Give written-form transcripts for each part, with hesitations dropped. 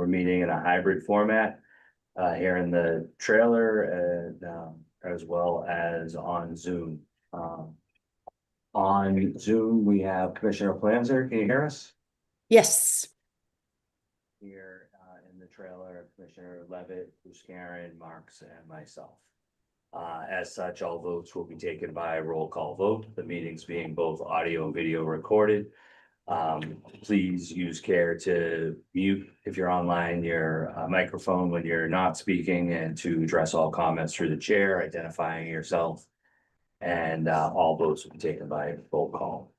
we're meeting in a hybrid format here in the trailer and as well as on Zoom. On Zoom, we have Commissioner Planzer. Can you hear us? Yes. Here in the trailer, Commissioner Levitt, Bruce Karen, Marks, and myself. As such, all votes will be taken by roll call vote. The meeting's being both audio and video recorded. Please use care to mute if you're online your microphone when you're not speaking, and to address all comments through the chair, identifying yourself. And all votes will be taken by roll call.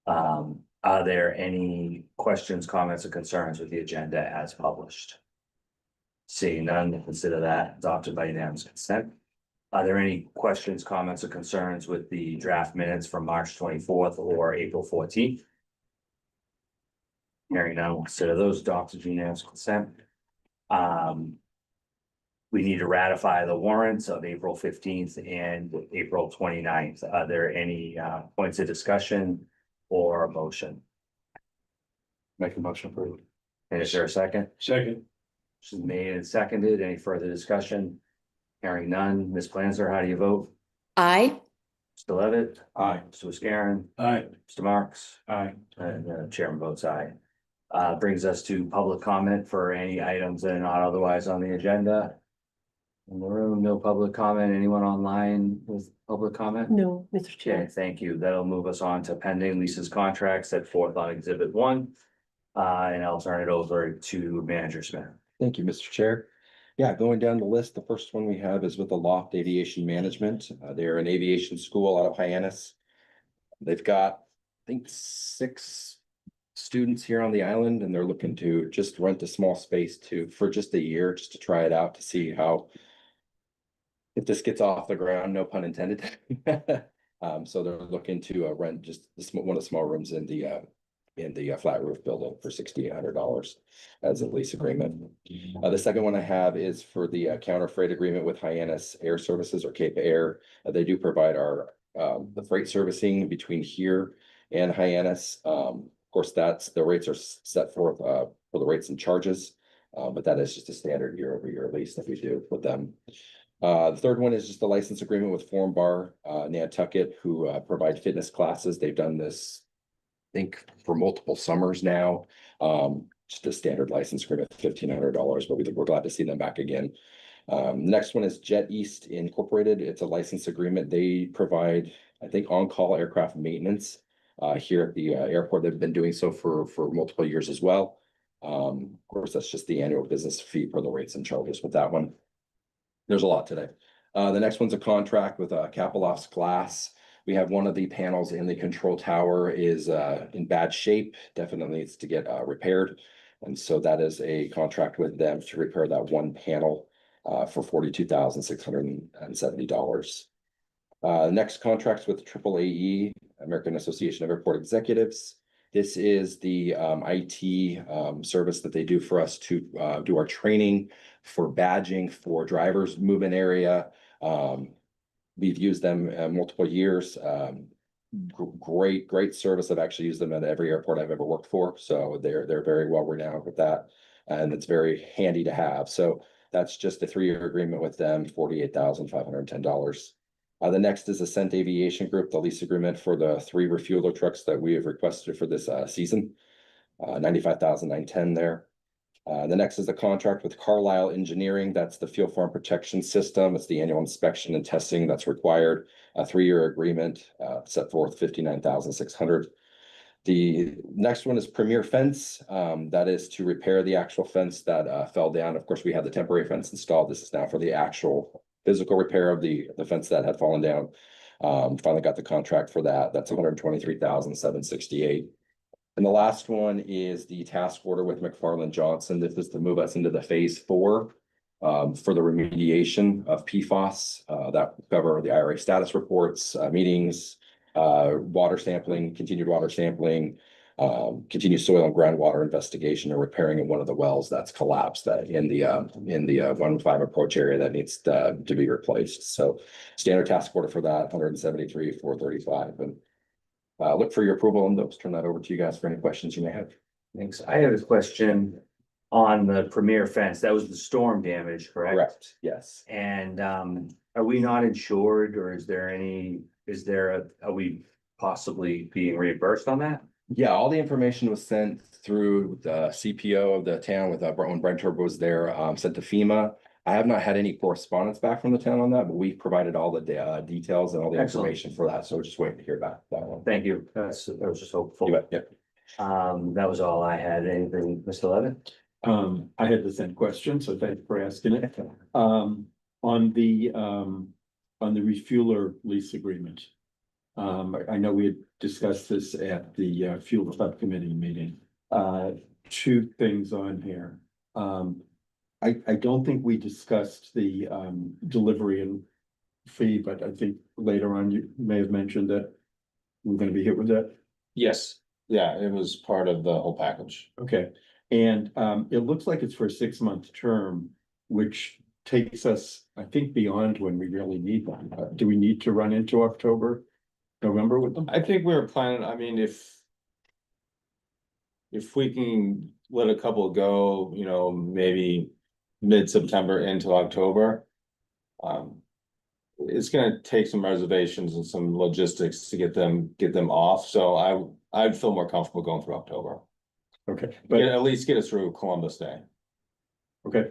Are there any questions, comments, or concerns with the agenda as published? Seeing none, consider that adopted by unanimous consent. Are there any questions, comments, or concerns with the draft minutes from March 24th or April 14th? Hearing none, we'll consider those adopted by unanimous consent. We need to ratify the warrants of April 15th and April 29th. Are there any points of discussion or a motion? Make a motion for it. And is there a second? Second. This is made and seconded. Any further discussion? Hearing none. Ms. Planzer, how do you vote? Aye. Mr. Levitt? Aye. Mr. Wiscarin? Aye. Mr. Marks? Aye. And the chairman votes aye. Brings us to public comment for any items that are not otherwise on the agenda. In the room, no public comment. Anyone online with public comment? No, Mr. Chair. Okay, thank you. That'll move us on to pending leases contracts set forth on Exhibit 1. And I'll turn it over to Manager Smith. Thank you, Mr. Chair. Yeah, going down the list, the first one we have is with the Loft Aviation Management. They're an aviation school out of Hyannis. They've got, I think, 6 students here on the island, and they're looking to just rent a small space for just a year, just to try it out to see how, if this gets off the ground, no pun intended. So they're looking to rent just one of the small rooms in the flat roof building for $6,800 as a lease agreement. The second one I have is for the counter freight agreement with Hyannis Air Services, or Cape Air. They do provide our the freight servicing between here and Hyannis. Of course, the rates are set forth for the rates and charges, but that is just a standard year-over-year lease that we do with them. The third one is just a license agreement with Forum Bar Nantucket, who provide fitness classes. They've done this, I think, for multiple summers now. Just a standard license agreement, $1,500, but we're glad to see them back again. Next one is Jet East Incorporated. It's a license agreement. They provide, I think, on-call aircraft maintenance here at the airport. They've been doing so for multiple years as well. Of course, that's just the annual business fee per the rates and charges with that one. There's a lot today. The next one's a contract with Capilof's Glass. We have one of the panels in the control tower is in bad shape, definitely needs to get repaired. And so that is a contract with them to repair that one panel for $42,670. Next contract's with AAAE, American Association of Airport Executives. This is the IT service that they do for us to do our training for badging for drivers movement area. We've used them multiple years. Great service. I've actually used them at every airport I've ever worked for. So they're very well renowned with that. And it's very handy to have. So that's just a 3-year agreement with them, $48,510. The next is Ascent Aviation Group, the lease agreement for the 3 refueler trucks that we have requested for this season, $95,910 there. The next is the contract with Carlisle Engineering. That's the fuel farm protection system. It's the annual inspection and testing that's required. A 3-year agreement set forth $59,600. The next one is Premier Fence. That is to repair the actual fence that fell down. Of course, we had the temporary fence installed. This is now for the actual physical repair of the fence that had fallen down. Finally got the contract for that. That's $123,768. And the last one is the task order with McFarland Johnson. This is to move us into the phase 4 for the remediation of PFAS. That will cover the IRA status reports, meetings, water sampling, continued water sampling, continued soil and groundwater investigation, and repairing in one of the wells that's collapsed in the 1-5 approach area that needs to be replaced. So standard task order for that, $173,435. And look for your approval on those. Turn that over to you guys for any questions you may have. Thanks. I have a question on the premier fence, that was the storm damage, correct? Correct, yes. And, are we not insured or are we possibly being reimbursed on that? Yeah, all the information was sent through the CPO of the town with, when Brent Turbo was there, sent to FEMA. I have not had any correspondence back from the town on that, but we provided all the details and all the Excellent. information for that, so we're just waiting to hear back that one. Thank you. I was just hopeful. You bet, yeah. That was all I had. Anything, Mr. Levin? I had the same question, so thank you for asking it. On the refueler lease agreement. I know we had discussed this at the fuel subcommittee meeting. Two things on here. I don't think we discussed the delivery and fee, but I think later on you may have mentioned that we're gonna be hit with that. Yes, yeah, it was part of the whole package. Okay, and it looks like it's for a 6-month term, which takes us, I think, beyond when we really need them. Do we need to run into October, November with them? I think we were planning, I mean, if we can let a couple go, you know, maybe mid-September into October. It's gonna take some reservations and some logistics to get them off, so I'd feel more comfortable going through October. Okay, But but, at least get us through Columbus Day. okay.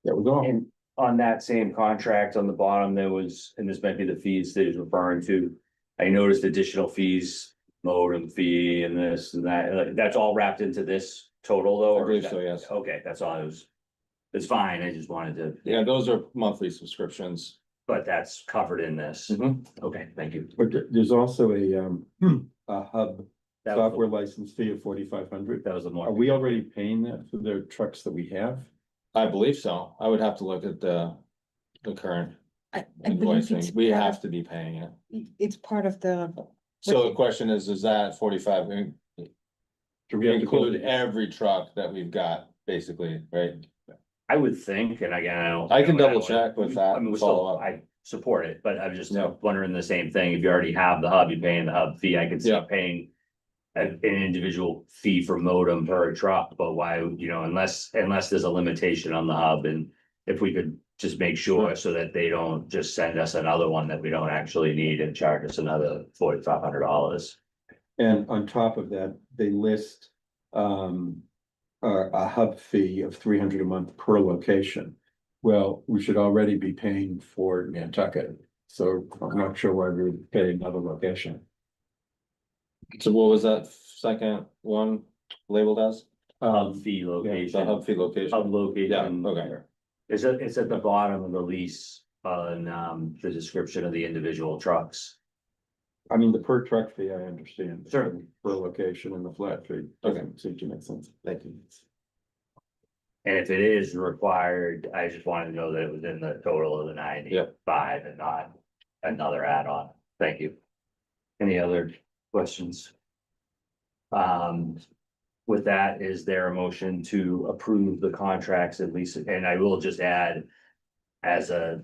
That was all. And on that same contract on the bottom, there was, and this might be the fees that he's referring to. I noticed additional fees, modem fee and this and that, like, that's all wrapped into this total though? I or believe is so, that- yes. Okay, that's all I was. It's fine, I just wanted to. Yeah, those are monthly subscriptions. But that's covered in this. Mhm. Okay, thank you. But there's also a hub That was software license fee of 4,500. That was the Are more. we already paying that for the trucks that we have? I believe so. I would have to look at the current I believe it's invoicing. We part have of- to be paying it. It's part of the, So the question is that 45 Do we have to include every truck that we've got, basically, right? I would think, and again, I don't. I can double don't- check with that I mean, and we follow still, up. I support it, but I'm just Yeah. wondering the same thing. If you already have the hub, you're paying the hub fee. I could see Yeah. paying. An individual fee for modem per truck, but why, unless there's a limitation on the hub, and if we could just make sure so that they don't just send us another one that we don't actually need and charge us another $4,500. And on top of that, they list a hub fee of 300 a month per location. Well, we should already be paying for Nantucket, so I'm not sure why we would pay another location. So what was that second one labeled as? Hub fee The location, hub fee hub location? location. Yeah, okay. It's at the bottom of the lease on the description of the individual trucks. I mean, the per truck fee, I understand. Certainly. Per location and the flat fee doesn't seem to make sense. Thank you. And if it is required, I just wanted to know that it was in the total of the 95 and not another add-on. Thank you. Any other questions? With that, is there a motion to approve the contracts at least? And I will just add as a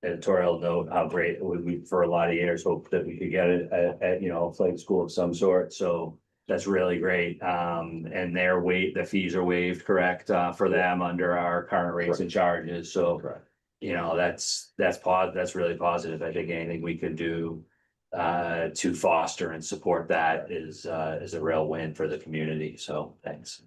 editorial note, how great we for a lot of years hope that we could get it at a flight school of some sort. So that's really great. And the fees are waived, correct, for them under our current rates and charges. So, Correct. that's really positive. I think anything we could do to foster and support that is a real win for the community. So thanks.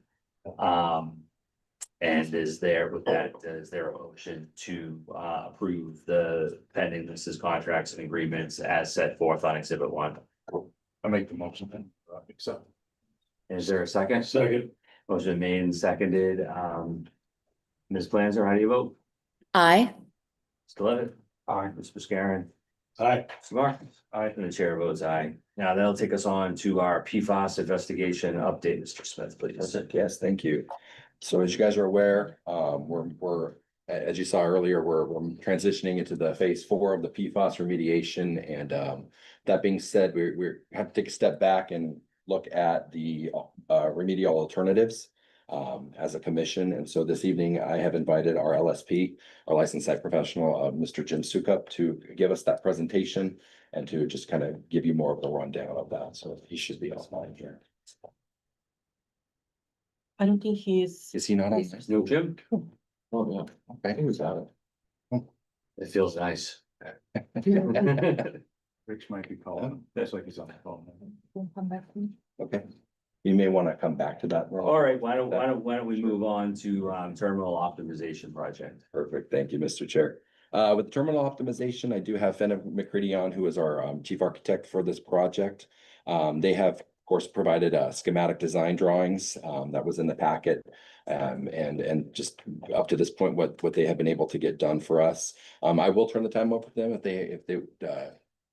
And is there a motion to approve the pending leases, contracts and agreements as set forth on exhibit 1? I make the motion then. Accept. Is there a second? Second. Motion made and seconded. Ms. Planzer, how do you vote? Aye. Mr. Levitt? Aye. Mr. Scarron? Aye. Mr. Marcus? Aye. And the chair votes aye. Now that'll take us on to our PFAS investigation update, Mr. Smith, please. Yes, thank you. So as you guys are aware, as you saw earlier, we're transitioning into the phase 4 of the PFAS remediation. And that being said, we have to take a step back and look at the remedial alternatives as a commission. And so this evening I have invited our LSP, our licensed site professional, Mr. Jim Sukup, to give us that presentation and to just kind of give you more of a rundown of that. So he should be online here. I don't think he is. Is he not on? Yes. No, Jim? Oh, yeah, Okay. he was out. It feels nice. Rich might be calling, that's like he's on the phone. Won't come back to me. Okay. You may want to come back to that. Rob. All right, why don't we move on to terminal optimization project? Perfect. Thank you, Mr. Chair. With terminal optimization, I do have Fenna McCready on, who is our chief architect for this project. They have, of course, provided schematic design drawings that was in the packet. And just up to this point, what they have been able to get done for us. I will turn the time over to them if they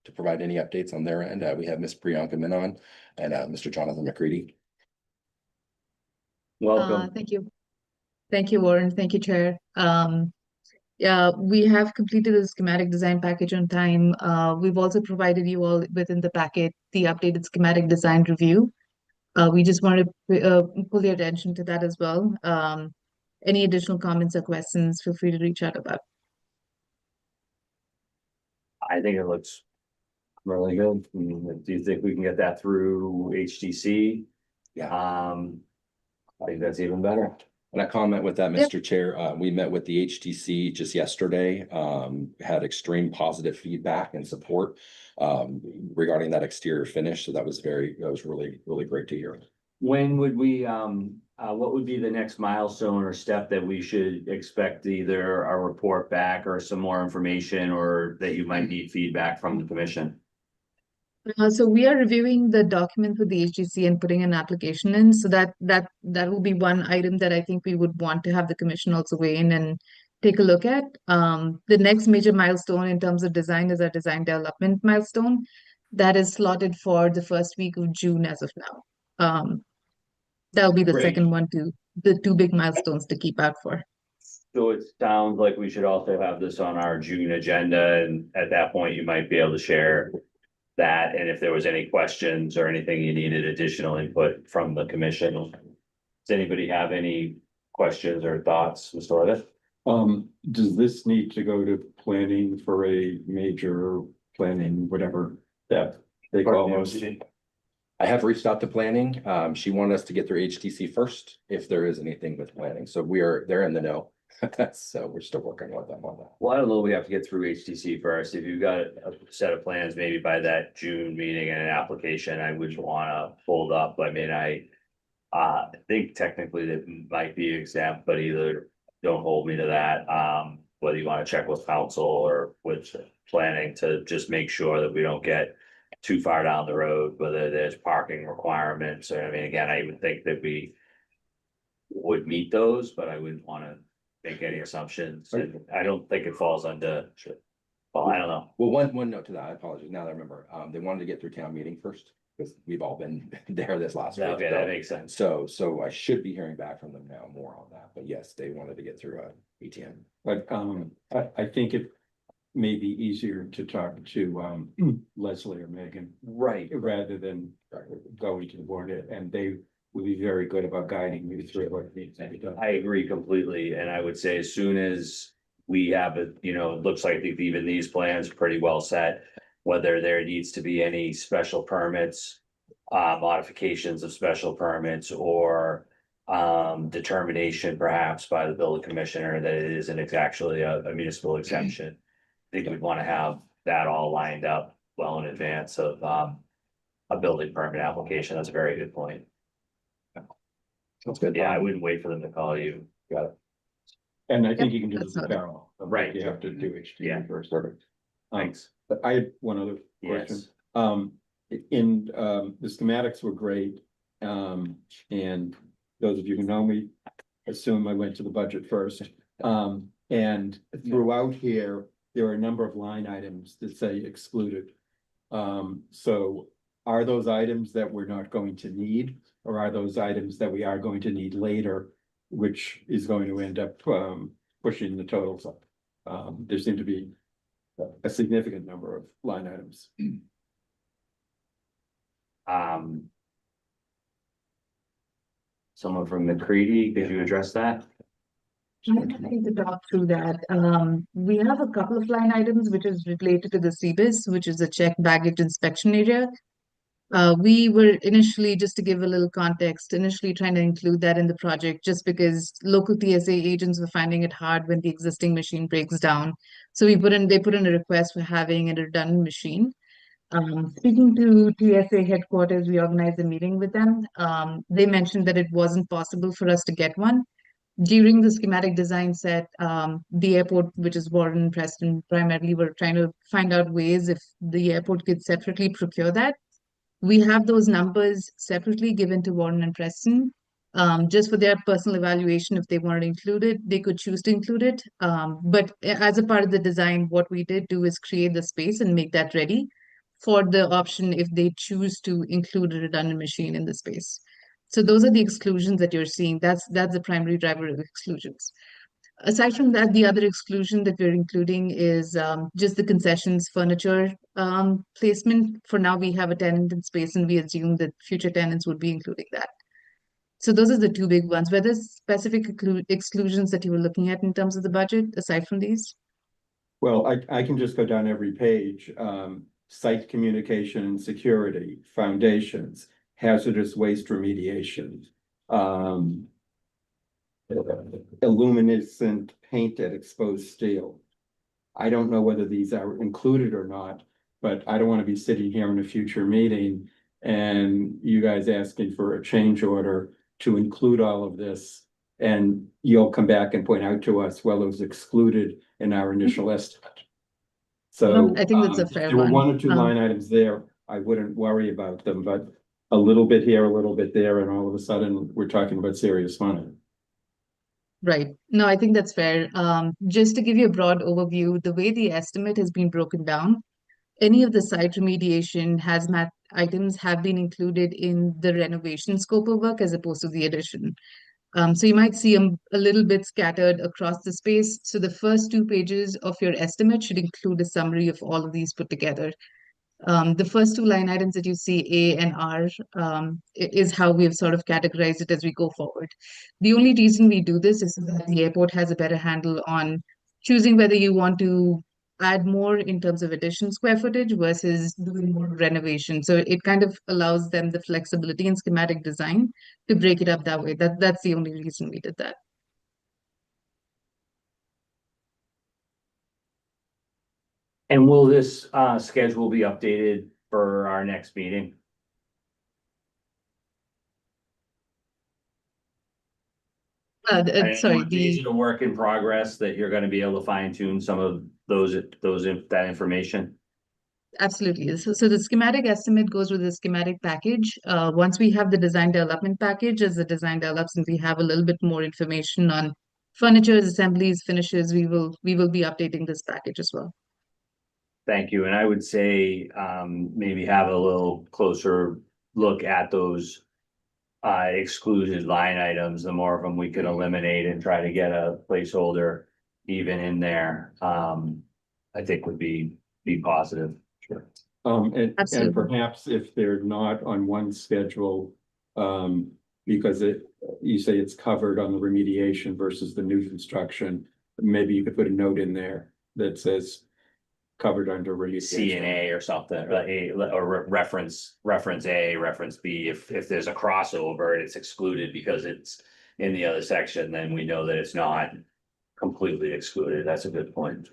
to provide any updates on their end. We have Ms. Priyanka Menon and Mr. Jonathan McCready. Welcome. Thank you. Thank you, Warren. Thank you, Chair. Yeah, we have completed the schematic design package on time. We've also provided you all within the packet the updated schematic design review. We just wanted to pull your attention to that as well. Any additional comments or questions, feel free to reach out about. I think it looks really good. Do you think we can get that through HTC? Yeah. I think that's even better. And I comment with that, Yep. Mr. Chair, we met with the HTC just yesterday, had extreme positive feedback and support regarding that exterior finish. So that was really great to hear. When would we, what would be the next milestone or step that we should expect, either a report back or some more information, or that you might need feedback from the commission? So we are reviewing the document with the HGC and putting an application in, so that will be one item that I think we would want to have the commission also weigh in and take a look at. The next major milestone in terms of design is our design development milestone. That is slotted for the first week of June as of now. That'll be the Great. second one too, the two big milestones to keep out for. So it sounds like we should also have this on our June agenda, and at that point, you might be able to share that, and if there was any questions or anything you needed additional input from the commission. Does anybody have any questions or thoughts, Mr. Levitt? Does this need to go to planning for a major planning, whatever that they call those? I have reached out to planning. She wanted us to get through HTC first, if there is anything with planning. So they're in the know. So we're still working with them on that. Well, I don't know, we have to get through HTC first. If you've got a set of plans, maybe by that June meeting and an application, I would wanna hold up. I mean, I think technically that might be exempt, but either don't hold me to that. Whether you wanna check with council or with planning to just make sure that we don't get too far down the road, whether there's parking requirements, or, I mean, again, I would think that we would meet those, but I wouldn't wanna make any assumptions, and I don't think it falls under, well, I don't know. Well, one note to that, I apologize. Now that I remember, they wanted to get through town meeting first, because we've all been there this last week. Okay, that makes sense. So I should be hearing back from them now more on that. But yes, they wanted to get through ETN. But I think it may be easier to talk to Leslie or Megan Right. rather than going to the board, and they will be very good about guiding you through what needs to be done. I agree completely, and I would say as soon as we have it, it looks like even these plans are pretty well set. Whether there needs to be any special permits, modifications of special permits, or determination perhaps by the building commissioner that it isn't actually a municipal exemption. I think we'd want to have that all lined up well in advance of a building permit application. That's a very good point. Sounds good. Yeah, I wouldn't wait for them to call you. Got it. And I think you can do That's this in not- parallel. Right. You have to do Yeah. HT first. Perfect. Thanks. But I had one other question. Yes. The schematics were great. And those of you who know me, assume I went to the budget first. And throughout here, there are a number of line items that say excluded. So are those items that we're not going to need, or are those items that we are going to need later, which is going to end up pushing the totals up? There seem to be a significant number of line items. Someone from McCready, could you address that? I'm happy to talk through that. We have a couple of line items which is related to the CBIS, which is the check baggage inspection area. We were initially, just to give a little context, initially trying to include that in the project just because local TSA agents were finding it hard when the existing machine breaks down. So they put in a request for having a redundant machine. Speaking to TSA headquarters, we organized a meeting with them. They mentioned that it wasn't possible for us to get one. During the schematic design set, the airport, which is Warren and Preston, primarily were trying to find out ways if the airport could separately procure that. We have those numbers separately given to Warren and Preston. Just for their personal evaluation, if they wanted to include it, they could choose to include it. But as a part of the design, what we did do is create the space and make that ready for the option if they choose to include a redundant machine in the space. So those are the exclusions that you're seeing. That's the primary driver of exclusions. Aside from that, the other exclusion that we're including is just the concessions furniture placement. For now, we have a tenant in space, and we assume that future tenants would be including that. So those are the two big ones. Were there specific exclusions that you were looking at in terms of the budget, aside from these? Well, I can just go down every page. Site communication and security, foundations, hazardous waste remediation. Illuminescent paint at exposed steel. I don't know whether these are included or not, but I don't want to be sitting here in a future meeting and you guys asking for a change order to include all of this. And you'll come back and point out to us, well, it was excluded in our initial estimate. So I think that's a if fair there were one. one or two line items there, I wouldn't worry about them, but a little bit here, a little bit there, and all of a sudden, we're talking about serious money. Right. No, I think that's fair. Just to give you a broad overview, the way the estimate has been broken down, any of the site remediation hazmat items have been included in the renovation scope of work as opposed to the addition. So you might see a little bit scattered across the space. So the first 2 pages of your estimate should include a summary of all of these put together. The first two line items that you see, A and R, is how we have sort of categorized it as we go forward. The only reason we do this is so that the airport has a better handle on choosing whether you want to add more in terms of addition square footage versus doing more renovation. So it kind of allows them the flexibility in schematic design to break it up that way. That's the only reason we did that. And will this schedule be updated for our next meeting? Sorry, These are the work in progress that you're gonna be able to fine tune some of that information. absolutely. So the schematic estimate goes with the schematic package. Once we have the design development package, as the design develops and we have a little bit more information on furniture, assemblies, finishes, we will be updating this package as well. Thank you, and I would say maybe have a little closer look at those excluded line items. The more of them we can eliminate and try to get a placeholder even in there, I think would be positive. Sure. And Absolutely. perhaps if they're not on one schedule, because you say it's covered on the remediation versus the new construction, maybe you could put a note in there that says covered under remediation. C and A or something, or reference A, reference B. If there's a crossover and it's excluded because it's in the other section, then we know that it's not completely excluded. That's a good point.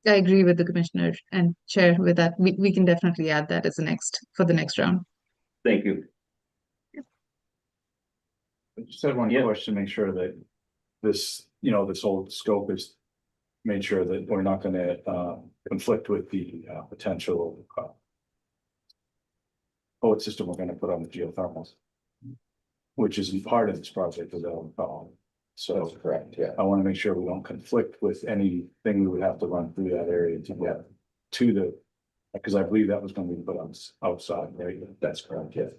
I agree with the commissioner and chair with that. We can definitely add that as for the next round. Thank you. I just had one Yeah. question, make sure that this, this whole scope is made sure that we're not gonna conflict with the potential system we're gonna put on the geothermals, which isn't part of this project as well. So That's correct, yeah. I want to make sure we don't conflict with anything we would have to run through that area to get to the, because I believe that was going to be put on outside, right? That's correct, yeah.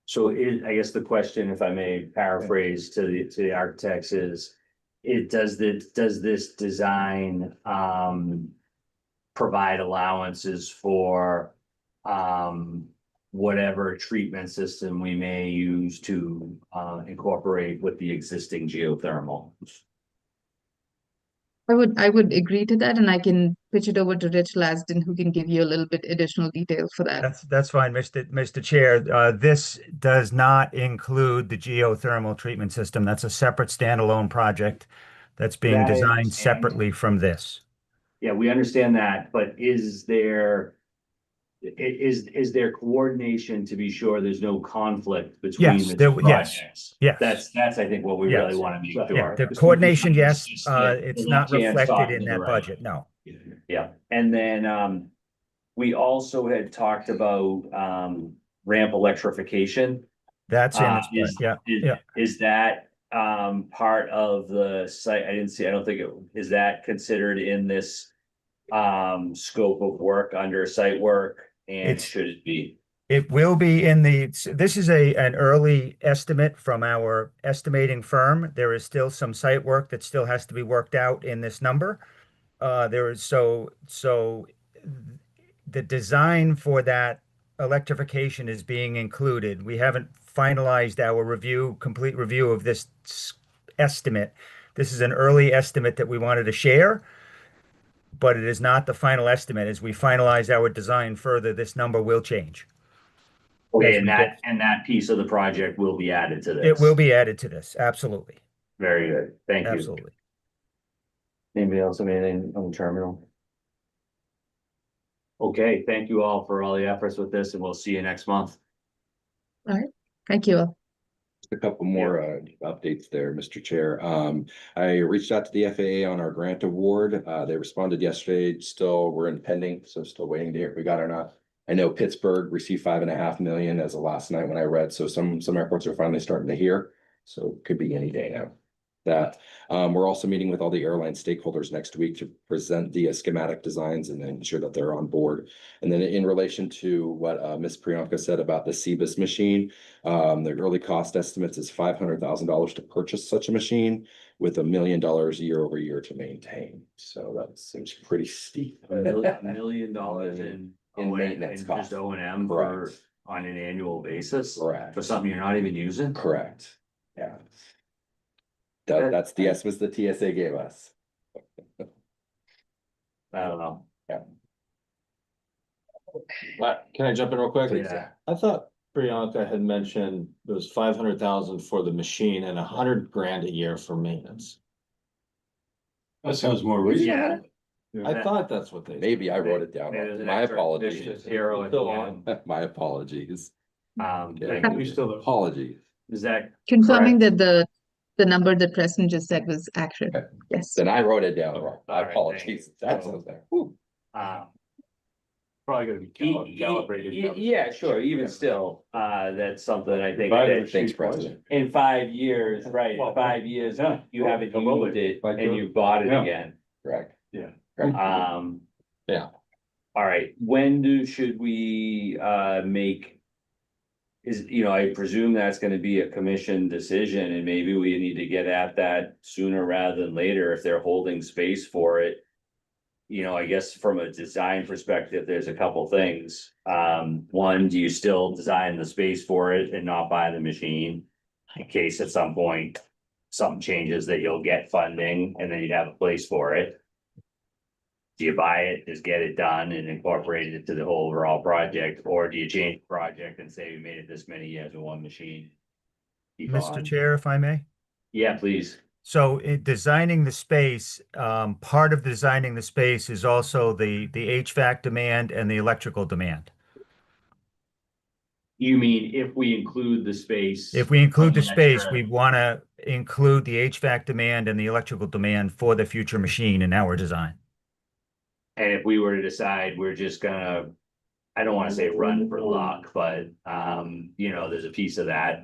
So I guess the question, if I may paraphrase to the architects, is does this design provide allowances for whatever treatment system we may use to incorporate with the existing geothermal? I would agree to that, and I can pitch it over to Rich Lasden, who can give you a little bit additional detail for that. That's fine, Mr. Chair. This does not include the geothermal treatment system. That's a separate standalone project that's being That I designed understand. separately from this. Yeah, we understand that, but is there coordination to be sure there's no conflict between Yes, the there, two yes, projects? yes. That's I think what we really Yes. want to make Yeah, sure. the coordination, yes, Just, yeah, it's the not left hand's reflected talking in to the that right. budget, no. Yeah, and then we also had talked about ramp electrification. That's in this, Is, yeah, yeah. is that part of the site? I didn't see, I don't think is that considered in this scope of work under site work, and It's- should it be? It will be in this is an early estimate from our estimating firm. There is still some site work that still has to be worked out in this number. So the design for that electrification is being included. We haven't finalized our complete review of this estimate. This is an early estimate that we wanted to share, but it is not the final estimate. As we finalize our design further, this number will change. Okay, As and we go- that piece of the project will be added to this. It will be added to this, absolutely, Very good, thank you. absolutely. Anybody else have anything on the terminal? Okay, thank you all for all the efforts with this, and we'll see you next month. Thank you all. A couple more updates there, Mr. Chair. I reached out to the FAA on our grant award. They responded yesterday. Still, we're in pending, so still waiting to hear if we got it or not. I know Pittsburgh received 5.5 million as of last night when I read, so some airports are finally starting to hear. So it could be any day now. That we're also meeting with all the airline stakeholders next week to present the schematic designs and ensure that they're on board. And then in relation to what Ms. Priyanka said about the CBIS machine, the early cost estimates is $500,000 to purchase such a machine with $1 million year over year to maintain. So that seems pretty steep. $1 million in maintenance and costs. just O&M for Correct. on an annual basis Correct. for something you're not even using? Correct. Yeah. That- That's the estimates the TSA gave us. I don't know. Can I jump in real quick? Yeah. I thought Priyanka had mentioned there was 500,000 for the machine and 100 grand a year for maintenance. That sounds more reasonable. Yeah. I thought that's what they said. Maybe I wrote it down. Maybe there's an My extra apologies. addition zero at Still the on. end. My apologies. Thank you. We still. Apologies. Is that Confirming correct? that the number that Preston just said was accurate. Okay. Yes. Then I wrote it down wrong. All My right, apologies. thank That's you. was there. Whew. Probably gonna be calibrated. Yeah, sure, even still, that's something I think Right. that Thanks, President. in 5 years, right, Well, 5 years, yeah. you haven't Absolutely. used it Like and the- you bought it Yeah. again. Correct. Yeah. Correct. Yeah. All right, should we make? I presume that's gonna be a commission decision, and maybe we need to get at that sooner rather than later if they're holding space for it. I guess from a design perspective, there's a couple things. One, do you still design the space for it and not buy the machine? In case at some point something changes that you'll get funding and then you'd have a place for it. Do you buy it, just get it done and incorporate it into the whole overall project, or do you change the project and say we made it this many years with one machine? Keep Mr. on. Chair, if I may? Yeah, please. So in designing the space, part of designing the space is also the HVAC demand and the electrical demand. You mean if we include the space? If we include the some space, extra- we want to include the HVAC demand and the electrical demand for the future machine in our design. And if we were to decide we're just gonna, I don't wanna say run for luck, but, there's a piece of that,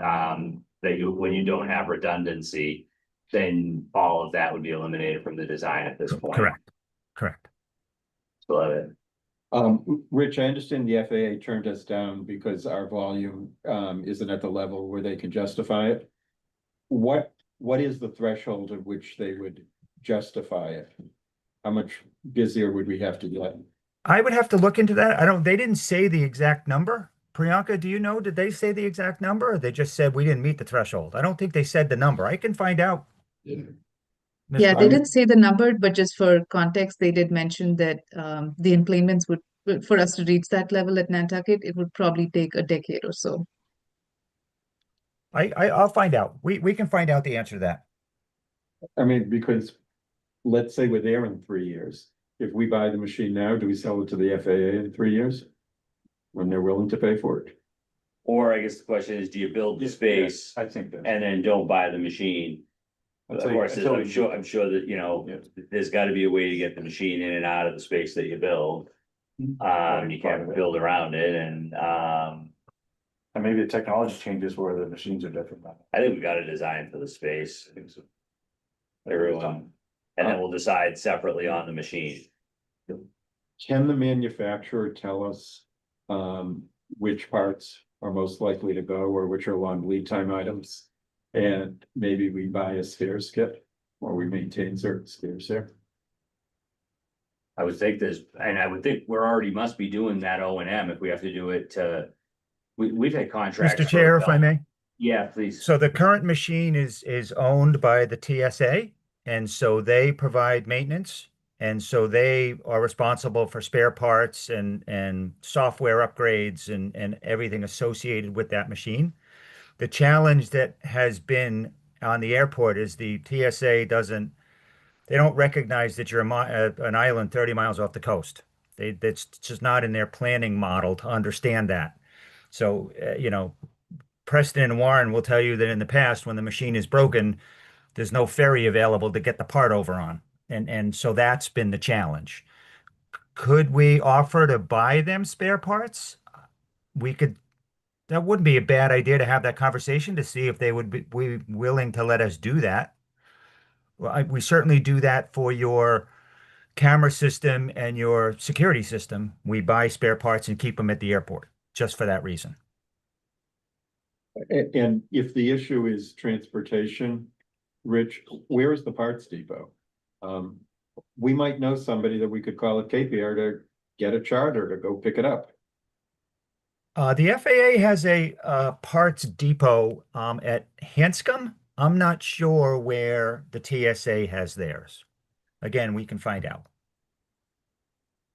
when you don't have redundancy, then all of that would be eliminated from the design at this point. Correct. Love it. Rich, I understand the FAA turned us down because our volume isn't at the level where they can justify it. What is the threshold at which they would justify it? How much busier would we have to get? I would have to look into that. They didn't say the exact number. Priyanka, do you know, did they say the exact number? Or they just said we didn't meet the threshold? I don't think they said the number. I can find out. Yeah, Mr. they Chair? didn't say the number, but just for context, they did mention that the enplanements for us to reach that level at Nantucket, it would probably take a decade or so. I'll find out. We can find out the answer to that. I mean, because let's say we're there in 3 years. If we buy the machine now, do we sell it to the FAA in 3 years? When they're willing to pay for it? Or I guess the question is, do you build the space I think that. and then don't buy the machine? Of course, I'm sure that, you know, there's gotta be a way to get the machine in and out of the space that you build. You can't build around it and, And maybe the technology changes where the machines are different. I think we got a design for the space. Everyone, and then we'll decide separately on the machine. Can the manufacturer tell us which parts are most likely to go or which are long lead time items? And maybe we buy a spares kit or we maintain certain spares there. I would think I would think we're already must be doing that O&M if we have to do it to. We've had contracts. Mr. Chair, if I may. Yeah, please. So the current machine is owned by the TSA, and so they provide maintenance, and so they are responsible for spare parts and software upgrades and everything associated with that machine. The challenge that has been on the airport is the TSA they don't recognize that you're an island 30 miles off the coast. That's just not in their planning model to understand that. So, you know, Preston and Warren will tell you that in the past, when the machine is broken, there's no ferry available to get the part over on. And so that's been the challenge. Could we offer to buy them spare parts? That wouldn't be a bad idea to have that conversation to see if they would be willing to let us do that. Well, we certainly do that for your camera system and your security system. We buy spare parts and keep them at the airport just for that reason. And if the issue is transportation, Rich, where is the parts depot? We might know somebody that we could call at KPR to get a charter to go pick it up. The FAA has a parts depot at Hanscom. I'm not sure where the TSA has theirs. Again, we can find out.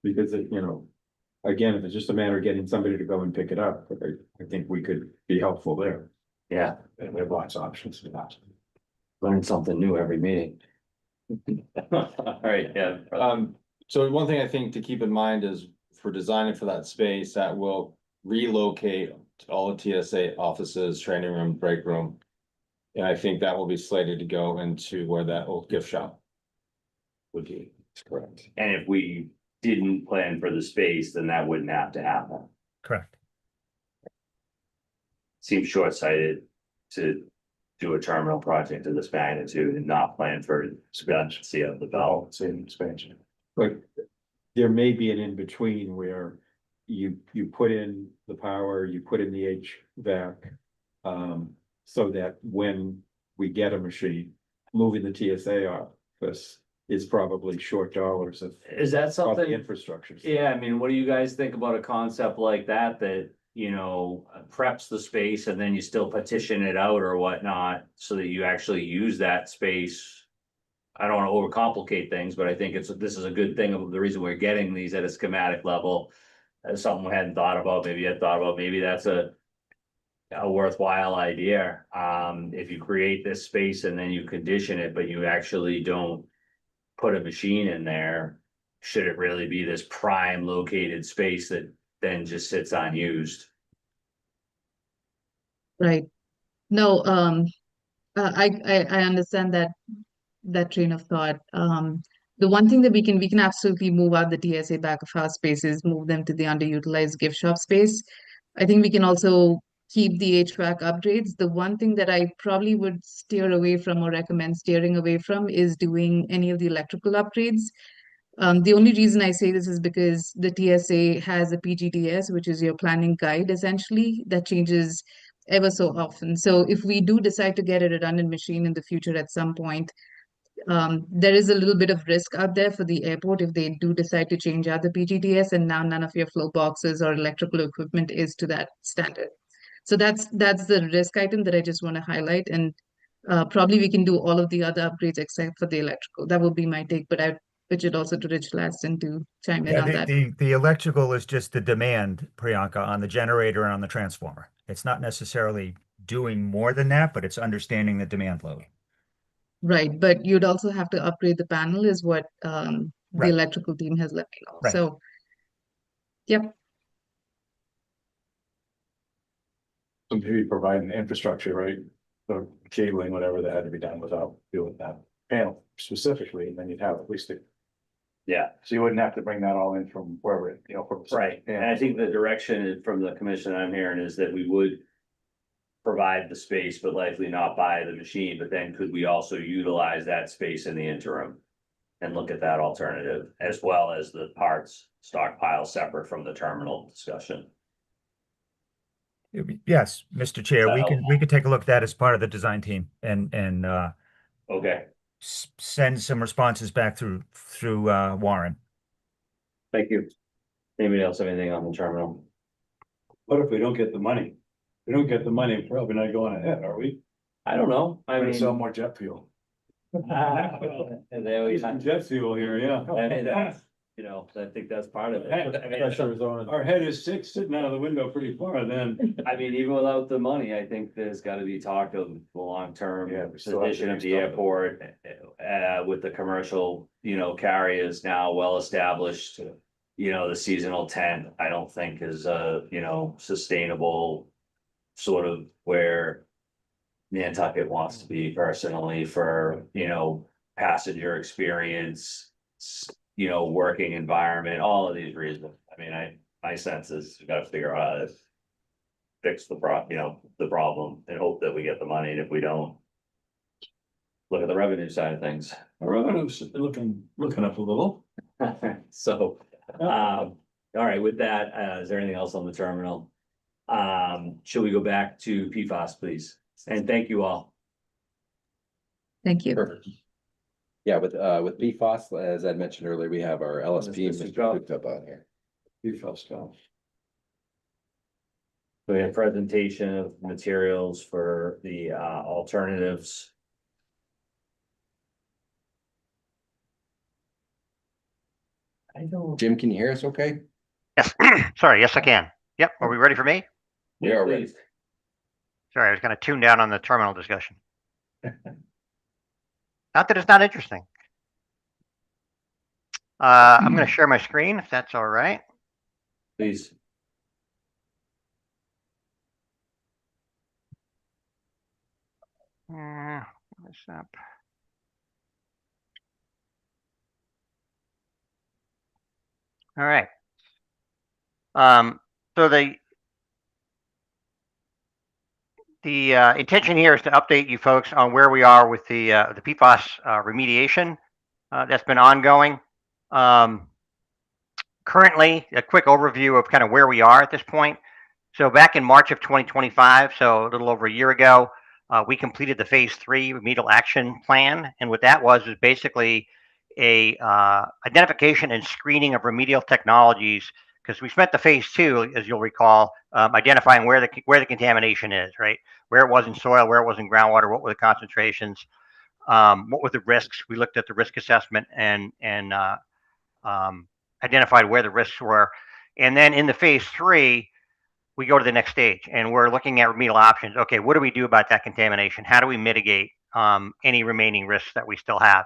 Because again, if it's just a matter of getting somebody to go and pick it up, I think we could be helpful there. Yeah, And we have lots of options for that. learn something new every meeting. All right, yeah. So one thing I think to keep in mind is for designing for that space, that will relocate all the TSA offices, training room, break room. And I think that will be slated to go into where that old gift shop would be. Correct. And if we didn't plan for the space, then that wouldn't have to happen. Correct. Seems short-sighted to do a terminal project of this magnitude and not plan for expansion of the belt. It's an expansion. But there may be an in-between where you put in the power, you put in the HVAC. So that when we get a machine, moving the TSA office is probably short dollars of Is that the something? infrastructure. Yeah, I mean, what do you guys think about a concept like that, you know, preps the space and then you still partition it out or whatnot, so that you actually use that space? I don't wanna overcomplicate things, but I think this is a good thing of the reason we're getting these at a schematic level. Something we hadn't thought about, maybe that's a worthwhile idea. If you create this space and then you condition it, but you actually don't put a machine in there, should it really be this prime located space that then just sits unused? Right. No, I understand that train of thought. The one thing that we can absolutely move out the TSA back of house spaces, move them to the underutilized gift shop space. I think we can also keep the HVAC upgrades. The one thing that I probably would steer away from or recommend steering away from is doing any of the electrical upgrades. The only reason I say this is because the TSA has a PGDS, which is your planning guide essentially, that changes ever so often. So if we do decide to get a redundant machine in the future at some point, there is a little bit of risk out there for the airport if they do decide to change out the PGDS and now none of your flow boxes or electrical equipment is to that standard. So that's the risk item that I just want to highlight. And Probably we can do all of the other upgrades except for the electrical. That would be my take, but I pitch it also to Rich Laston to chime in Yeah, on that. the electrical is just the demand, Priyanka, on the generator and on the transformer. It's not necessarily doing more than that, but it's understanding the demand load. Right, but you'd also have to upgrade the panel is what the Right. electrical team has let me know. Right. So, yep, So maybe providing the infrastructure, right? The cabling, whatever that had to be done without doing that panel specifically, and then you'd have at least Yeah, so you wouldn't have to bring that all in from wherever, from. right. And I think the direction from the commission I'm hearing is that we would provide the space, but likely not buy the machine, but then could we also utilize that space in the interim? And look at that alternative, as well as the parts stockpile separate from the terminal discussion. Yes, Mr. Chair, That we could take a look at that as part of the design team and Okay, send some responses back through Warren. thank you. Anybody else have anything on the terminal? What if we don't get the money? We don't get the money, we're probably not going ahead, are we? I don't know, I I'm gonna mean. sell more jet fuel. And they always, I Jet fuel here, yeah. mean, that's, you know, I think that's part of it. I mean, Our head is sick, sitting out of the window pretty far then. I mean, even without the money, I think there's gotta be talk of the long-term Yeah, we still have to position of do the stuff. airport. With the commercial, carriers now well established. The seasonal tent, I don't think is sustainable. Sort of where Nantucket wants to be personally for, passenger experience. Working environment, all of these reasons. I mean, my sense is we gotta figure out how to fix the problem and hope that we get the money, and if we don't. Look at the revenue side of things. Our revenue's looking up a little. So, all right, with that, is there anything else on the terminal? Shall we go back to PFAS, please? And thank you all. thank you. Perfect. Yeah, with PFAS, as I mentioned earlier, we have our LSP Mr. Mr. Gupta on here. PFAS stuff. So we have presentation of materials for the alternatives. I don't. Jim, can you hear us okay? Yes, sorry, yes, I can. Yep, are we ready for me? We are ready. Please. Sorry, I was gonna tune down on the terminal discussion. Not that it's not interesting. I'm gonna share my screen if that's all right. Please. What's up? All right. So the intention here is to update you folks on where we are with the PFAS remediation that's been ongoing. Currently, a quick overview of kind of where we are at this point. So back in March of 2025, so a little over a year ago, we completed the phase 3 remedial action plan. And what that was basically a identification and screening of remedial technologies, because we spent the phase 2, as you'll recall, identifying where the contamination is, right? Where it was in soil, where it was in groundwater, what were the concentrations, what were the risks. We looked at the risk assessment and identified where the risks were. And then in the phase 3, we go to the next stage and we're looking at remedial options. Okay, what do we do about that contamination? How do we mitigate any remaining risks that we still have?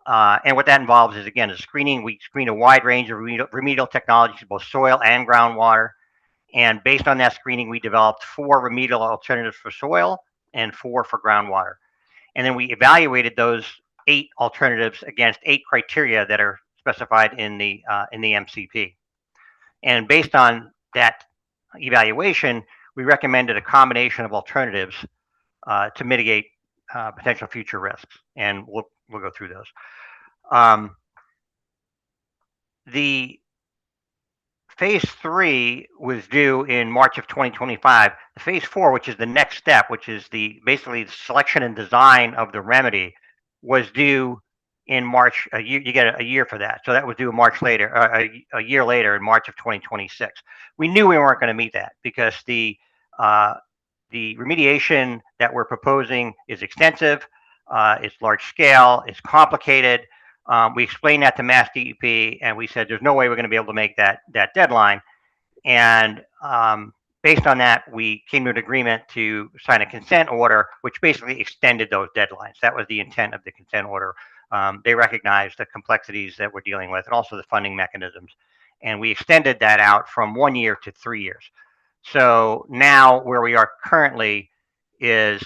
And what that involves is, again, screening. We screen a wide range of remedial technologies, both soil and groundwater. And based on that screening, we developed 4 remedial alternatives for soil and 4 for groundwater. And then we evaluated those 8 alternatives against 8 criteria that are specified in the MCP. And based on that evaluation, we recommended a combination of alternatives to mitigate potential future risks, and we'll go through those. The phase 3 was due in March of 2025. The phase 4, which is the next step, which is basically the selection and design of the remedy, was due in March. You get a year for that, so that was due March later, a year later in March of 2026. We knew we weren't going to meet that because the the remediation that we're proposing is extensive, it's large scale, it's complicated. We explained that to Mass DEP, and we said there's no way we're going to be able to make that deadline. And based on that, we came to an agreement to sign a consent order, which basically extended those deadlines. That was the intent of the consent order. They recognized the complexities that we're dealing with and also the funding mechanisms. And we extended that out from 1 year to 3 years. So now where we are currently is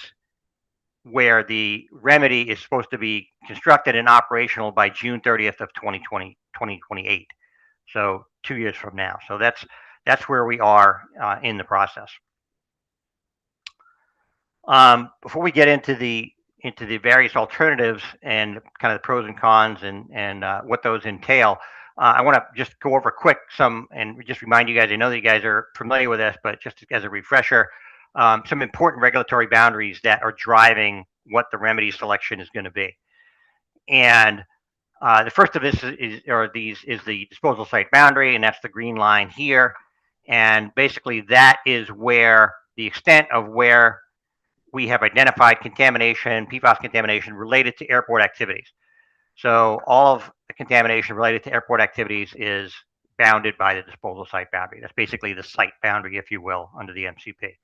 where the remedy is supposed to be constructed and operational by June 30th of 2028. So 2 years from now. So that's where we are in the process. Before we get into the various alternatives and kind of the pros and cons and what those entail, I want to just go over quick and just remind you guys. I know that you guys are familiar with this, but just as a refresher, some important regulatory boundaries that are driving what the remedy selection is going to be. And the first of this is the disposal site boundary, and that's the green line here. And basically, that is where the extent of where we have identified contamination, PFAS contamination related to airport activities. So all of the contamination related to airport activities is bounded by the disposal site boundary. That's basically the site boundary, if you will, under the MCP.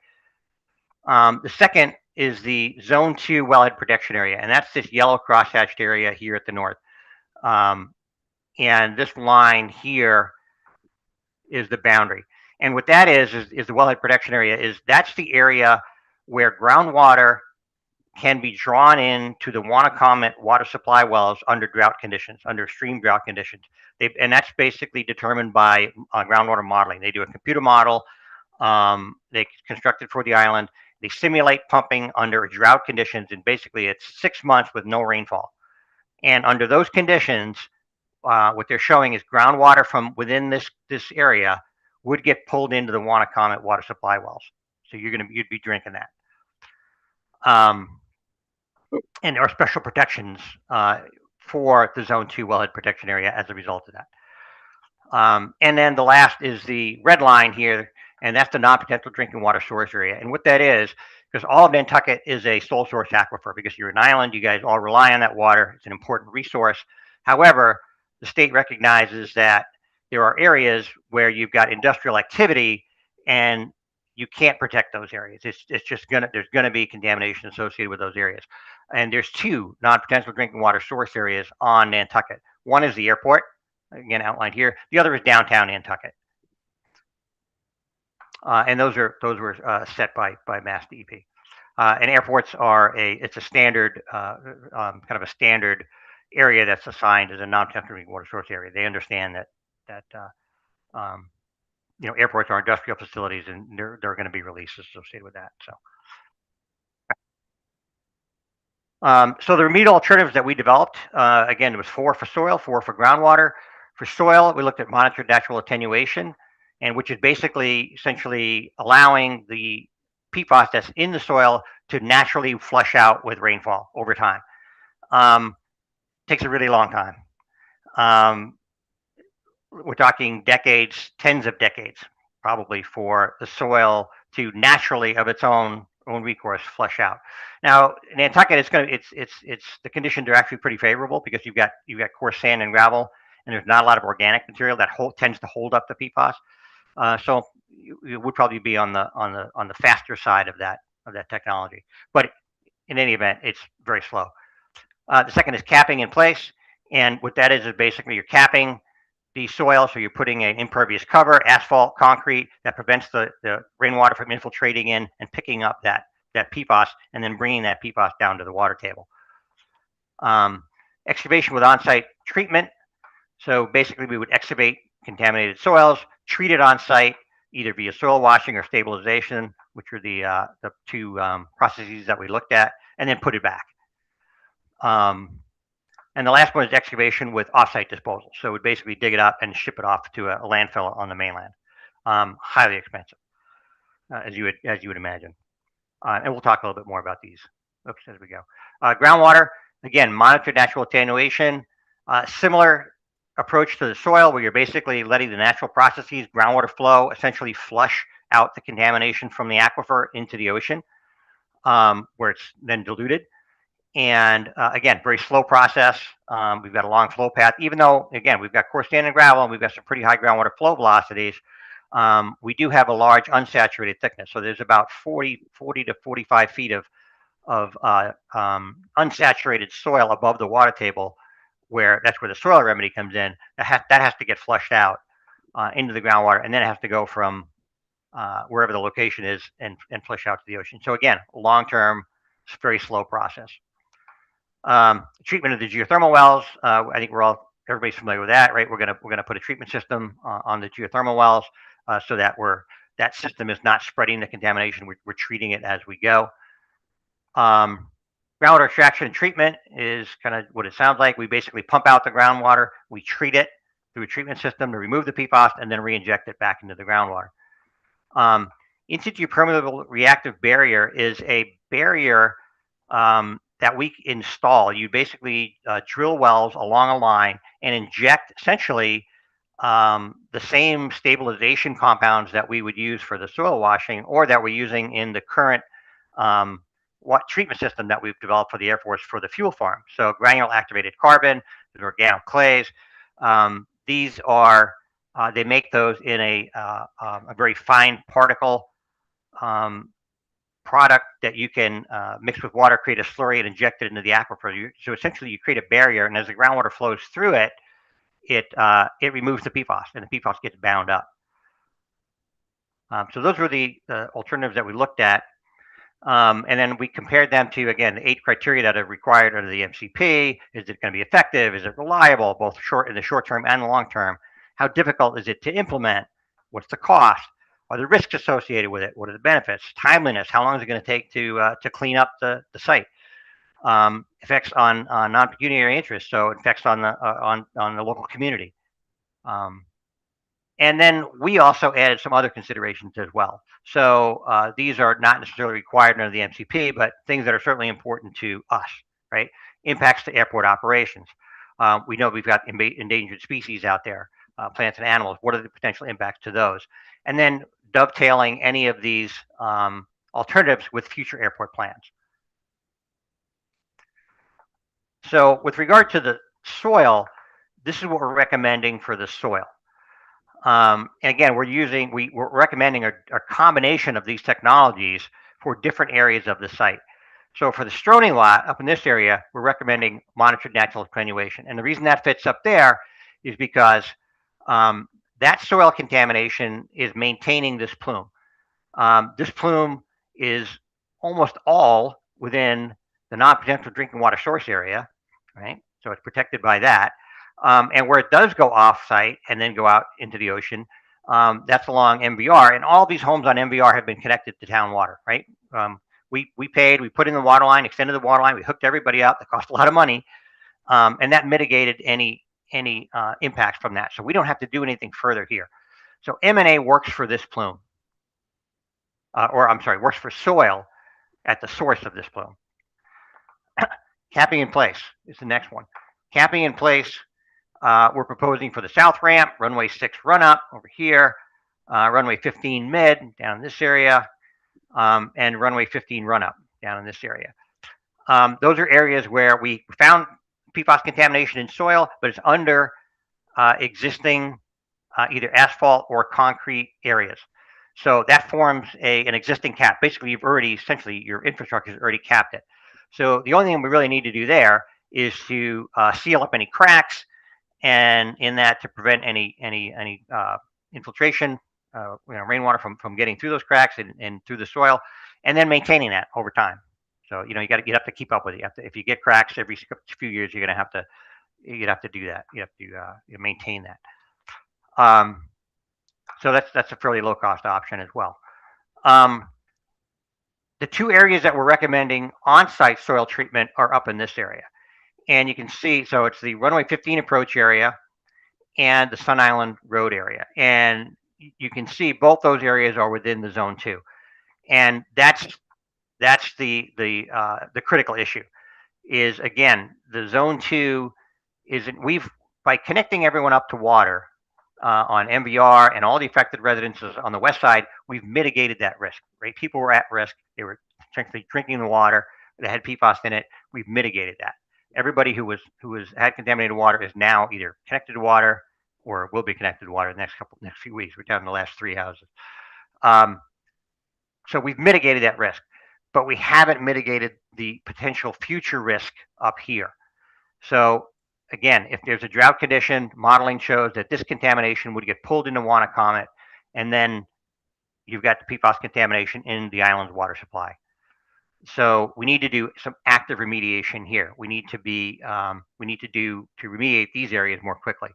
The second is the Zone 2 wellhead protection area, and that's this yellow crosshatched area here at the north. And this line here is the boundary. And what that is the wellhead protection area. That's the area where groundwater can be drawn into the Wannacomet water supply wells under drought conditions, under extreme drought conditions. And that's basically determined by groundwater modeling. They do a computer model. They construct it for the island. They simulate pumping under drought conditions, and basically it's 6 months with no rainfall. And under those conditions, what they're showing is groundwater from within this area would get pulled into the Wannacomet water supply wells. So you'd be drinking that. And there are special protections for the Zone 2 wellhead protection area as a result of that. And then the last is the red line here, and that's the non-potential drinking water source area. And what that is, because all of Nantucket is a sole source aquifer, because you're an island, you guys all rely on that water. It's an important resource. However, the state recognizes that there are areas where you've got industrial activity and you can't protect those areas. It's just there's gonna be contamination associated with those areas. And there's 2 non-potential drinking water source areas on Nantucket. One is the airport, again outlined here. The other is downtown Nantucket. And those were set by Mass DEP. And airports are it's a standard kind of a standard area that's assigned as a non-potential drinking water source area. They understand that airports are industrial facilities, and there are going to be releases associated with that. So the remedial alternatives that we developed, again, it was 4 for soil, 4 for groundwater. For soil, we looked at monitored natural attenuation, and which is basically essentially allowing the PFAS that's in the soil to naturally flush out with rainfall over time. Takes a really long time. We're talking decades, tens of decades, probably, for the soil to naturally, of its own recourse, flush out. Now, Nantucket, it's the conditions are actually pretty favorable because you've got coarse sand and gravel, and there's not a lot of organic material that tends to hold up the PFAS. So it would probably be on the faster side of that technology. But in any event, it's very slow. The second is capping in place, and what that is basically you're capping the soil, so you're putting an impervious cover, asphalt, concrete, that prevents the rainwater from infiltrating in and picking up that PFAS, and then bringing that PFAS down to the water table. Excavation with on-site treatment. So basically, we would excavate contaminated soils, treat it on site, either via soil washing or stabilization, which are the 2 processes that we looked at, and then put it back. And the last one is excavation with offsite disposal. So we'd basically dig it up and ship it off to a landfill on the mainland. Highly expensive, as you would imagine. And we'll talk a little bit more about these as we go. Groundwater, again, monitored natural attenuation. Similar approach to the soil, where you're basically letting the natural processes, groundwater flow, essentially flush out the contamination from the aquifer into the ocean, where it's then diluted. And again, very slow process. We've got a long flow path, even though, again, we've got coarse sand and gravel and we've got some pretty high groundwater flow velocities. We do have a large unsaturated thickness. So there's about 40 to 45 feet of unsaturated soil above the water table, where that's where the soil remedy comes in. That has to get flushed out into the groundwater, and then it has to go from wherever the location is and flush out to the ocean. So again, long-term, very slow process. Treatment of the geothermal wells. I think everybody's familiar with that, right? We're gonna put a treatment system on the geothermal wells so that that system is not spreading the contamination. We're treating it as we go. Groundwater extraction and treatment is kind of what it sounds like. We basically pump out the groundwater, we treat it through a treatment system to remove the PFAS, and then re-inject it back into the groundwater. In situ permeable reactive barrier is a barrier that we install. You basically drill wells along a line and inject essentially the same stabilization compounds that we would use for the soil washing, or that we're using in the current treatment system that we've developed for the Air Force for the fuel farm. So granule activated carbon, organoclays. These are they make those in a very fine particle product that you can mix with water, create a slurry, and inject it into the aquifer. So essentially, you create a barrier, and as the groundwater flows through it, it removes the PFAS, and the PFAS gets bound up. So those were the alternatives that we looked at, and then we compared them to, again, the 8 criteria that are required under the MCP. Is it going to be effective? Is it reliable, both in the short term and the long term? How difficult is it to implement? What's the cost? Are there risks associated with it? What are the benefits? Timeliness. How long is it going to take to clean up the site? Effects on non-pecuniary interests. So effects on the local community. And then we also added some other considerations as well. So these are not necessarily required under the MCP, but things that are certainly important to us, right? Impacts to airport operations. We know we've got endangered species out there, plants and animals. What are the potential impacts to those? And then dovetailing any of these alternatives with future airport plans. So with regard to the soil, this is what we're recommending for the soil. And again, we're recommending a combination of these technologies for different areas of the site. So for the Stroney lot up in this area, we're recommending monitored natural attenuation. And the reason that fits up there is because that soil contamination is maintaining this plume. This plume is almost all within the non-potential drinking water source area, right? So it's protected by that. And where it does go off-site and then go out into the ocean, that's along MVR. And all these homes on MVR have been connected to town water, right? We paid, we put in the water line, extended the water line, we hooked everybody up. That cost a lot of money, and that mitigated any impacts from that. So we don't have to do anything further here. So M&A works for this plume, works for soil at the source of this plume. Capping in place is the next one. Capping in place, we're proposing for the south ramp, runway 6 run up over here, runway 15 mid down in this area, and runway 15 run up down in this area. Those are areas where we found PFAS contamination in soil, but it's under existing either asphalt or concrete areas. So that forms an existing cap. Basically, essentially your infrastructure has already capped it. So the only thing we really need to do there is to seal up any cracks, and in that to prevent any infiltration, rainwater from getting through those cracks and through the soil, and then maintaining that over time. So you have to keep up with it. If you get cracks every few years, you'd have to do that. You have to maintain that. So that's a fairly low cost option as well. The 2 areas that we're recommending on-site soil treatment are up in this area. And you can see, so it's the runway 15 approach area and the Sun Island Road area. And you can see both those areas are within the zone 2. And that's the critical issue is, again, the zone 2 by connecting everyone up to water, on MVR and all the affected residences on the west side, we've mitigated that risk, right? People were at risk. They were drinking the water that had PFAS in it. We've mitigated that. Everybody who had contaminated water is now either connected to water or will be connected to water in the next few weeks. We're down to the last 3 houses. So we've mitigated that risk, but we haven't mitigated the potential future risk up here. So again, if there's a drought condition, modeling shows that this contamination would get pulled into Wannacomet, and then you've got the PFAS contamination in the island's water supply. So we need to do some active remediation here. We need to remediate these areas more quickly.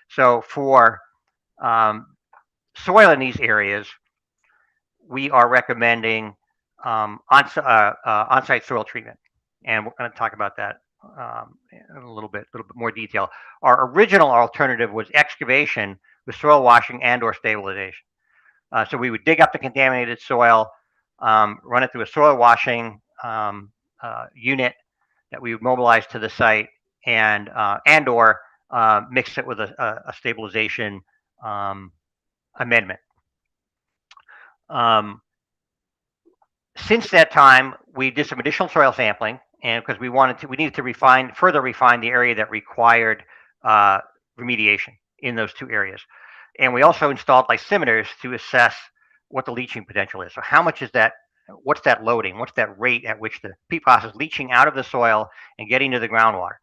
So for soil in these areas, we are recommending on-site soil treatment, and we're going to talk about that in a little bit more detail. Our original alternative was excavation with soil washing and/or stabilization. So we would dig up the contaminated soil, run it through a soil washing unit that we would mobilize to the site, and/or mix it with a stabilization amendment. Since that time, we did some additional soil sampling, and because we needed to further refine the area that required remediation in those 2 areas. And we also installed lysimeters to assess what the leaching potential is. So how much is that? What's that loading? What's that rate at which the PFAS is leaching out of the soil and getting to the groundwater?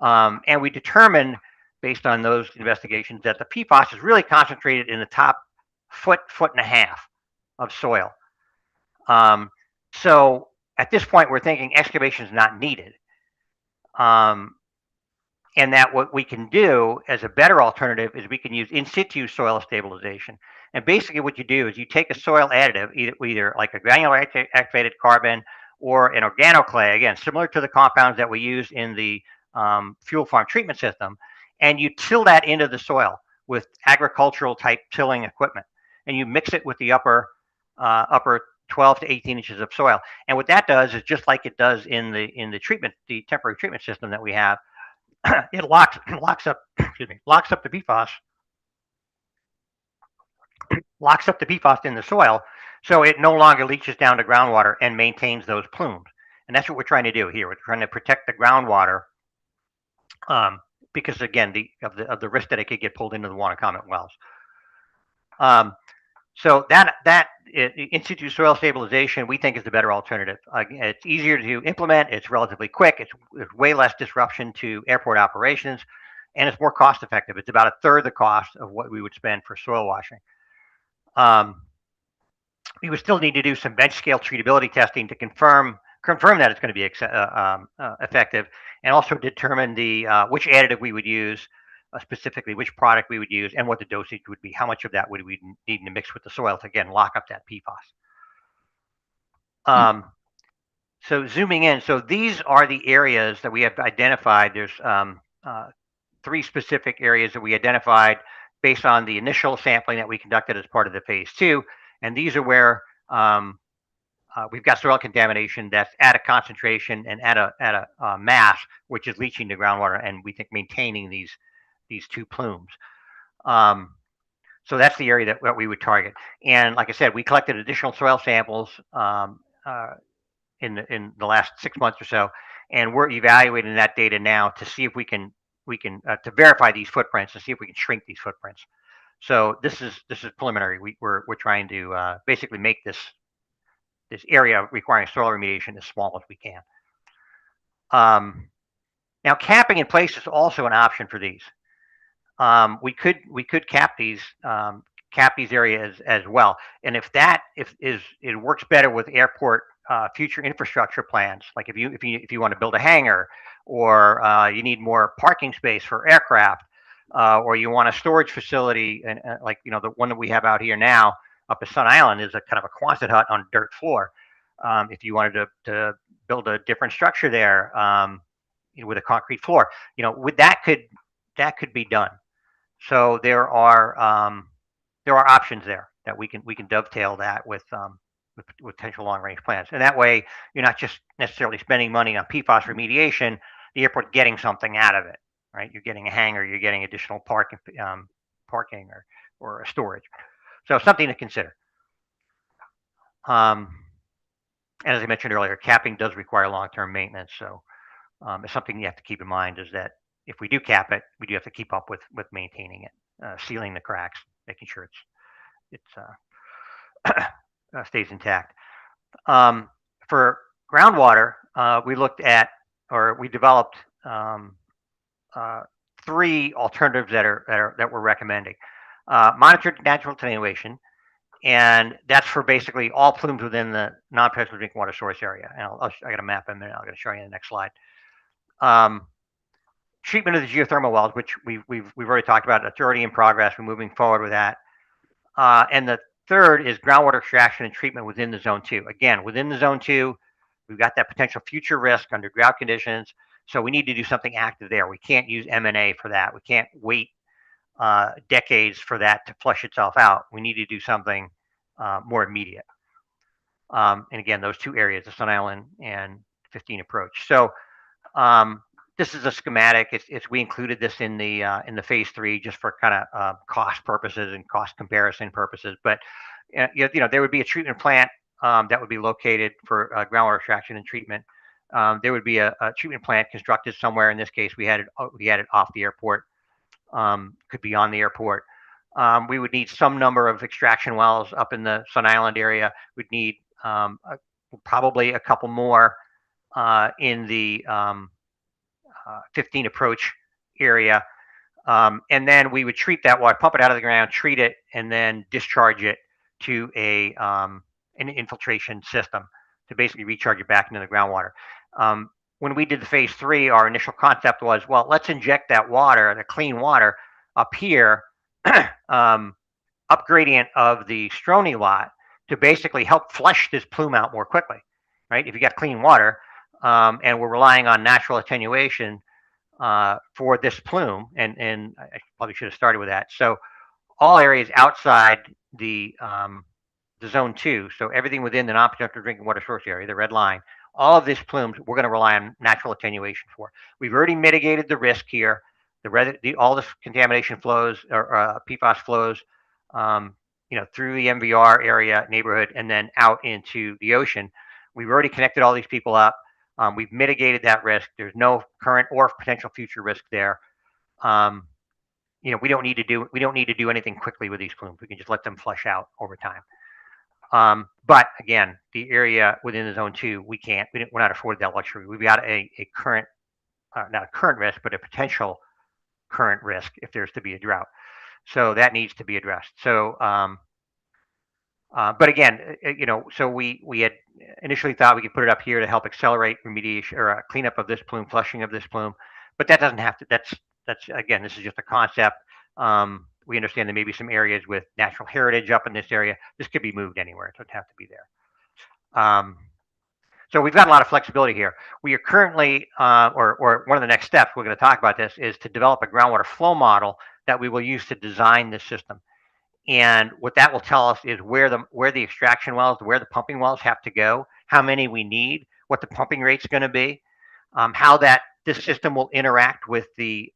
And we determined, based on those investigations, that the PFAS is really concentrated in the top foot and a half of soil. So at this point, we're thinking excavation is not needed. And that what we can do as a better alternative is we can use in situ soil stabilization. And basically what you do is you take a soil additive, either like a granular activated carbon or an organoclay, again, similar to the compounds that we use in the fuel farm treatment system, and you till that into the soil with agricultural type tilling equipment. And you mix it with the upper 12 to 18 inches of soil. And what that does is just like it does in the temporary treatment system that we have, it locks up the PFAS, in the soil, so it no longer leaches down to groundwater and maintains those plumes. And that's what we're trying to do here. We're trying to protect the groundwater, because again, of the risk that it could get pulled into the Wannacomet wells. So that in situ soil stabilization, we think, is the better alternative. It's easier to implement. It's relatively quick. It's way less disruption to airport operations, and it's more cost effective. It's about 1/3 the cost of what we would spend for soil washing. We would still need to do some bench scale treatability testing to confirm that it's going to be effective, and also determine which additive we would use, specifically which product we would use, and what the dosage would be. How much of that would we need to mix with the soil to, again, lock up that PFAS. So zooming in, so these are the areas that we have identified. There's 3 specific areas that we identified based on the initial sampling that we conducted as part of the phase 2. And these are where we've got soil contamination that's at a concentration and at a mass, which is leaching to groundwater, and we think maintaining these 2 plumes. So that's the area that we would target. And like I said, we collected additional soil samples in the last 6 months or so, and we're evaluating that data now to see if we can to verify these footprints and see if we can shrink these footprints. So this is preliminary. We're trying to basically make this area requiring soil remediation as small as we can. Now, capping in place is also an option for these. We could cap these areas as well. And if it works better with airport future infrastructure plans, like if you want to build a hangar, or you need more parking space for aircraft, or you want a storage facility, and like the one that we have out here now up at Sun Island is a kind of a Quonset hut on a dirt floor. If you wanted to build a different structure there, with a concrete floor, that could be done. So there are options there that we can dovetail that with potential long range plans, and that way you're not just necessarily spending money on PFAS remediation. The airport getting something out of it, right? You're getting a hangar, you're getting additional parking parking or storage. So something to consider. And as I mentioned earlier, capping does require long-term maintenance. So it's something you have to keep in mind is that if we do cap it, we do have to keep up with maintaining it, sealing the cracks, making sure it's stays intact. For groundwater, we looked at, or we developed 3 alternatives that we're recommending. Monitored natural attenuation, and that's for basically all plumes within the non-potential drinking water source area. And I got a map in a minute. I'm going to show you in the next slide. Treatment of the geothermal wells, which we've already talked about. It's already in progress. We're moving forward with that. And the third is groundwater extraction and treatment within the zone 2. Again, within the zone 2, we've got that potential future risk under drought conditions. So we need to do something active there. We can't use M&A for that. We can't wait decades for that to flush itself out. We need to do something more immediate. And again, those 2 areas, the Sun Island and 15 approach. So this is a schematic. We included this in the phase 3 just for kind of cost purposes and cost comparison purposes. But there would be a treatment plant that would be located for groundwater extraction and treatment. There would be a treatment plant constructed somewhere. In this case, we had it off the airport. Could be on the airport. We would need some number of extraction wells up in the Sun Island area. We'd need probably a couple more in the 15 approach area. And then we would treat that water, pump it out of the ground, treat it, and then discharge it to an infiltration system to basically recharge it back into the groundwater. When we did the phase 3, our initial concept was, well, let's inject that water, the clean water, up here, up gradient of the Stroney lot to basically help flush this plume out more quickly, right? If you got clean water, and we're relying on natural attenuation for this plume, and I probably should have started with that. So all areas outside the zone 2, so everything within the non-potential drinking water source area, the red line, all of these plumes, we're going to rely on natural attenuation for. We've already mitigated the risk here. All this contamination flows or PFAS flows, through the MVR area neighborhood and then out into the ocean. We've already connected all these people up. We've mitigated that risk. There's no current or potential future risk there. We don't need to do anything quickly with these plumes. We can just let them flush out over time. But again, the area within the zone 2, we're not afforded that luxury. We've got a current, not a current risk, but a potential current risk if there's to be a drought. So that needs to be addressed. So, but again, so we had initially thought we could put it up here to help accelerate remediation or cleanup of this plume, flushing of this plume, but that doesn't have to. That's again, this is just a concept. We understand there may be some areas with natural heritage up in this area. This could be moved anywhere. It doesn't have to be there. So we've got a lot of flexibility here. We are currently, or one of the next steps we're going to talk about this is to develop a groundwater flow model that we will use to design this system. And what that will tell us is where the extraction wells, where the pumping wells have to go, how many we need, what the pumping rate's going to be, how this system will interact with the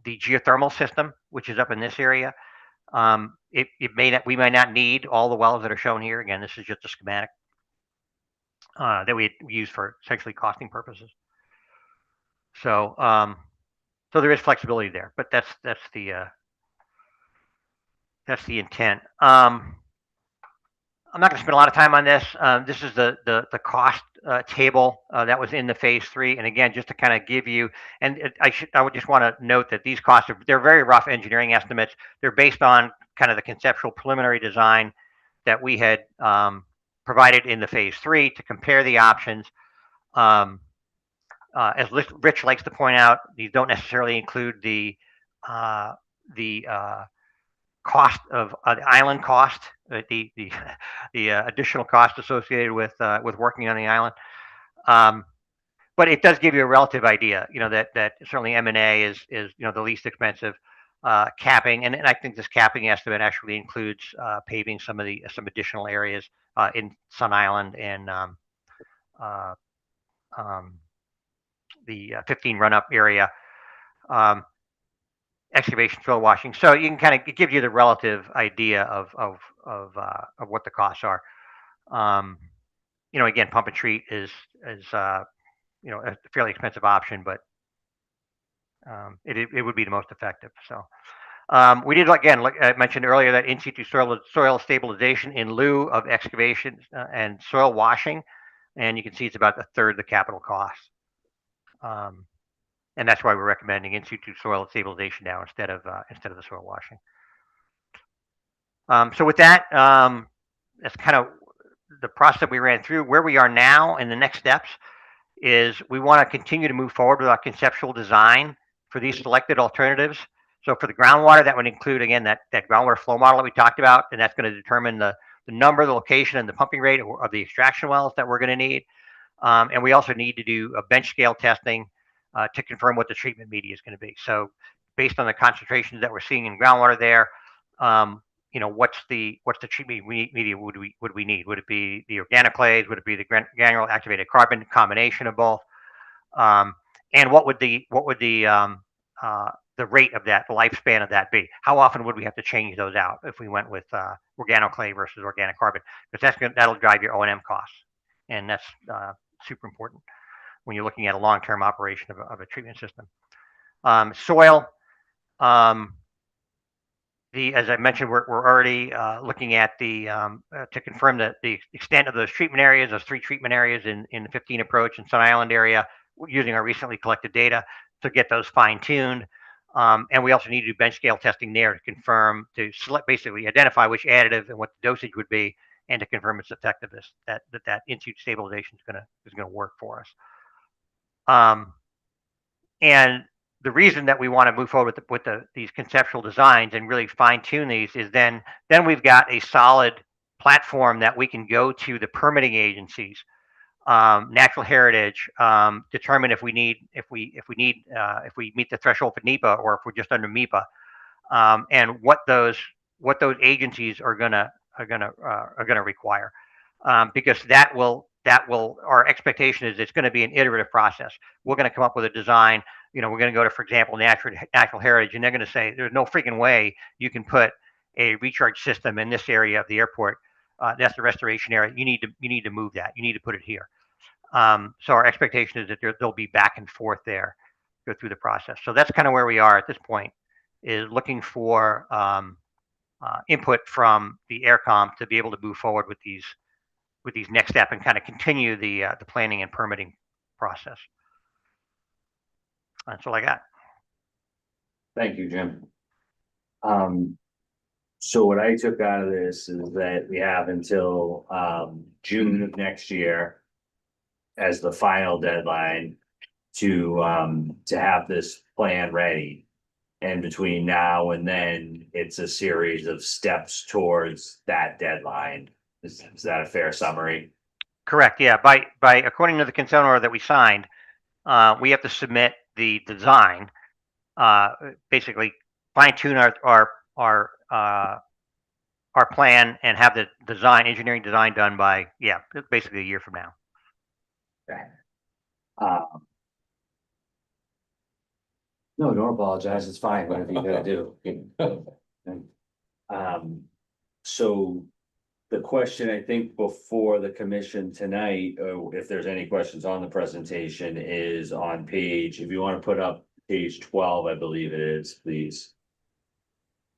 geothermal system, which is up in this area. We may not need all the wells that are shown here. Again, this is just a schematic that we use for essentially costing purposes. So, so there is flexibility there, but that's the intent. I'm not going to spend a lot of time on this. This is the cost table that was in the phase 3, and again, just to kind of give you, and I would just want to note that these costs they're very rough engineering estimates. They're based on kind of the conceptual preliminary design that we had provided in the phase 3 to compare the options. As Rich likes to point out, these don't necessarily include the cost of the island cost, the additional cost associated with working on the island. But it does give you a relative idea, that certainly M&A is the least expensive. Capping, and I think this capping estimate actually includes paving some additional areas in Sun Island and the 15 run-up area. excavation, soil washing. So you can kind of, it gives you the relative idea of what the costs are. You know, again, pump and treat is you know, a fairly expensive option, but it would be the most effective. So we did, again, like I mentioned earlier, that in situ soil stabilization in lieu of excavation and soil washing, and you can see it's about a third the capital cost. And that's why we're recommending in situ soil stabilization now instead of the soil washing. So with that, that's kind of the process we ran through. Where we are now and the next steps is we want to continue to move forward with our conceptual design for these selected alternatives. So for the groundwater, that would include, again, that groundwater flow model that we talked about, and that's going to determine the number, the location, and the pumping rate of the extraction wells that we're going to need. And we also need to do a bench scale testing to confirm what the treatment media is going to be. So based on the concentrations that we're seeing in groundwater there, you know, what's the treatment media would we need? Would it be the organoclades? Would it be the granule activated carbon, combination of both? And what would the rate of that, the lifespan of that be? How often would we have to change those out if we went with organoclay versus organic carbon? Because that'll drive your O&M costs, and that's super important when you're looking at a long-term operation of a treatment system. Soil. As I mentioned, we're already looking at to confirm the extent of those treatment areas, those 3 treatment areas in the 15 approach and Sun Island area, using our recently collected data to get those fine-tuned. And we also need to do bench scale testing there to confirm, to basically identify which additive and what the dosage would be, and to confirm its effectiveness, that in situ stabilization is gonna work for us. And the reason that we want to move forward with these conceptual designs and really fine tune these is then we've got a solid platform that we can go to the permitting agencies, natural heritage, determine if we meet the threshold for NEPA or if we're just under MEPA, and what those agencies are gonna require, because that will our expectation is it's going to be an iterative process. We're going to come up with a design. You know, we're going to go to, for example, natural heritage, and they're going to say there's no freaking way you can put a recharge system in this area of the airport. That's the restoration area. You need to move that. You need to put it here. So our expectation is that there'll be back and forth there, go through the process. So that's kind of where we are at this point, is looking for input from the AirCom to be able to move forward with these next step and kind of continue the planning and permitting process. That's all I got. Thank you, Jim. So what I took out of this is that we have until June of next year as the final deadline to have this plan ready. And between now and then, it's a series of steps towards that deadline. Is that a fair summary? Correct. Yeah. By according to the consent order that we signed, we have to submit the design, basically fine tune our plan and have the engineering design done by, basically a year from now. Okay. No, don't apologize. It's fine. Whatever you gotta do. So the question, I think, before the commission tonight, if there's any questions on the presentation, is on page, if you want to put up page 12, I believe it is, please.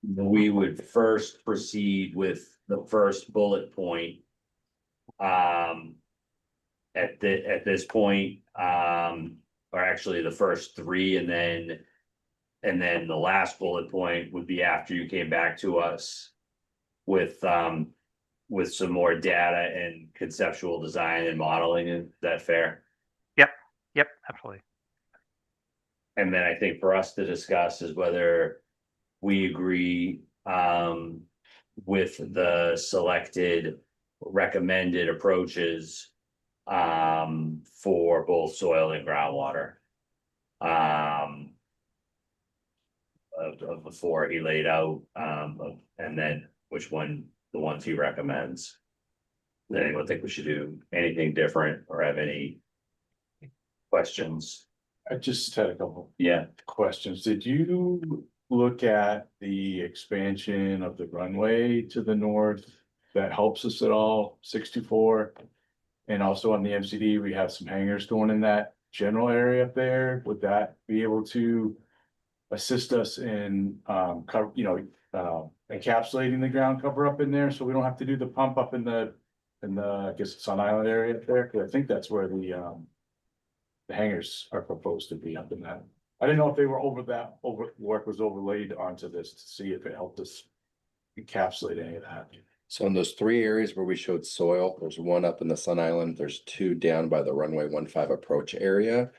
We would first proceed with the first bullet point. At this point, or actually the first 3, and then the last bullet point would be after you came back to us with some more data and conceptual design and modeling. Is that fair? Yep, absolutely. And then I think for us to discuss is whether we agree with the selected recommended approaches for both soil and groundwater. Of the 4 he laid out, and then which one, the ones he recommends. Does anyone think we should do anything different or have any questions? I just had a couple Yeah. questions. Did you look at the expansion of the runway to the north? That helps us at all, 624? And also on the MCD, we have some hangars going in that general area up there. Would that be able to assist us in, encapsulating the ground cover up in there, so we don't have to do the pump up in the, I guess, Sun Island area up there? Cause I think that's where the hangars are proposed to be up in that. I didn't know if they were work was overlaid onto this to see if it helped us encapsulate any of that. So in those three areas where we showed soil, there's one up in the Sun Island, there's two down by the runway 15 approach area.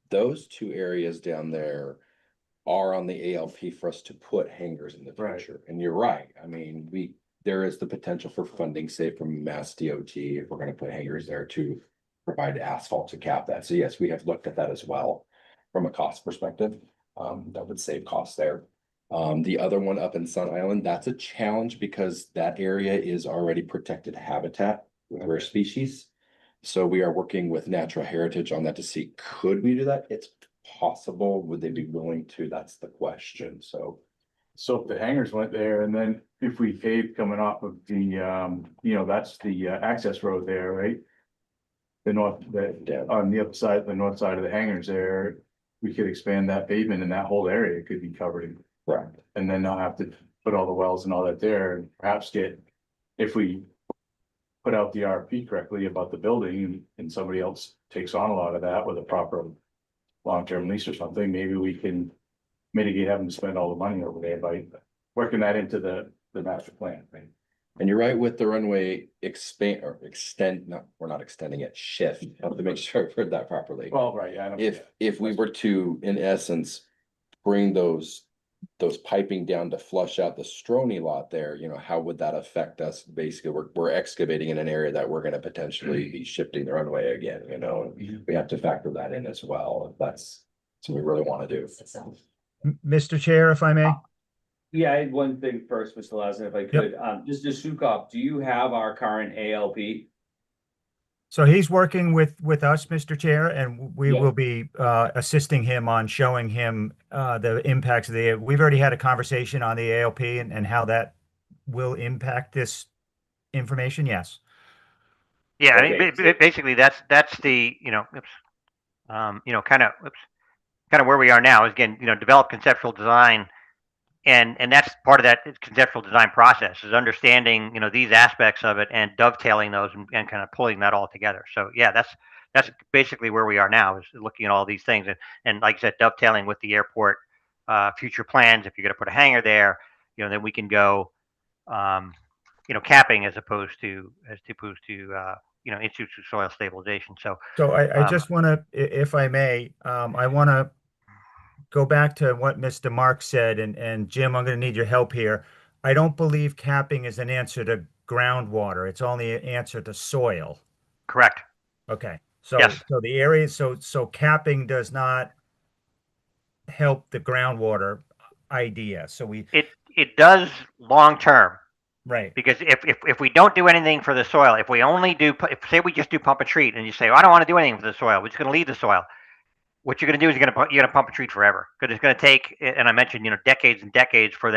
Those two areas down there are on the ALP for us to put hangars in the Right. future. And you're right. I mean, there is the potential for funding, say from Mass DOT, if we're gonna put hangars there to provide asphalt to cap that. So yes, we have looked at that as well from a cost perspective. That would save costs there. The other one up in Sun Island, that's a challenge because that area is already protected habitat with rare species. So we are working with natural heritage on that to see, could we do that? It's possible. Would they be willing to? That's the question. So So if the hangars went there, and then if we paved coming off of the, that's the access road there, right? The north, Yeah. on the other side, the north side of the hangars there, we could expand that pavement and that whole area could be covered in. correct. And then not have to put all the wells and all that there, and perhaps if we put out the RFP correctly about the building and somebody else takes on a lot of that with a proper long-term lease or something, maybe we can mitigate having to spend all the money over there by working that into the master plan, right? And you're right with the runway extend, no, we're not extending it, shift. I have to make sure I've heard that properly. Well, right, yeah. I don't- If we were to, in essence, bring those piping down to flush out the Stroney lot there, how would that affect us? Basically, we're excavating in an area that we're gonna potentially be shifting the runway again, we have to factor that in as well, if that's something we really wanna do. Mr. Chair, if I may? Yeah, I had one thing first, Mr. Lassen, if I could, just to Sukop, do you have our current ALP? So he's working with us, Mr. Chair, and we Yeah. will be assisting him on showing him the impacts of we've already had a conversation on the ALP and how that will impact this information, yes. Yeah, I mean, Okay. basically that's the, kind of where we are now is, again, develop conceptual design. And that's part of that conceptual design process, is understanding, these aspects of it and dovetailing those and kind of pulling that all together. So yeah, that's basically where we are now, is looking at all these things and like I said, dovetailing with the airport future plans. If you're going to put a hangar there, then we can go, capping as opposed to institute soil stabilization. So I just want to, if I may, I want to go back to what Mr. Mark said, and Jim, I'm going to need your help here. I don't believe capping is an answer to groundwater. It's only an answer to soil. correct. Okay. So, Yes. so the area, so capping does not help the groundwater idea. So It does long term. right. Because if we don't do anything for the soil, if we only do, say we just do pump and treat, and you say, well, I don't want to do anything for the soil, we're just going to leave the soil. What you're going to do is you're going to pump and treat forever, because it's going to take, and I mentioned, decades and decades for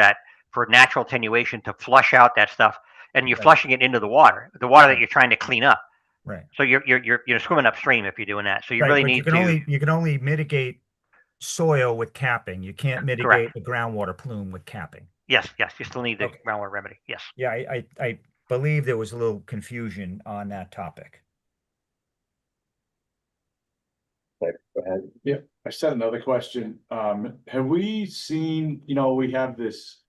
natural attenuation to flush out that stuff, and you're Right. flushing it into the water that you're trying to clean up. Right. So you're swimming upstream if you're doing that. So you Right, really but need you can only mitigate soil with capping. You can't mitigate the groundwater plume with capping. yes, you still need the Okay. groundwater remedy. Yes. Yeah, I believe there was a little confusion on that topic. Go ahead. Yeah, I said another question. Have we seen, we have this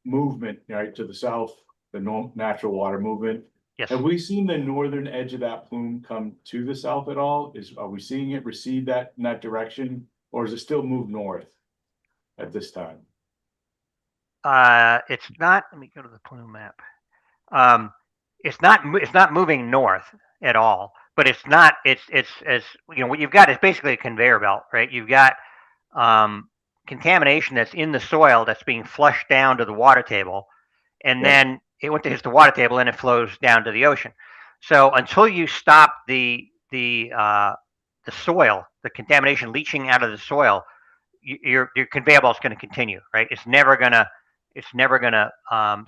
movement, right, to the south, the natural water movement. Yes. Have we seen the northern edge of that plume come to the south at all? Are we seeing it recede in that direction, or is it still move north at this time? It's not. Let me go to the plume map. It's not moving north at all, but it's not. It's as what you've got is basically a conveyor belt, right? You've got contamination that's in the soil that's being flushed down to the water table, and then it went to hit the water table and it flows down to the ocean. So until you stop the soil, the contamination leaching out of the soil, your conveyor belt is going to continue, right? It's never gonna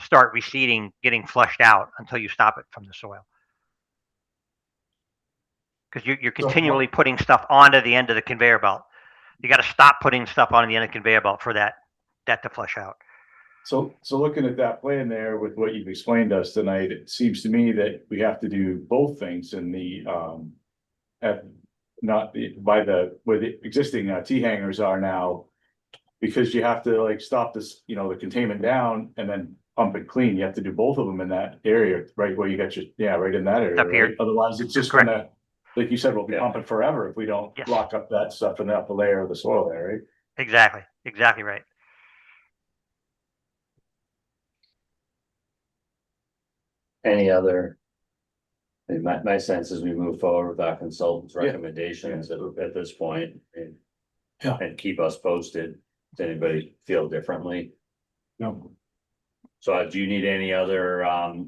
start receding, getting flushed out until you stop it from the soil. Because you're continually putting stuff onto the end of the conveyor belt. You got to stop putting stuff on the end of the conveyor belt for that to flush out. So looking at that plan there with what you've explained to us tonight, it seems to me that we have to do both things in the, at, not the, by the, where the existing T hangers are now. Because you have to like stop this, you know, the containment down and then pump it clean. You have to do both of them in that area, right where you got your, yeah, right in that area, Up here. right? Otherwise, it's just Correct. gonna, like you said, we'll be pumping forever if we don't Yes. lock up that stuff in the upper layer of the soil there, right? Exactly right. Any other? And my sense is we move forward with our consultant's Yeah. recommendations at this point. Yeah. And keep us posted. Does anybody feel differently? No. So do you need any other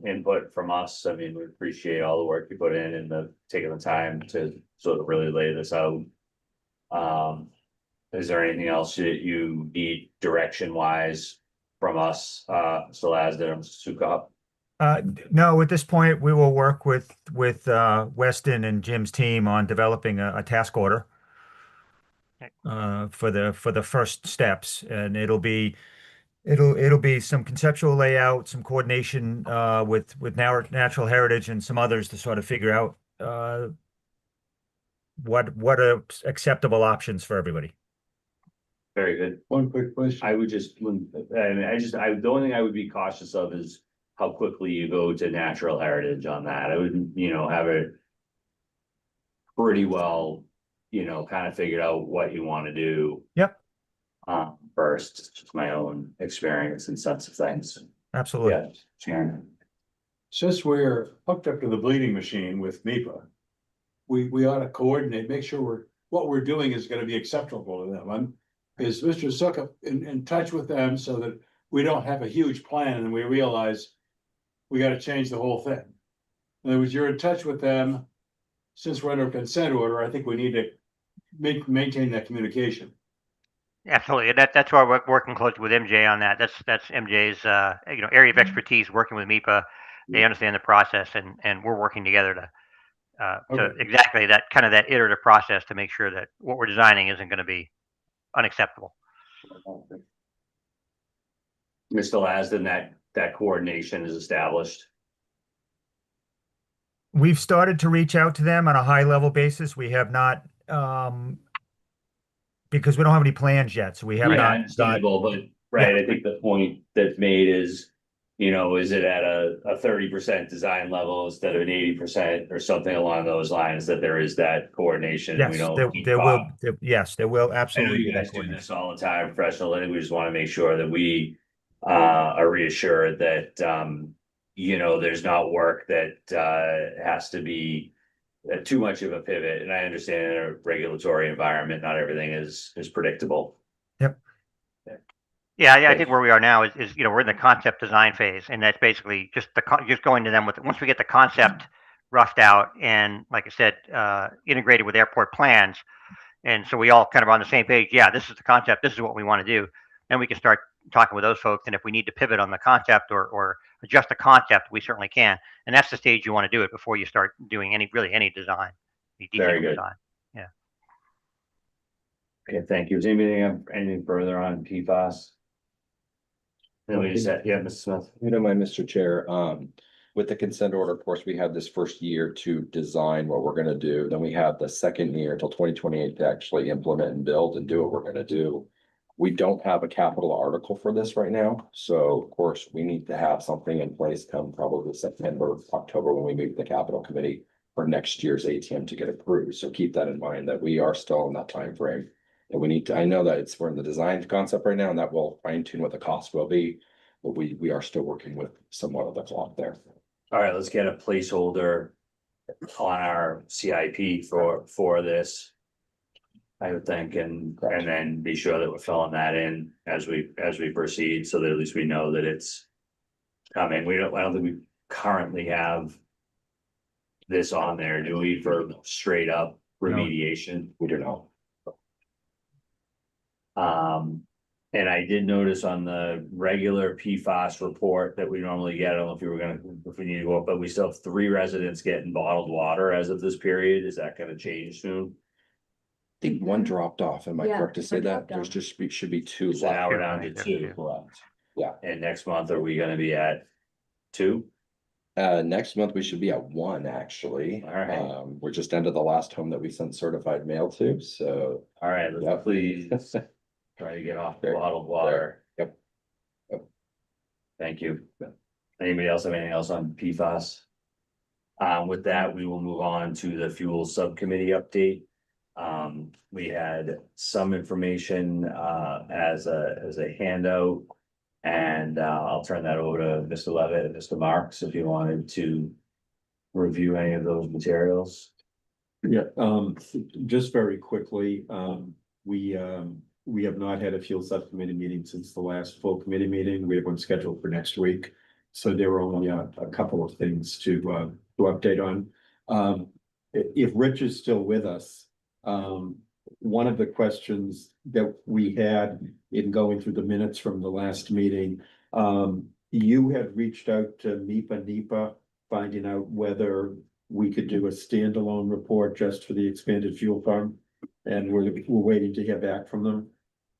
input from us? I mean, we appreciate all the work you put in and the taking the time to sort of really lay this out. Is there anything else that you need direction wise from us, Mr. Lasden and Mr. Sukop? No, at this point, we will work with Weston and Jim's team on developing a task order for the first steps, and it'll be some conceptual layout, some coordination with natural heritage and some others to sort of figure out what are acceptable options for everybody. Very good. One quick question. I would just, the only thing I would be cautious of is how quickly you go to natural heritage on that. I would, have it pretty well, kind of figured out what you want to do. Yep. First, just my own experience and sense of things. Absolutely. Yeah, Sharon. Since we're hooked up to the bleeding machine with MIPA, we ought to coordinate, make sure what we're doing is gonna be acceptable to them. Is Mr. Sukup in touch with them so that we don't have a huge plan and we realize we gotta change the whole thing? In other words, you're in touch with them. Since we're under a consent order, I think we need to maintain that communication. Absolutely. That's why we're working closely with MJ on that. That's MJ's area of expertise, working with MIPA. They understand the process, and we're working together to Okay. exactly that kind of that iterative process to make sure that what we're designing isn't going to be unacceptable. Mr. Lasden, that coordination is established. We've started to reach out to them on a high level basis. We have not, because we don't have any plans yet, so we have Yeah, not. understandable, but right, I think the point that's made is, is it at a 30% design level instead of an 80% or something along those lines, that there is that coordination? And Yes, we don't yes, there will I know absolutely you be that guys do coordination. this all the time professionally. We just want to make sure that we are reassured that there's not work that has to be too much of a pivot. And I understand in a regulatory environment, not everything is predictable. Yep. Yeah, I think where we are now is we're in the concept design phase, and that's basically just just going to them with once we get the concept roughed out and, like I said, integrated with airport plans, and so we all kind of are on the same page. Yeah, this is the concept. This is what we want to do. Then we can start talking with those folks, and if we need to pivot on the concept or adjust the concept, we certainly can. And that's the stage you want to do it before you start doing any design, any Very good. design. Yeah. Okay, thank you. Does anybody have anything further on PFAS? Then we just said, yeah, Mr. Smith. You don't mind, Mr. Chair, with the consent order, of course, we have this first year to design what we're gonna do. Then we have the second year till 2028 to actually implement and build and do what we're gonna do. We don't have a capital article for this right now, so of course, we need to have something in place come probably September, October, when we meet the capital committee for next year's ATM to get approved. So keep that in mind, that we are still in that time frame. And we need to, I know that we're in the design concept right now, and that will fine tune what the cost will be, but we are still working with somewhat of the clock there. All right, let's get a placeholder on our CIP for this. I would think, and then be sure that we're filling that in as we proceed, so that at least we know that it's coming. I don't think we currently have this on there, do we, for straight up remediation? We do know. And I did notice on the regular PFAS report that we normally get, I don't know if you were gonna, if we need to go up, but we still have 3 residents getting bottled water as of this period. Is that gonna change soon? I think one dropped off. Am I Yeah, correct to say one that? dropped There's off. just should be 2 So now left. we're down to Right, 2. Correct. And next month, are we gonna be at 2? Next month we should be at 1, actually. All right. We're just into the last home that we sent certified mail to, so. All right, Yep. let's please try to get off the There, bottled water. Yep. Thank you. Anybody else have anything else on PFAS? With that, we will move on to the fuel subcommittee update. We had some information, as a handout. And, I'll turn that over to Mr. Levitt and Mr. Marks if you wanted to review any of those materials. Yeah, just very quickly, we have not had a fuel subcommittee meeting since the last full committee meeting. We have one scheduled for next week. So there were only a couple of things to update on. If Rich is still with us, one of the questions that we had in going through the minutes from the last meeting, you had reached out to NEPA, finding out whether we could do a standalone report just for the expanded fuel farm. And we're waiting to hear back from them.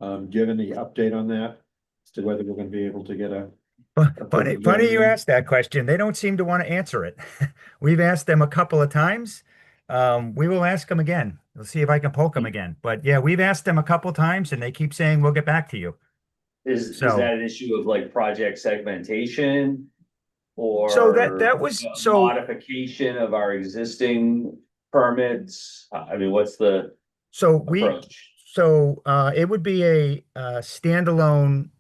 Do you have any update on that? As to whether we're gonna be able to get a. Funny you asked that question. They don't seem to want to answer it. We've asked them a couple of times. We will ask them again. We'll see if I can poke them again. But yeah, we've asked them a couple times and they keep saying, we'll get back to you. Is So- that an issue of like project segmentation? Or So that was, a so, modification of our existing permits? I mean, what's the so we, approach? so, it would be a standalone,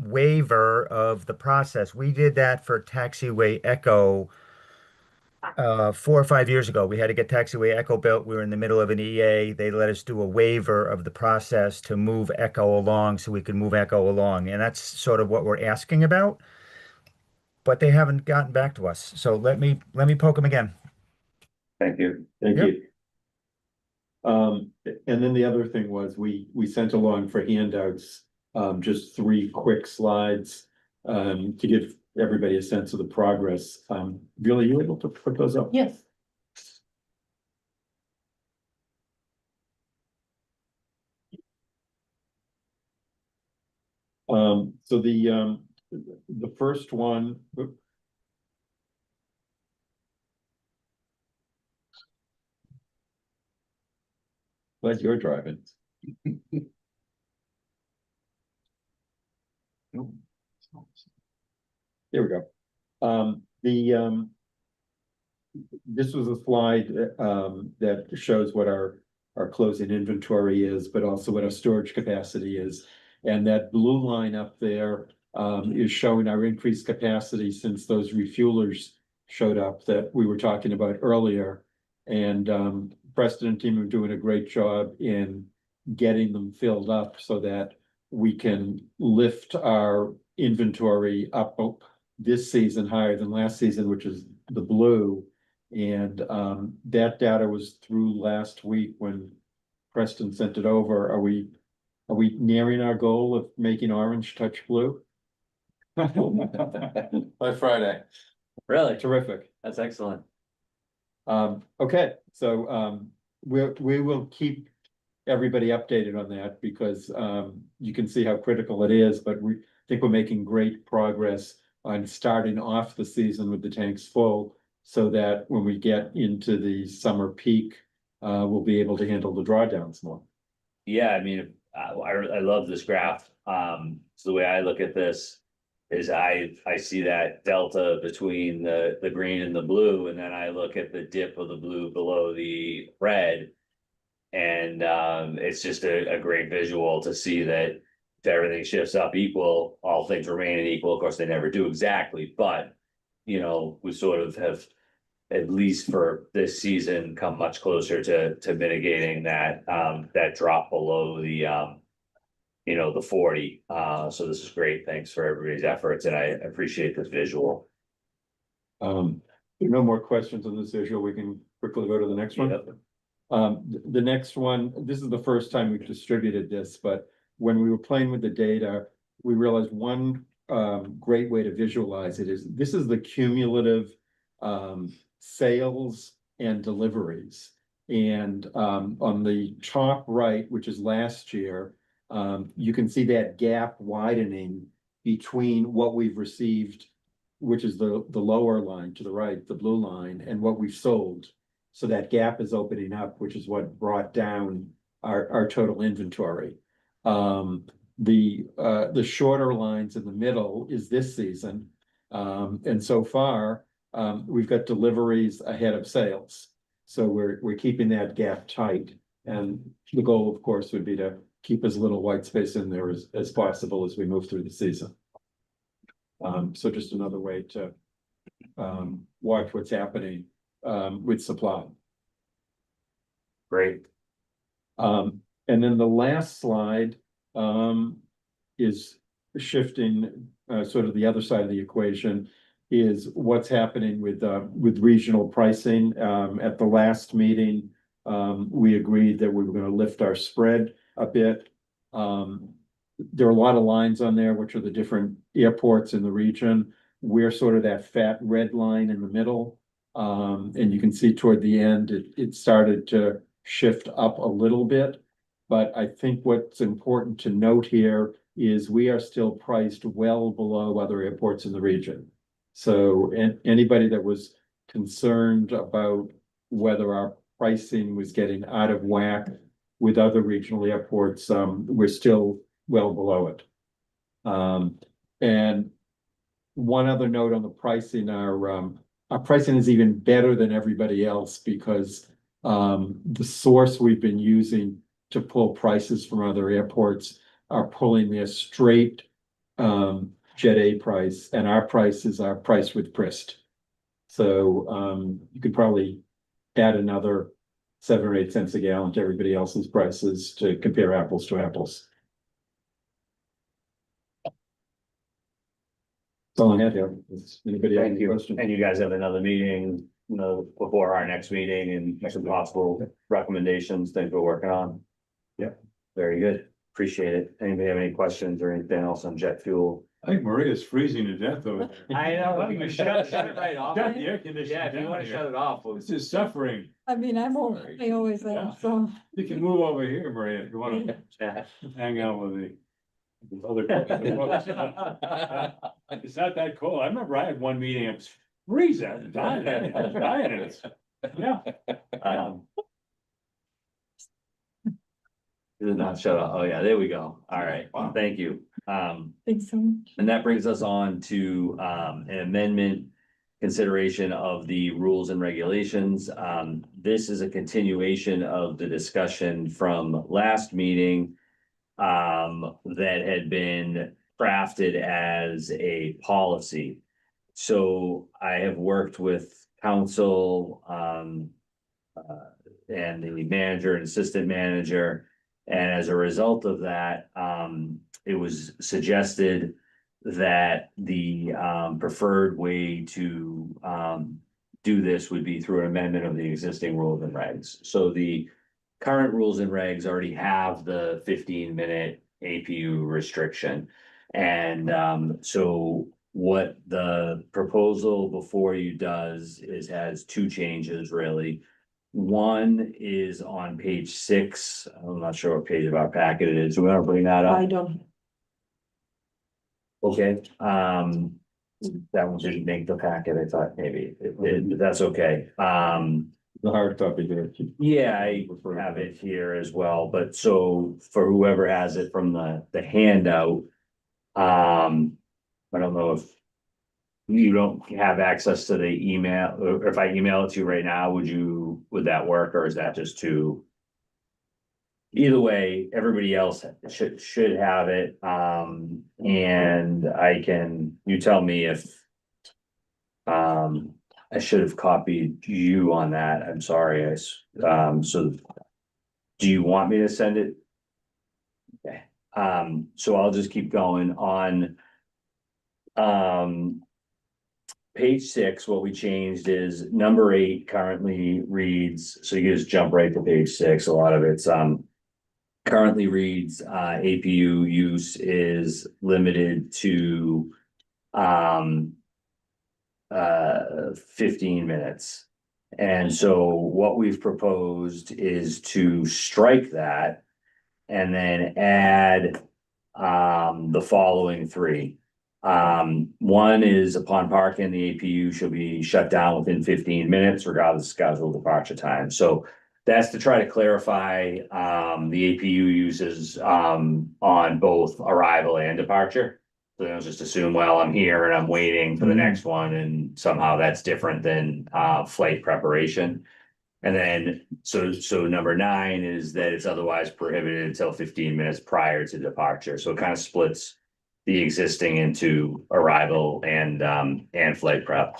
waiver of the process. We did that for Taxiway Echo 4 or 5 years ago. We had to get Taxiway Echo built. We were in the middle of an EA. They let us do a waiver of the process to move Echo along so we could move Echo along. And that's sort of what we're asking about. But they haven't gotten back to us. So let me poke them again. Thank you. Thank Yep. you. And then the other thing was we sent along for handouts, just 3 quick slides, to give everybody a sense of the progress. Bill, are you able to put those up? Yes. So the first one. Glad you're driving. There we go. This was a slide that shows what our closing inventory is, but also what our storage capacity is. And that blue line up there is showing our increased capacity since those refuelers showed up that we were talking about earlier. And Preston and team are doing a great job in getting them filled up so that we can lift our inventory up this season higher than last season, which is the blue. And that data was through last week when Preston sent it over. Are we nearing our goal of making orange touch blue? By Friday. Really? Terrific. That's excellent. Okay, so we will keep everybody updated on that because you can see how critical it is, but we think we're making great progress on starting off the season with the tanks full so that when we get into the summer peak, we'll be able to handle the drawdowns more. Yeah, I mean, I love this graph. So the way I look at this is I see that delta between the green and the blue, and then I look at the dip of the blue below the red. And it's just a great visual to see that if everything shifts up equal, all things remaining equal. Of course, they never do exactly, but you know, we sort of have, at least for this season, come much closer to mitigating that that drop below the you know, the 40. So this is great. Thanks for everybody's efforts, and I appreciate this visual. If there are no more questions on this visual, we can quickly go to the next one. Yep. The next one, this is the first time we've distributed this, but when we were playing with the data, we realized one great way to visualize it is this is the cumulative sales and deliveries. And on the top right, which is last year, you can see that gap widening between what we've received, which is the lower line to the right, the blue line, and what we've sold. So that gap is opening up, which is what brought down our total inventory. The shorter lines in the middle is this season. And so far, we've got deliveries ahead of sales. So we're keeping that gap tight. And the goal, of course, would be to keep as little white space in there as possible as we move through the season. So just another way to watch what's happening with supply. Great. And then the last slide is shifting sort of the other side of the equation is what's happening with regional pricing. At the last meeting, we agreed that we were going to lift our spread a bit. There are a lot of lines on there, which are the different airports in the region. We're sort of that fat red line in the middle. And you can see toward the end, it started to shift up a little bit. But I think what's important to note here is we are still priced well below other airports in the region. So anybody that was concerned about whether our pricing was getting out of whack with other regional airports, we're still well below it. And one other note on the pricing, our pricing is even better than everybody else because the source we've been using to pull prices from other airports are pulling their straight Jet A price, and our price is our price with Prist. So you could probably add another 7 or 8 cents a gallon to everybody else's prices to compare apples to apples. That's all I had here. Does anybody have Thank any you. questions? And you guys have another meeting, before our next meeting and some possible recommendations, things we're working on. Yep. Very good. Appreciate it. Anybody have any questions or anything else on jet fuel? I think Maria's freezing to death over there. I know, you shut it right off. Shut the air conditioning Yeah, if you down wanna here. shut it off, This is suffering. I mean, I always Yeah. am, so. You can move over here, Maria, if you wanna hang out with the other. It's not that cold. I remember I had one meeting, it was freezing, I was dying, and it's, yeah. Did not shut off. Oh, yeah, there we go. All right, Wow. thank you. Thanks so much. And that brings us on to an amendment consideration of the rules and regulations. This is a continuation of the discussion from last meeting that had been crafted as a policy. So I have worked with council and the manager and assistant manager. And as a result of that, it was suggested that the preferred way to do this would be through an amendment of the existing rules and regs. So the current rules and regs already have the 15-minute APU restriction. And so what the proposal before you does is has 2 changes really. One is on page 6. I'm not sure what page of our packet it is. So we want to bring that I up. don't, Okay, that one didn't make the packet. I thought maybe it did, but that's okay. The hard copy here. Yeah, I have it here as well, but so for whoever has it from the handout. I don't know if you don't have access to the email, or if I email it to you right now, would that work, or is that just too? Either way, everybody else should have it, and you tell me if. I should have copied you on that, I'm sorry, so. Do you want me to send it? Okay, so I'll just keep going on. page 6, what we changed is number 8 currently reads, so you just jump right to page 6. A lot of it's, currently reads, APU use is limited to, 15 minutes. And so what we've proposed is to strike that and then add the following 3. One is upon parking, the APU shall be shut down within 15 minutes regardless of scheduled departure time. So that's to try to clarify the APU uses on both arrival and departure. So they don't just assume, well, I'm here and I'm waiting for the next one, and somehow that's different than flight preparation. And then, so number 9 is that it's otherwise prohibited until 15 minutes prior to departure. So it kind of splits the existing into arrival and flight prep.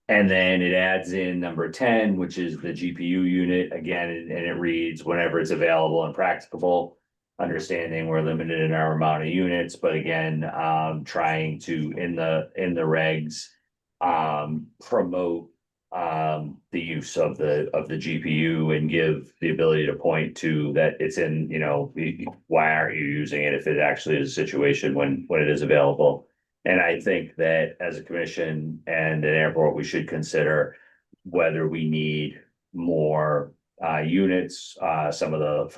And then it adds in number 10, which is the GPU unit again, and it reads whenever it's available and practicable. Understanding we're limited in our amount of units, but again, trying to in the regs promote the use of the GPU and give the ability to point to that it's in, why aren't you using it if it actually is a situation when it is available. And I think that as a commission and an airport, we should consider whether we need more units, some of the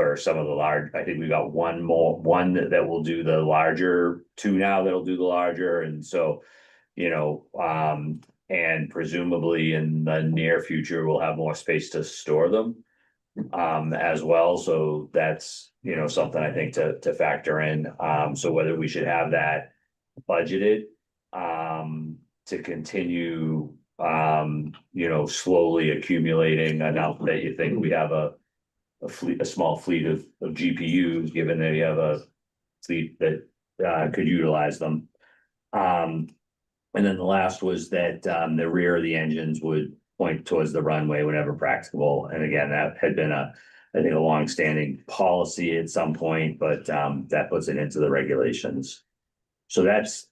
large, I think we got one that will do the larger, 2 now that'll do the larger. And so, and presumably in the near future, we'll have more space to store them as well. So that's, something I think to factor in. So whether we should have that budgeted to continue slowly accumulating enough that you think we have a small fleet of GPUs, given that you have a fleet that could utilize them. And then the last was that the rear of the engines would point towards the runway whenever practicable. And again, that had been I think a longstanding policy at some point, but that puts it into the regulations. So that's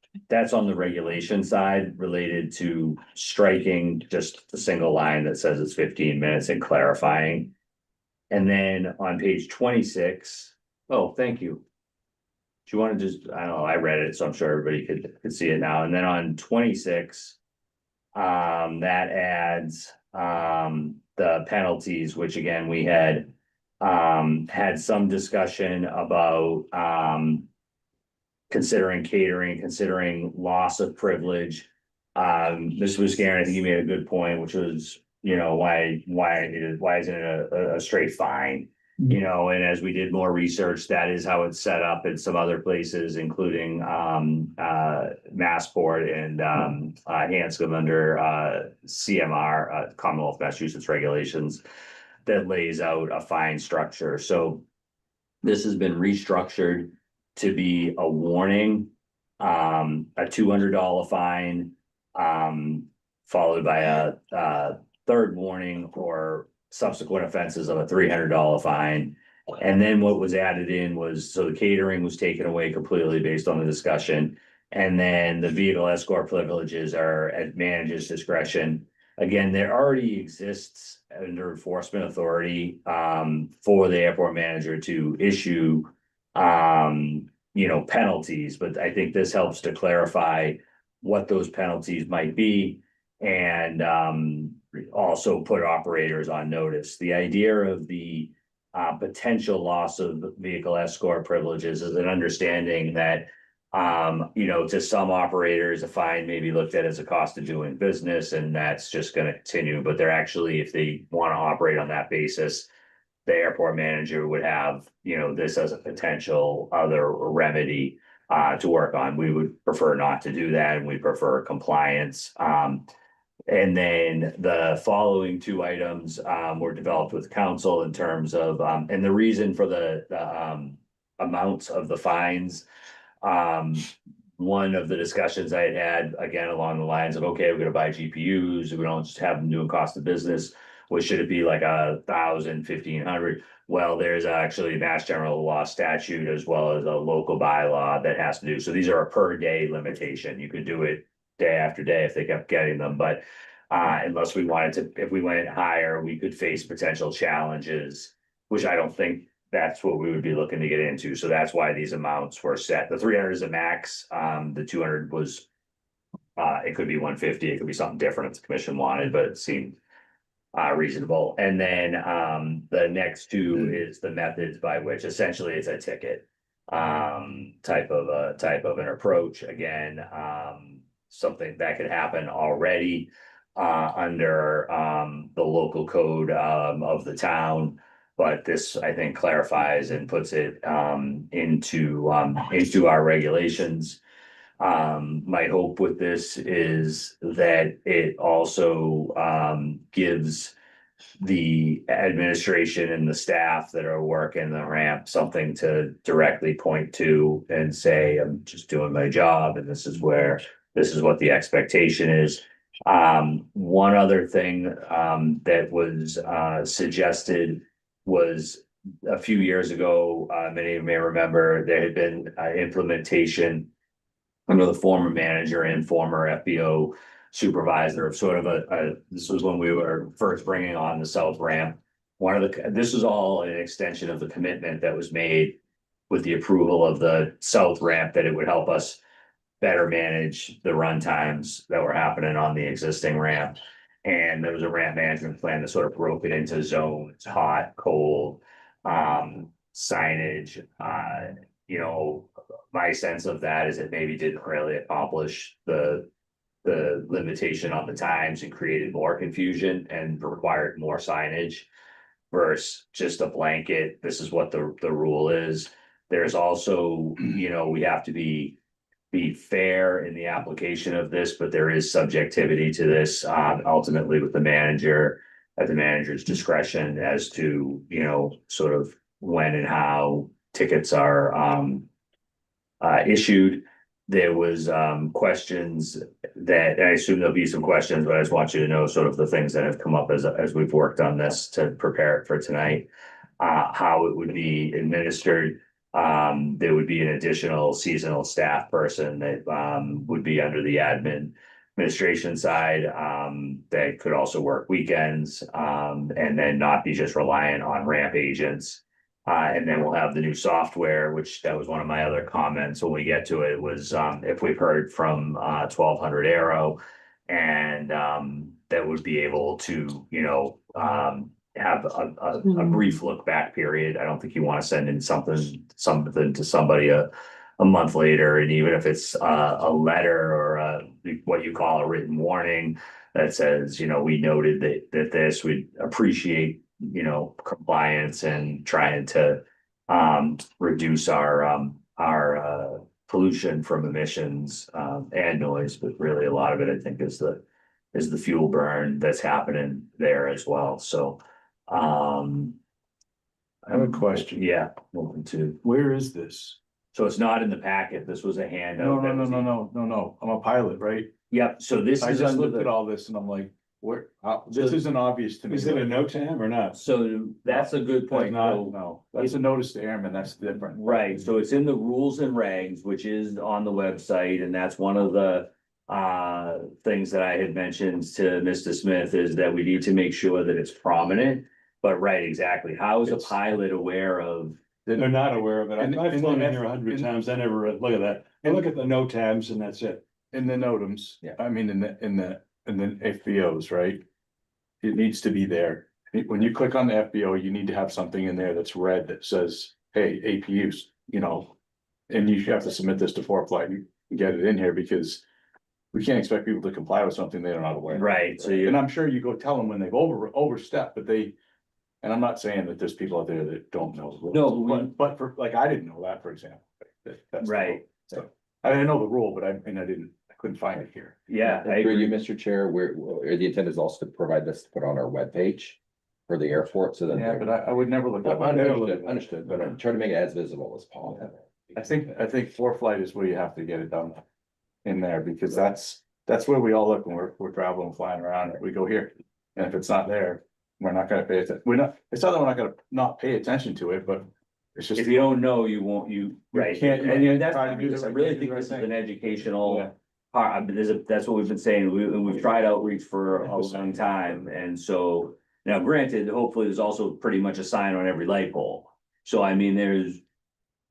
on the regulation side related to striking just a single line that says it's 15 minutes and clarifying. And then on page 26, oh, thank you. Do you want to just, I don't know, I read it, so I'm sure everybody could see it now. And then on 26, that adds the penalties, which again, we had had some discussion about considering catering, considering loss of privilege. Mr. Buscarin, I think you made a good point, which was, why isn't it a straight fine? And as we did more research, that is how it's set up in some other places, including Massport and Hanscom under CMR, Commonwealth of Massachusetts regulations, that lays out a fine structure. So this has been restructured to be a warning, a $200 fine, followed by a third warning or subsequent offenses of a $300 fine. And then what was added in was, so the catering was taken away completely based on the discussion. And then the vehicle escort privileges are at manager's discretion. Again, there already exists under enforcement authority for the airport manager to issue penalties, but I think this helps to clarify what those penalties might be and also put operators on notice. The idea of the potential loss of vehicle escort privileges is an understanding that to some operators, a fine may be looked at as a cost of doing business, and that's just going to continue. But they're actually, if they want to operate on that basis, the airport manager would have, this as a potential other remedy to work on. We would prefer not to do that, and we prefer compliance. And then the following 2 items were developed with council in terms of, and the reason for the amounts of the fines. One of the discussions I had, again, along the lines of, okay, we're going to buy GPUs, we don't just have them doing cost of business. What should it be, like 1,000, 1,500? Well, there's actually a Mass General Law statute as well as a local bylaw that has to do. So these are a per day limitation. You could do it day after day if they kept getting them, but. Unless we wanted to, if we went higher, we could face potential challenges, which I don't think that's what we would be looking to get into. So that's why these amounts were set. The 300 is a max. The 200 was. It could be 150, it could be something different if the commission wanted, but it seemed. Reasonable. And then the next two is the methods by which essentially it's a ticket. Type of an approach. Again, something that could happen already. Under the local code of the town. But this, I think, clarifies and puts it into our regulations. My hope with this is that it also gives the administration and the staff that are working the ramp something to directly point to and say, I'm just doing my job and this is what the expectation is. One other thing that was suggested was a few years ago, many of you may remember, there had been implementation under the former manager and former FBO supervisor of sort of this was when we were first bringing on the south ramp. This was all an extension of the commitment that was made with the approval of the south ramp, that it would help us better manage the run times that were happening on the existing ramp. And there was a ramp management plan that sort of broke it into zones, hot, cold, signage. My sense of that is it maybe didn't really accomplish the limitation on the times and created more confusion and required more signage versus just a blanket, this is what the rule is. There's also, we have to be fair in the application of this, but there is subjectivity to this, ultimately with the manager at the manager's discretion as to, sort of when and how tickets are issued. There was questions that, I assume there'll be some questions, but I just want you to know sort of the things that have come up as we've worked on this to prepare it for tonight. How it would be administered. There would be an additional seasonal staff person that would be under the administration side that could also work weekends and then not be just reliant on ramp agents. And then we'll have the new software, which that was one of my other comments when we get to it, was if we've heard from 1200 Aero and that would be able to, have a brief look back period. I don't think you want to send in something to somebody a month later. And even if it's a letter or what you call a written warning that says, we noted that this, we'd appreciate, compliance and trying to reduce our pollution from emissions and noise, but really a lot of it, I think, is the fuel burn that's happening there as well. So I have a question. Yeah, welcome to. Where is this? So it's not in the packet. This was a handout. No. I'm a pilot, right? Yep, so this I is just under looked at the, all this and I'm like, this isn't obvious to me. Is it a NOTAM or not? so that's a good point. So- No, that's a notice to airmen, that's different. Right, so it's in the rules and regs, which is on the website, and that's one of the things that I had mentioned to Mr. Smith is that we need to make sure that it's prominent. But right, exactly. How is a It's- pilot aware of? They're not aware of it. And- I've and flown in then- here 100 and- times. I never look at that. I look at the NOTAMs and that's it. In the NOTAMs, Yeah. I mean, in the FBOs, right? It needs to be there. When you click on the FBO, you need to have something in there that's red that says, hey, APUs, and you have to submit this to ForeFlight and get it in here because we can't expect people to comply with something they're not aware of. Right, so And you, I'm sure you go tell them when they've overstepped, but and I'm not saying that there's people out there that don't know. the rules, No, we- but for, like, I didn't know that, for example. That's the Right. rule. So, I didn't know the rule, but I couldn't find it here. yeah, I Through you, agree. Mr. Chair, the intent is also to provide this to put on our webpage for the airport, so that. Yeah, but I would never look up. Understood, but I'm trying to make it as visible as possible. I think ForeFlight is where you have to get it done in there, because that's where we all look when we're traveling, flying around, we go here. And if it's not there, we're not gonna pay attention, it's not that we're not gonna not pay attention to it, but it's just. If you don't know, you won't, right, can't- and that's, try to do because I the- really do think the right this is thing. an educational Yeah. part, that's what we've been saying, we've tried outreach for a long time, and so. Now granted, hopefully there's also pretty much a sign on every light pole, so I mean, there's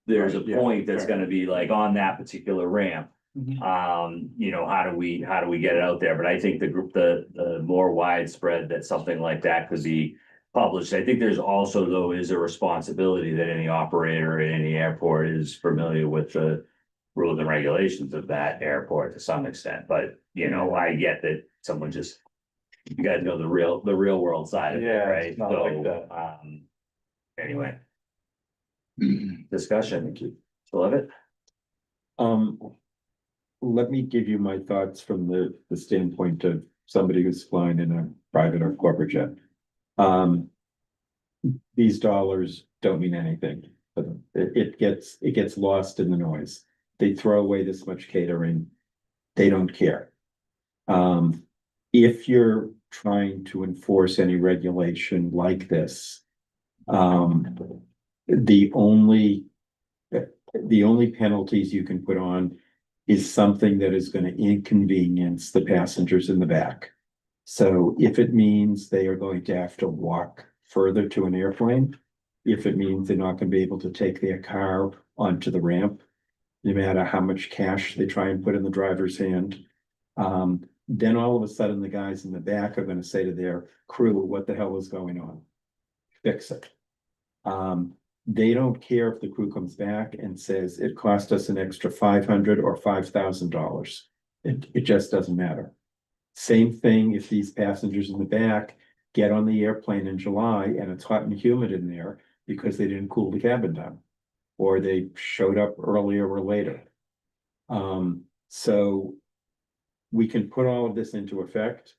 a Right, yeah, point that's fair. gonna be like on that particular ramp. You know, how do we get it out there? But I think the more widespread that something like that could be published. I think there's also, though, is a responsibility that any operator at any airport is familiar with the rules and regulations of that airport to some extent, but you know, I get that someone just. You guys know the real world side of it, Yeah, right? it's not like So, that. anyway. Discussion, still have it? Let me give you my thoughts from the standpoint of somebody who's flying in a private or corporate jet. These dollars don't mean anything for them. It gets lost in the noise. They throw away this much catering. They don't care. If you're trying to enforce any regulation like this, the only penalties you can put on is something that is going to inconvenience the passengers in the back. So if it means they are going to have to walk further to an airplane, if it means they're not going to be able to take their car onto the ramp, no matter how much cash they try and put in the driver's hand, then all of a sudden the guys in the back are going to say to their crew, what the hell is going on? Fix it. They don't care if the crew comes back and says it cost us an extra $500 or $5,000. It just doesn't matter. Same thing if these passengers in the back get on the airplane in July and it's hot and humid in there because they didn't cool the cabin down, or they showed up earlier or later. So we can put all of this into effect.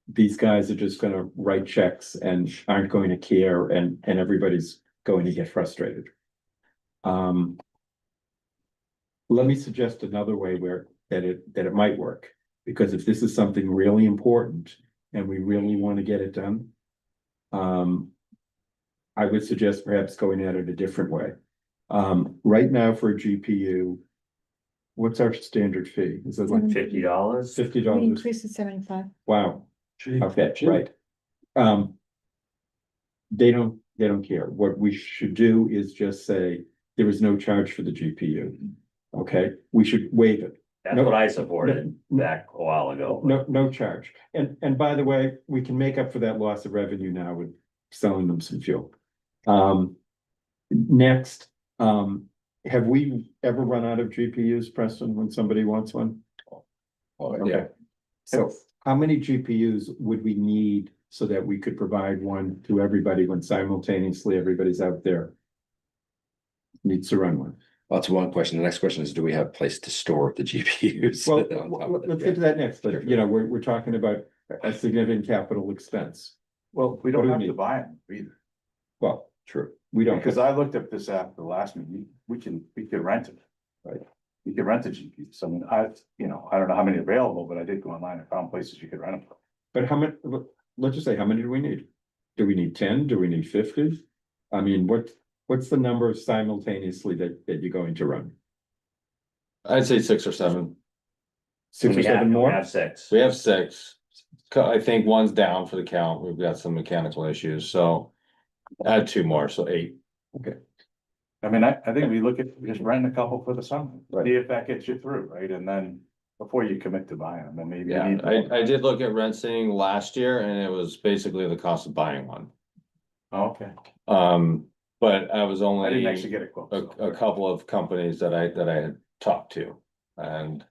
These guys are just gonna write checks and aren't going to care, and everybody's going to get frustrated. Let me suggest another way that it might work, because if this is something really important and we really want to get it done, I would suggest perhaps going at it a different way. Right now for a GPU, what's our standard fee? Is it like $50? We $50? increased to 75. Wow. Okay, right. They don't care. What we should do is just say there is no charge for the GPU. Okay, we should waive it. That's No, what I supported no, back a while ago. No charge. And by the way, we can make up for that loss of revenue now with selling them some fuel. Next, have we ever run out of GPUs, Preston, when somebody wants one? Yeah. So how many GPUs would we need so that we could provide one to everybody when simultaneously everybody's out there needs to run one? Well, that's one question. The next question is, do we have a place to store the GPUs? Well, on top of it? let's get to that next, but you know, we're talking about a significant capital expense. Well, we What don't do we have to need? buy them either, Well, True. we don't, because I looked up this after the last meeting, we can rent it. Right. You can rent the GPs. I mean, I don't know how many available, but I did go online and found places you could rent them. but how many, let's just say, how many do we need? Do we need 10? Do we need 50? I mean, what's the number simultaneously that you're going to run? I'd say 6 or 7. 6 or We have- 7 We more? have 6. We have 6. I think one's down for the count. We've got some mechanical issues, so add 2 more, so 8. I mean, I think we look at just renting a couple for the summer, Right. see if that gets you through, right? And then before you commit to buying them, then maybe. you Yeah, need more. I did look at renting last year and it was basically the cost of buying one. Oh, okay, But I was I didn't actually only get a quote. a couple of companies that I had talked to. And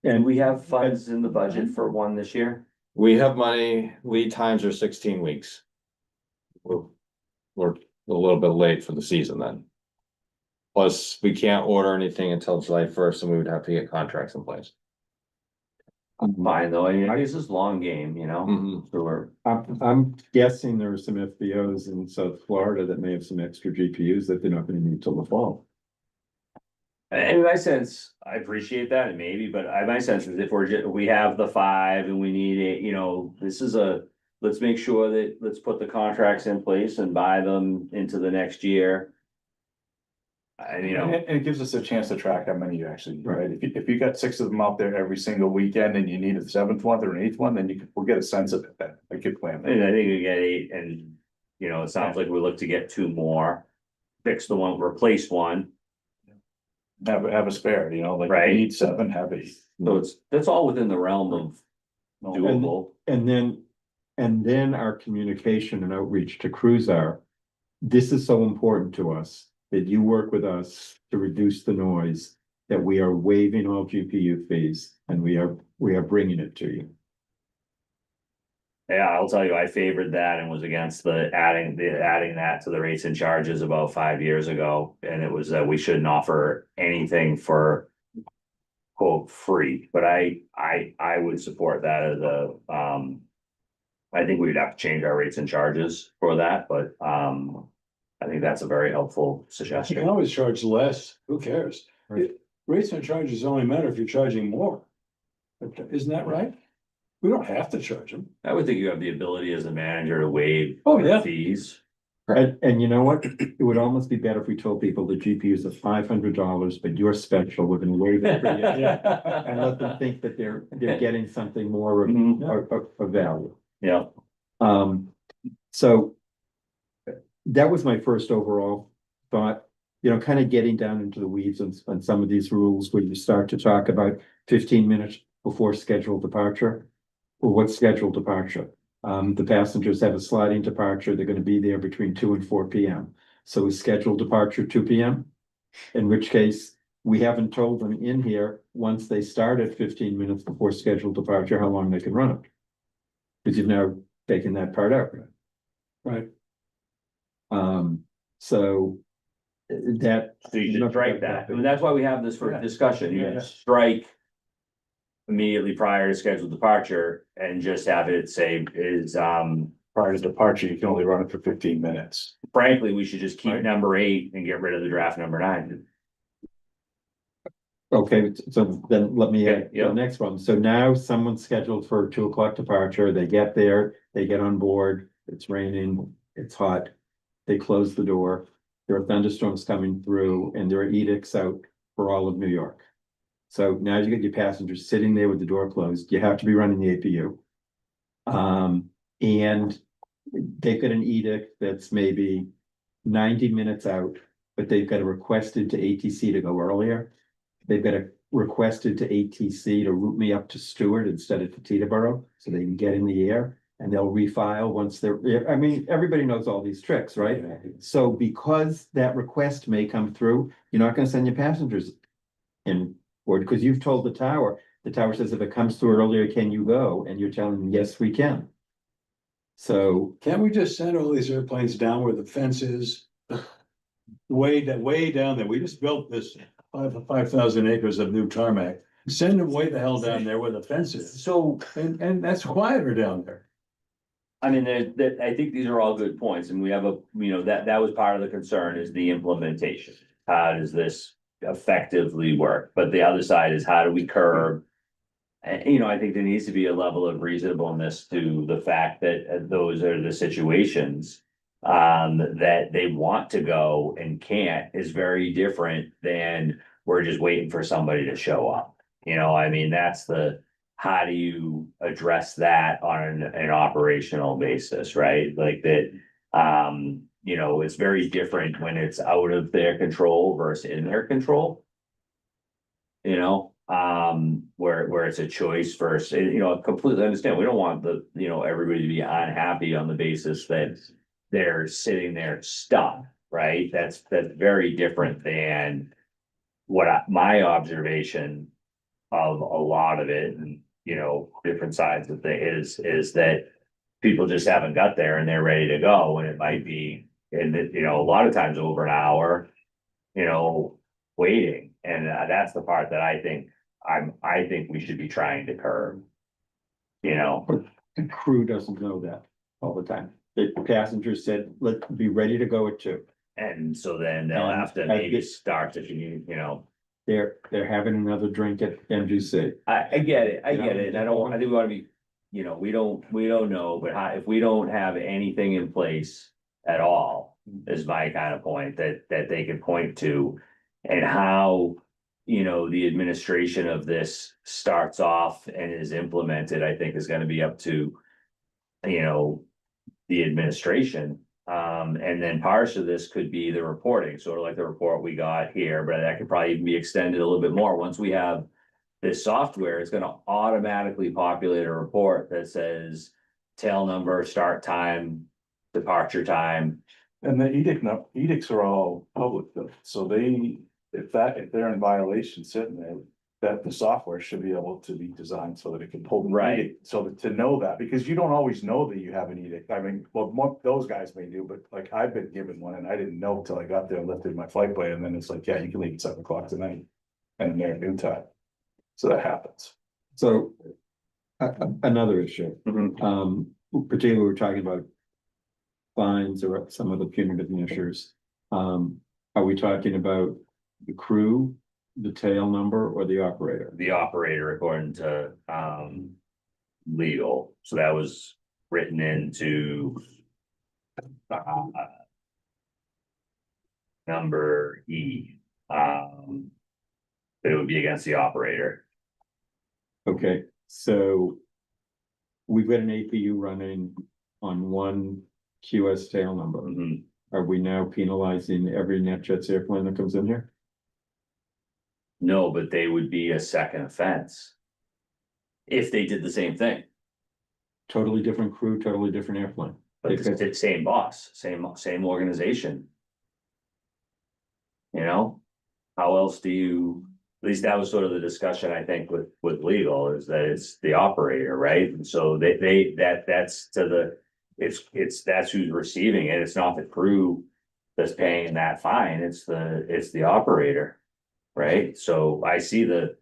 And we have funds in the budget for one this year? we have money, lead times are 16 weeks. We're a little bit late for the season then. Plus, we can't order anything until July 1st and we would have to get contracts in place. Fine, though, I mean, this is long game, you know, Mhm. so we're. I'm guessing there are some FBOs in South Florida that may have some extra GPUs that they're not gonna need till the fall. In my sense, I appreciate that, and maybe, but my sense is if we have the 5 and we need it, you know, let's make sure that, let's put the contracts in place and buy them into the next year. And, And it gives us a chance to track how many you actually, need, right? If you got 6 of them out there every single weekend and you need a 7th one or an 8th one, then we'll get a sense of it then, a good plan. and I think we get 8 and, it sounds like we look to get 2 more. Fix the one, replace one, Have a spare, like Right. you need 7, have 8. so that's all within the realm of doable. And then our communication and outreach to crews are, this is so important to us that you work with us to reduce the noise, that we are waiving all GPU fees and we are bringing it to you. Yeah, I'll tell you, I favored that and was against adding that to the rates and charges about 5 years ago. And it was that we shouldn't offer anything for quote free, but I would support that as I think we'd have to change our rates and charges for that, but I think that's a very helpful You can suggestion. always charge less, who cares? Right. Rates and charges only matter if you're charging more. Isn't that right? We don't have to charge them. I would think you have the ability as a manager to waive Oh, yeah. fees. And you know what? It would almost be better if we told people the GPUs are $500, but you're special, we're gonna waive it for you. And let them think that they're getting something more of value. Yeah, So that was my first overall thought, kind of getting down into the weeds on some of these rules where you start to talk about 15 minutes before scheduled departure. Well, what's scheduled departure? The passengers have a sliding departure. They're going to be there between 2 and 4 p.m. So is scheduled departure 2 p.m.? In which case, we haven't told them in here, once they start at 15 minutes before scheduled departure, how long they can run it. Because you've now taken that part out. Right. So that. so you should strike that. I mean, that's why we have this for discussion. You strike immediately prior to scheduled departure and just have it say is, Prior to departure, you can only run it for 15 minutes. frankly, we should just keep Right. number 8 and get rid of the draft number 9. Okay, so then let me, Okay, yeah. the next one. So now someone's scheduled for 2 o'clock departure. They get there, they get on board. It's raining, it's hot. They close the door. There are thunderstorms coming through and there are edicts out for all of New York. So now you get your passengers sitting there with the door closed. You have to be running the APU. And they've got an edict that's maybe 90 minutes out, but they've got a requested to ATC to go earlier. They've got a requested to ATC to route me up to Stewart instead of to Teterboro, so they can get in the air and they'll refile once they're, I mean, everybody knows all these tricks, right? So because that request may come through, you're not gonna send your passengers in, or because you've told the tower says if it comes through earlier, can you go? And you're telling them, yes, we can. So, Can't we just send all these airplanes down where the fence is? Way down there. We just built this 5,000 acres of new tarmac. Send them way the hell down there where the fence is. So, And that's quieter down there. I mean, I think these are all good points and we have that was part of the concern is the implementation. How does this effectively work? But the other side is how do we curb? And, I think there needs to be a level of reasonableness to the fact that those are the situations that they want to go and can't is very different than we're just waiting for somebody to show up. I mean, that's how do you address that on an operational basis, right? Like that, it's very different when it's out of their control versus in their control. Where it's a choice versus, I completely understand. We don't want everybody to be unhappy on the basis that they're sitting there stuck, right? That's very different than my observation of a lot of it and, different sides of it is that people just haven't got there and they're ready to go and it might be, and a lot of times over an hour, waiting. And that's the part that I think we should be trying to curb. the crew doesn't know that all the time. The passengers said, let's be ready to go at 2. And so then they'll And have to I maybe get- start to, They're having another drink at MGC. I get it, I You know, get it. I think we wanna be, we don't know, but if we don't have anything in place at all, is my kind of point that they can point to. And how, the administration of this starts off and is implemented, I think is gonna be up to, the administration. And then parts of this could be the reporting, sort of like the report we got here, but that could probably even be extended a little bit more. Once we have this software, it's gonna automatically populate a report that says tail number, start time, departure time. And the edicts are all public though, so if they're in violation sitting there, that the software should be able to be designed so that it can pull. Right. So that to know that, because you don't always know that you have an edict, I mean, well, those guys may do, but like I've been given one and I didn't know until I got there and lifted my flight plan, and then it's like, yeah, you can leave at 7 o'clock tonight. And they're noon time, so that happens. So another issue, Mhm. particularly we're talking about fines or some of the punitive measures. Are we talking about the crew, the tail number, or the operator? The operator according to, legal, so that was written into. uh, Number E, it would be against the operator. Okay, so we've got an APU running on one QS tail number. Mhm. Are we now penalizing every NetJets airplane that comes in here? No, but they would be a second offense. If they did the same thing, Totally different crew, totally different airplane. but it's the same boss, same organization. How else do you, at least that was sort of the discussion, I think, with legal, is that it's the operator, right? And so that's to the, that's who's receiving it, it's not the crew that's paying that fine, it's the operator. Right, so I see the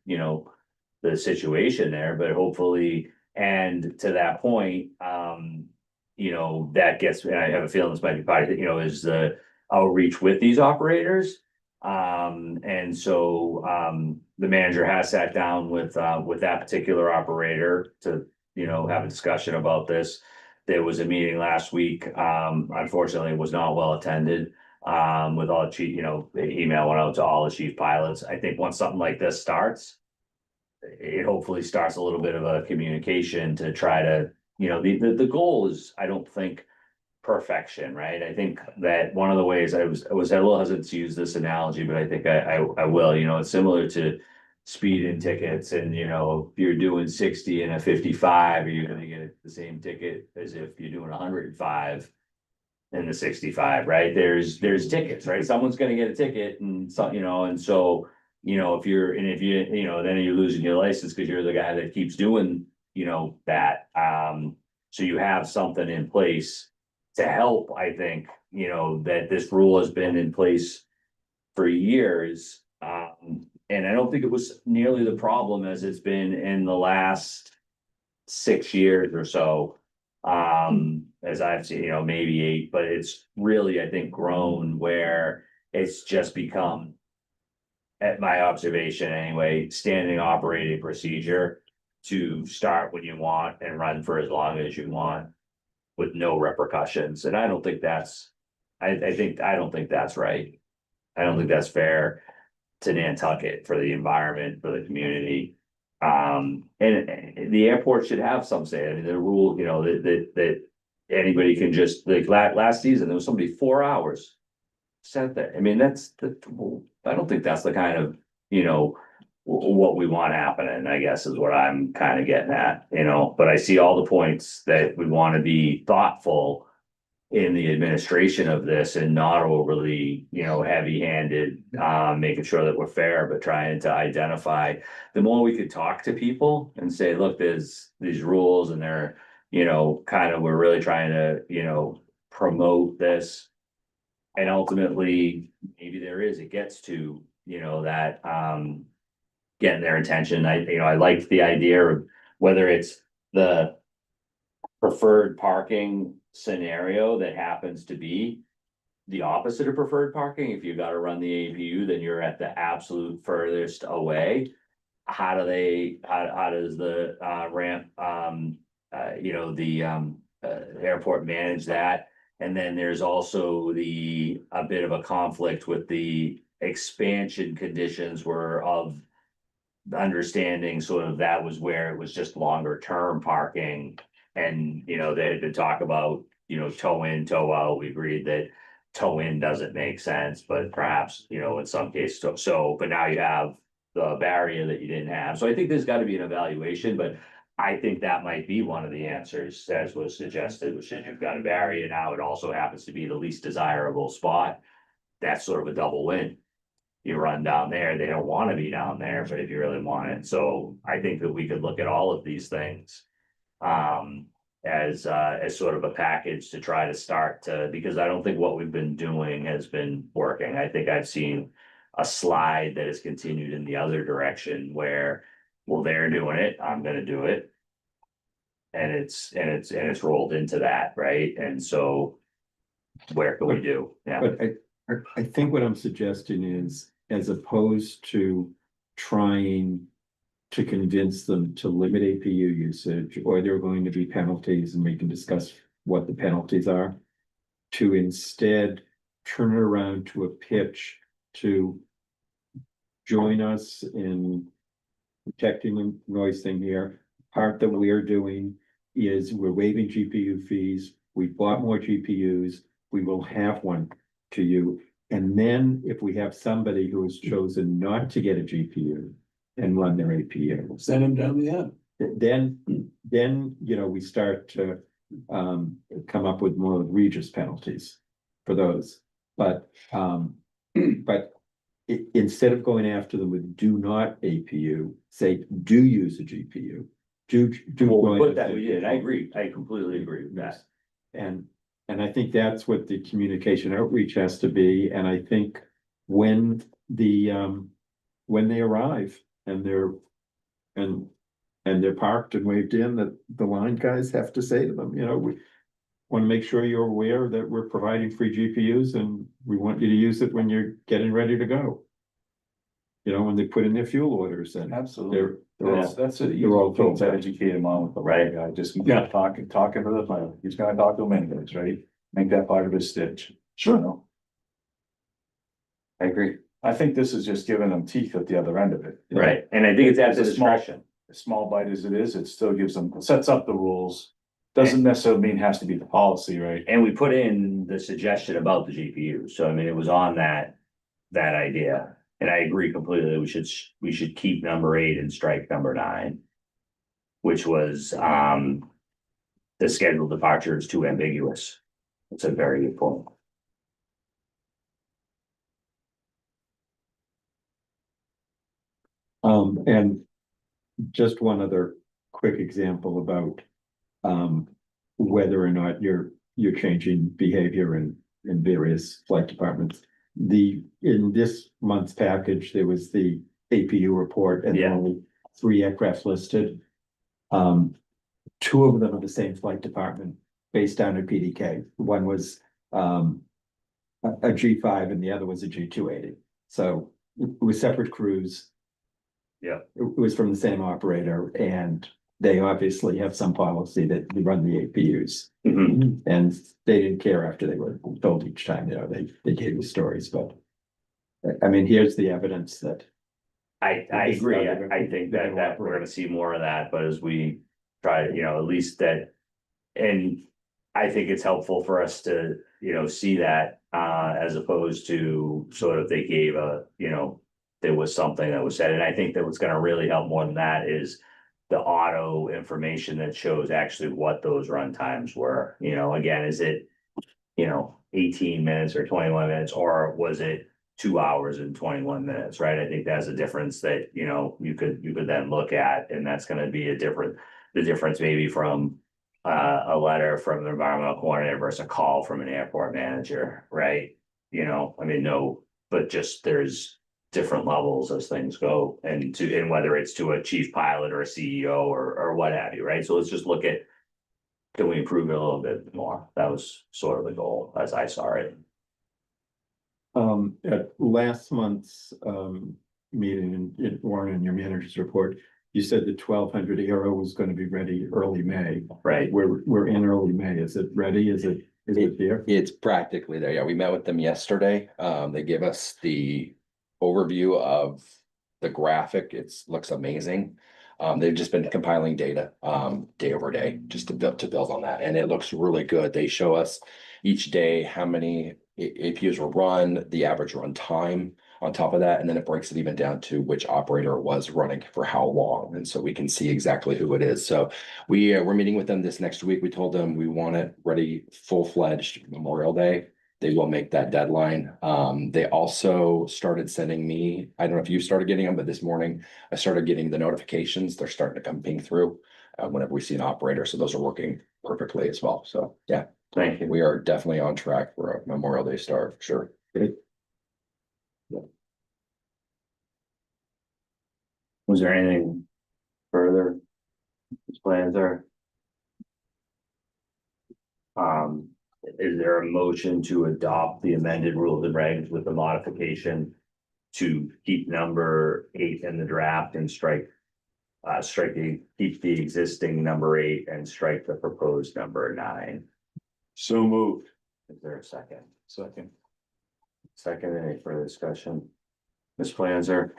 situation there, but hopefully, and to that point, that gets, and I have a feeling this might be part of it, is the outreach with these operators. And so, the manager has sat down with that particular operator to, have a discussion about this. There was a meeting last week, unfortunately, it was not well attended. With all the chief, the email went out to all the chief pilots. I think once something like this starts, it hopefully starts a little bit of a communication to try to, the goal is, I don't think, perfection, right? I think that one of the ways I was a little hesitant to use this analogy, but I think I will, it's similar to speeding tickets, and if you're doing 60 and a 55, are you gonna get the same ticket as if you're doing 105 and the 65, right? There's tickets, right? Someone's gonna get a ticket, and so, and so, if you're, and if you, then you're losing your license because you're the guy that keeps doing, that. So you have something in place to help, I think, that this rule has been in place for years. And I don't think it was nearly the problem as it's been in the last 6 years or so. As I've seen, maybe 8, but it's really, I think, grown where it's just become, at my observation anyway, standing operating procedure to start when you want and run for as long as you want with no repercussions. And I don't think that's, I don't think that's right. I don't think that's fair to Nantucket, for the environment, for the community. And the airport should have some say. I mean, the rule, that anybody can just, like, last season, there was somebody 4 hours sent there. I mean, I don't think that's the kind of, what we want happening, I guess, is what I'm kind of getting at, but I see all the points that we want to be thoughtful in the administration of this and not overly, heavy-handed, making sure that we're fair, but trying to identify. The more we could talk to people and say, look, there's these rules and they're, we're really trying to, promote this. And ultimately, maybe it gets to, that, getting their attention. I liked the idea of whether it's the preferred parking scenario that happens to be the opposite of preferred parking. If you got to run the APU, then you're at the absolute furthest away. How does the ramp, airport manage that? And then there's also a bit of a conflict with the expansion conditions were of understanding sort of that was where it was just longer term parking. And, they had to talk about, toe in, toe out. We agreed that toe in doesn't make sense, but perhaps, in some cases, so, but now you have the barrier that you didn't have. So I think there's got to be an evaluation, but I think that might be one of the answers, as was suggested, which is you've got a barrier now. It also happens to be the least desirable spot. That's sort of a double win. You run down there, they don't want to be down there, but if you really want it. So I think that we could look at all of these things. As sort of a package to try to start to, because I don't think what we've been doing has been working. I think I've seen a slide that has continued in the other direction where, well, they're doing it, I'm gonna do it. And it's rolled into that, right? And so where can we do? Yeah, But I think what I'm suggesting is, as opposed to trying to convince them to limit APU usage, or there are going to be penalties, and we can discuss what the penalties are, to instead turn it around to a pitch to join us in protecting the noise thing here. Part that we're doing is we're waiving GPU fees. We bought more GPUs. We will have one to you. And then if we have somebody who has chosen not to get a GPU and run their APU, Send them down the end. then, we start to come up with more egregious penalties for those. But instead of going after them with do not APU, say, do use a GPU. Do. well, we put that, we did, I agree, I completely agree with that. And I think that's what the communication outreach has to be, and I think when they arrive and they're parked and waved in, that the line guys have to say to them, we want to make sure you're aware that we're providing free GPUs and we want you to use it when you're getting ready to go. When they put in their fuel orders, and Absolutely. they're all, That's it. they're all told To that. educate him on with the Right. right guy, just talking to the pilot. He's gonna talk to him anyways, right? Make that part of his stitch. Sure. I agree. I think this is just giving them teeth at the other end of it. Right, and I think it's at the It's a small- discretion. As small bite as it is, it still gives them, sets up the rules. Doesn't necessarily mean it has to be the policy, right? And we put in the suggestion about the GPU, so I mean, it was on that idea. And I agree completely, we should keep number 8 and strike number 9. Which was, the scheduled departure is too ambiguous. It's a very good point. And just one other quick example about whether or not you're changing behavior in various flight departments. In this month's package, there was the APU report and there were only 3 aircraft listed. 2 of them are the same flight department based down at PDK. One was a G5 and the other was a G280. So it was separate crews. Yeah. It was from the same operator, and they obviously have some policy that they run the APUs. Mhm. And they didn't care after they were told each time, they gave the stories, but I mean, here's the evidence that. I agree, I think that we're gonna see more of that, but as we try, at least that. And I think it's helpful for us to, see that, as opposed to sort of they gave there was something that was said, and I think that what's gonna really help more than that is the auto information that shows actually what those run times were, again, is it, 18 minutes or 21 minutes, or was it 2 hours and 21 minutes, right? I think that's a difference that, you could then look at, and that's gonna be the difference maybe from a letter from the environmental coordinator versus a call from an airport manager, right? I mean, no, but just there's different levels as things go, and whether it's to a chief pilot or a CEO or what have you, right? So let's just look at, can we improve it a little bit more? That was sort of the goal as I saw it. At last month's meeting in Warren, in your manager's report, you said the 1200 Aero was going to be ready early May. Right. We're in early May. Is it ready? Is it here? It's practically there. Yeah, we met with them yesterday. They gave us the overview of the graphic. Looks amazing. They've just been compiling data, day over day, just to build on that. And it looks really good. They show us each day how many APUs were run, the average run time on top of that. And then it breaks it even down to which operator was running for how long. And so we can see exactly who it is. So we're meeting with them this next week. We told them we want it ready full-fledged Memorial Day. They will make that deadline. They also started sending me, I don't know if you started getting them, but this morning I started getting the notifications. They're starting to come ping through whenever we see an operator. So those are working perfectly as well. So yeah, Thank you. we are definitely on track for a Memorial Day start, for sure. Was there anything further? His plans are. Is there a motion to adopt the amended rules and regs with the modification to keep number 8 in the draft and keep the existing number 8 and strike the proposed number 9? So moved. Is there a second? Second. Second, any further discussion? Ms. Planzer,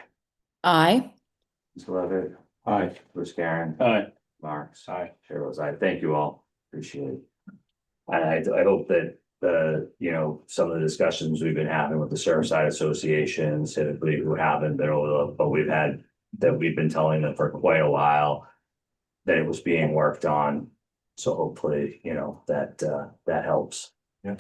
I, Ms. Levitt, Aye. Bruce Karen, Aye. Marks. Aye. Chair votes aye. Thank you all. Appreciate it. And I hope that some of the discussions we've been having with the Surfside Association, typically who haven't been over, but we've been telling them for quite a while that it was being worked on. So hopefully, that helps. Yeah.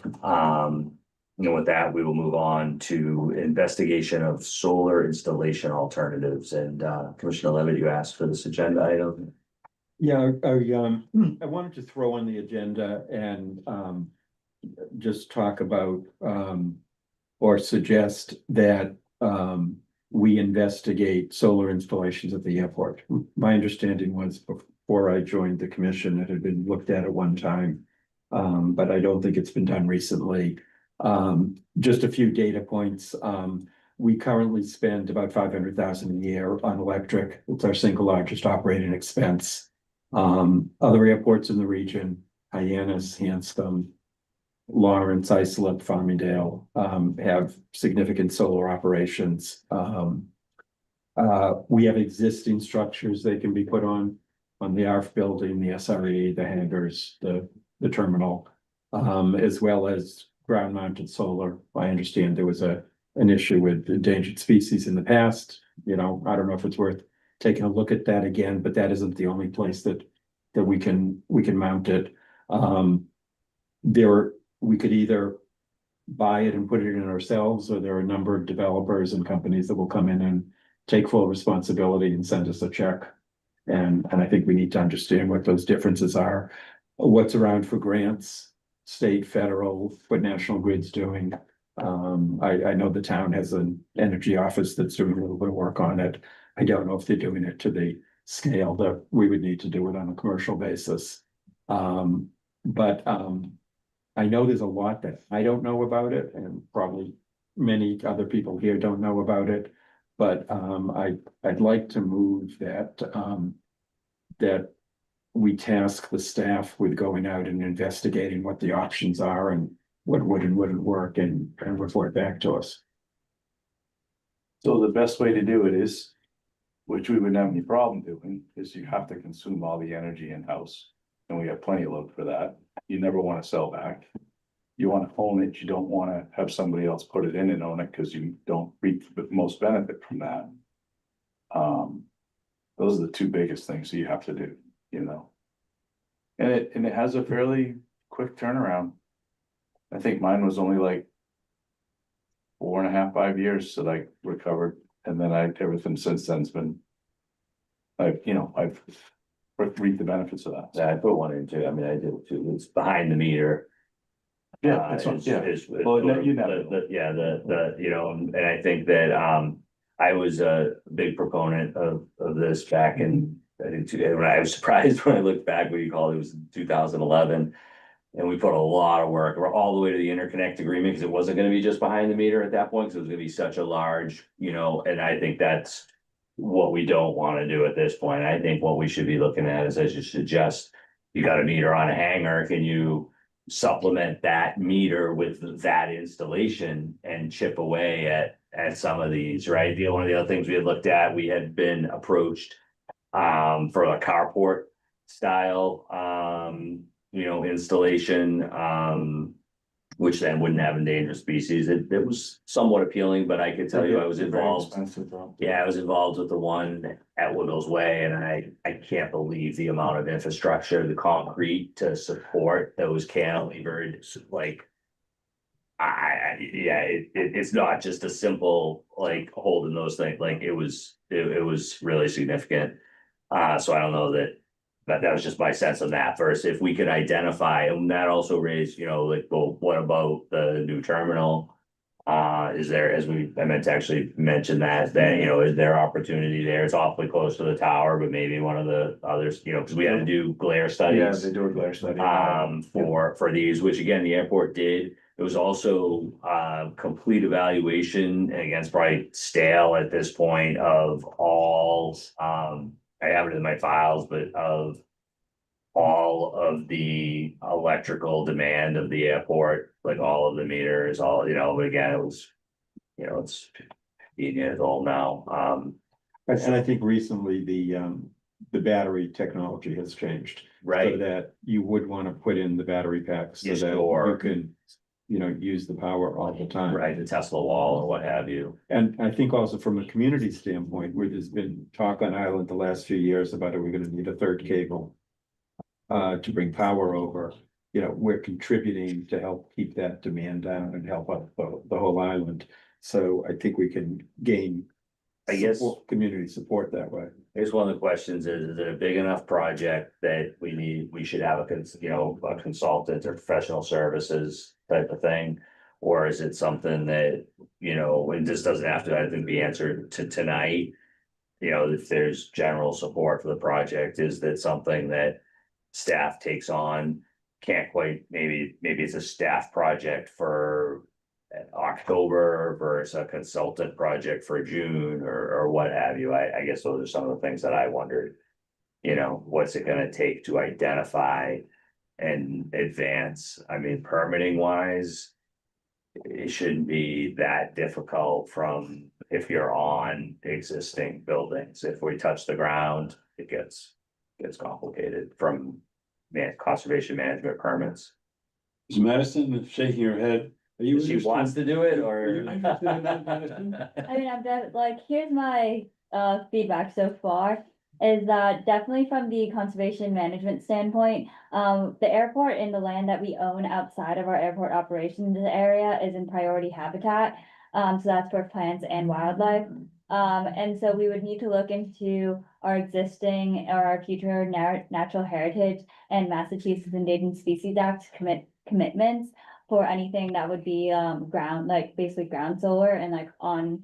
With that, we will move on to investigation of solar installation alternatives. And Commissioner Levitt, you asked for this agenda item. Yeah, I wanted to throw on the agenda and just talk about or suggest that we investigate solar installations at the airport. My understanding was before I joined the commission, it had been looked at one time, but I don't think it's been done recently. Just a few data points. We currently spend about $500,000 a year on electric. It's our single largest operating expense. Other airports in the region, Hyannis, Hanscom, Lawrence, Islip, Farmingdale, have significant solar operations. We have existing structures they can be put on the ARF building, the SRE, the hangars, the terminal, as well as ground mounted solar. I understand there was an issue with endangered species in the past. I don't know if it's worth taking a look at that again, but that isn't the only place that we can mount it. We could either buy it and put it in ourselves, or there are a number of developers and companies that will come in and take full responsibility and send us a check. And I think we need to understand what those differences are, what's around for grants, state, federal, what National Grid's doing. I know the town has an energy office that's doing a little bit of work on it. I don't know if they're doing it to the scale that we would need to do it on a commercial basis. But I know there's a lot that I don't know about it, and probably many other people here don't know about it. But I'd like to move that we task the staff with going out and investigating what the options are and what would and wouldn't work, and report back to us. So the best way to do it is, which we wouldn't have any problem doing, is you have to consume all the energy in-house. And we have plenty of load for that. You never want to sell back. You want to own it. You don't want to have somebody else put it in and own it because you don't reap the most benefit from that. Those are the two biggest things you have to do, And it has a fairly quick turnaround. I think mine was only like 4.5, 5 years that I recovered. And then everything since then's been, I've reaped the benefits of that. Yeah, I put one in too. I mean, I did too. It's behind the meter. Yeah, it's not, yeah. Well, you never know. And I think that I was a big proponent of this back in, I think, when I was surprised when I looked back, what you call it was 2011. And we put a lot of work. We're all the way to the interconnect agreement because it wasn't going to be just behind the meter at that point, because it was going to be such a large, and I think that's what we don't want to do at this point. I think what we should be looking at is, as you suggest, you got a meter on a hanger. Can you supplement that meter with that installation and chip away at at some of these, right? One of the other things we had looked at, we had been approached for a carport style, installation, which then wouldn't have endangered species. It was somewhat appealing, but I could tell you I was involved. Yeah, I was involved with the one at Woodall's Way, and I can't believe the amount of infrastructure, the concrete to support those cantilevered, like. It's not just a simple, like, holding those things, like, it was really significant. So I don't know that was just my sense on that first, if we could identify, and that also raised, like, well, what about the new terminal? Is there, I meant to actually mention that, is there opportunity there? It's awfully close to the tower, but maybe one of the others, because we had to do glare Yeah, studies. they do a glare study. For these, which again, the airport did. It was also complete evaluation, and again, it's probably stale at this point, of all, I have it in my files, but of all of the electrical demand of the airport, like all of the meters, all, but again, it was, it's 15 years old now. And I think recently the battery technology has changed. So Right, that you would want to put in the battery packs so Yes, that or- you can, use the power all the time. right, the Tesla wall or what have you. And I think also from a community standpoint, where there's been talk on Island the last few years about, are we gonna need a third cable? To bring power over, we're contributing to help keep that demand down and help out the whole island. So I think we can gain. I guess- Community support that way. Here's one of the questions is it a big enough project that we should have a consultant or professional services type of thing? Or is it something that, and this doesn't have to, I think, be answered tonight? If there's general support for the project, is that something that staff takes on? Can't quite, maybe it's a staff project for October versus a consultant project for June or what have you. I guess those are some of the things that I wondered. What's it gonna take to identify and advance? I mean, permitting wise, it shouldn't be that difficult from if you're on existing buildings. If we touch the ground, it gets complicated from conservation management permits. Is Madison shaking her head? Are you She interested? wants to do it, Are or? you interested in that, Madison? I mean, here's my feedback so far, is that definitely from the conservation management standpoint, the airport and the land that we own outside of our airport operations area is in priority habitat. So that's for plants and wildlife. And so we would need to look into our existing or our future natural heritage and Massachusetts Endangered Species Act commitments for anything that would be ground, like basically ground solar and like on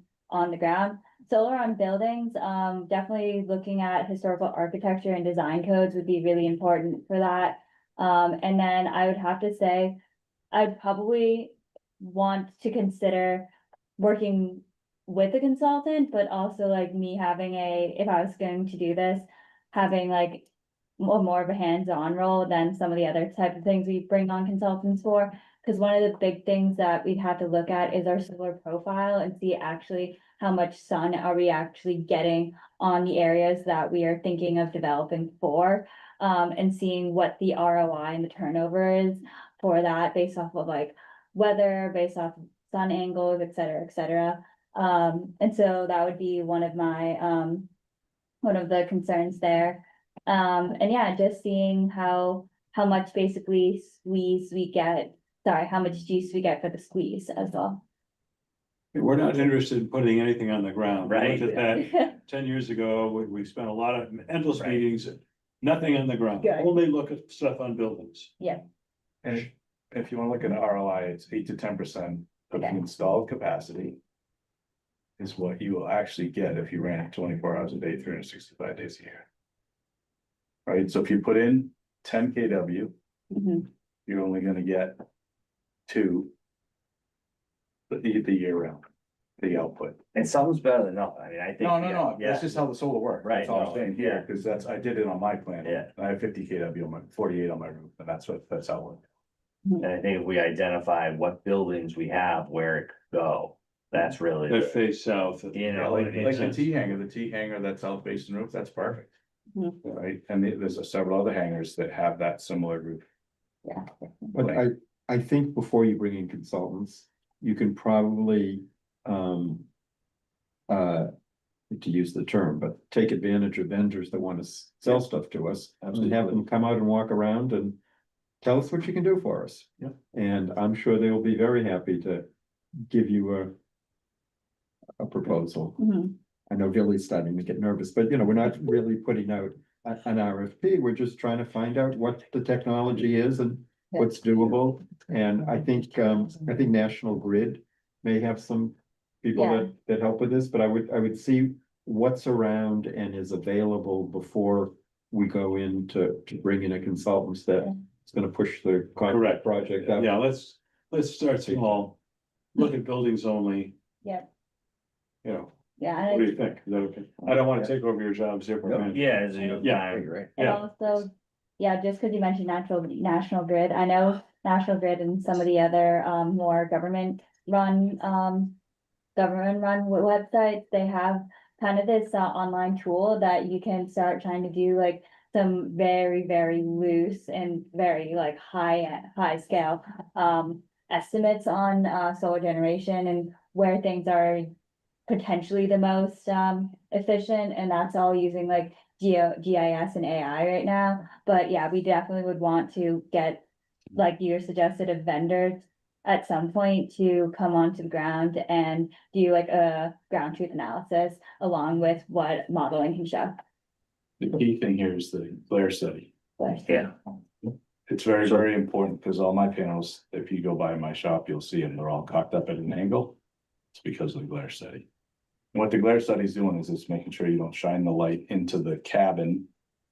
the ground. Solar on buildings, definitely looking at historical architecture and design codes would be really important for that. And then I would have to say, I'd probably want to consider working with a consultant, but also like me having if I was going to do this, having like more of a hands-on role than some of the other type of things we bring on consultants for. Because one of the big things that we'd have to look at is our solar profile and see actually how much sun are we actually getting on the areas that we are thinking of developing for. And seeing what the ROI and the turnover is for that based off of like weather, based off of sun angles, et cetera, et cetera. And so that would be one of my, one of the concerns there. And yeah, just seeing how much basically how much juice we get for the squeeze as well. We're not interested in putting anything on the ground. We Right. looked at that 10 years ago, we spent a lot of endless Right. meetings, nothing on the ground, Good. only look at stuff on buildings. And if you wanna look at the ROI, it's 8 to 10% of the Okay. installed capacity. Is what you will actually get if you ran it 24 hours a day, 365 days a year. Right, so if you put in 10 kW, Mhm. you're only gonna get 2. The year round, the output. And something's better than nothing. I mean, I think. No, Yeah. that's just how the solar works. Right, That's all no, I'm saying here, yeah. because I did it on my plan. Yeah. I have 50 kW on my, 48 on my roof, and that's how it works. And I think if we identify what buildings we have, where it could go. That's really, that face south. you Yeah, know, like it's the T hanger, that south facing roof, that's perfect. Mhm. Right, and there's several other hangars that have that similar roof. Yeah. But I think before you bring in consultants, you can probably, to use the term, but take advantage of vendors that want to sell stuff to us. And have them come out and walk around and tell us what you can do for us. Yeah. And I'm sure they'll be very happy to give you a proposal. Mhm. I know Billy's starting to get nervous, but we're not really putting out an RFP. We're just trying to find out what the technology is and what's doable. And I think National Grid may have some people Yeah. that help with this, but I would see what's around and is available before we go in to bring in a consultant that is gonna push the Correct. project out. Yeah, let's start small, look at buildings only. Yeah. You know, Yeah, what do and you think? Is that okay? I don't wanna take over your job, Zipper. man. yeah, as you. Yeah. and Yeah. also, yeah, just because you mentioned National Grid, I know National Grid and some of the other more government run websites, they have kind of this online tool that you can start trying to do like some very, very loose and very like high scale estimates on solar generation and where things are potentially the most efficient, and that's all using like GIS and AI right now. But yeah, we definitely would want to get, like you suggested, a vendor at some point to come onto the ground and do like a ground truth analysis along with what modeling can show. The key thing here is the glare study. But Yeah. It's very, very important because all my panels, if you go by my shop, you'll see them, they're all cocked up at an angle. It's because of the glare study. And what the glare study is doing is it's making sure you don't shine the light into the cabin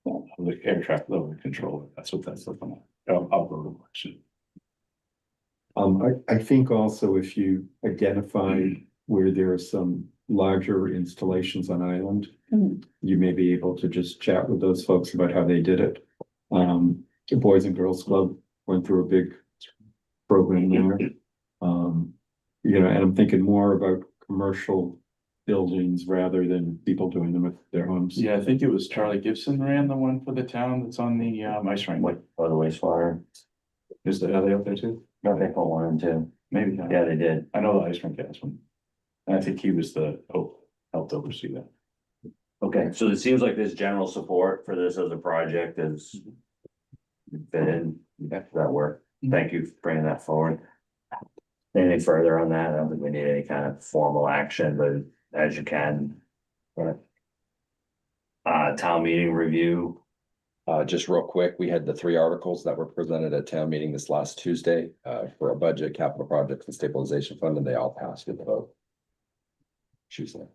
of the air traffic level controller. That's what that's looking at. Outdoor reflection. I think also if you identify where there are some larger installations on island, Mhm. you may be able to just chat with those folks about how they did it. The Boys and Girls Club went through a big program there. And I'm thinking more about commercial buildings rather than people doing them at their homes. Yeah, I think it was Charlie Gibson ran the one for the town that's on the ice rink. Like, by the wastewater, Are they up there too? no, they put one in too. Maybe not. Yeah, they did. I know the ice rink has one. And I think he was helped oversee that. Okay, so it seems like there's general support for this as a project is fit in, that work. Thank you for bringing that forward. Anything further on that? I don't think we need any kind of formal action, but as you can. Right. Town meeting review. Just real quick, we had the 3 articles that were presented at town meeting this last Tuesday, for a budget, capital projects and stabilization fund, and they all passed with the vote. Tuesday.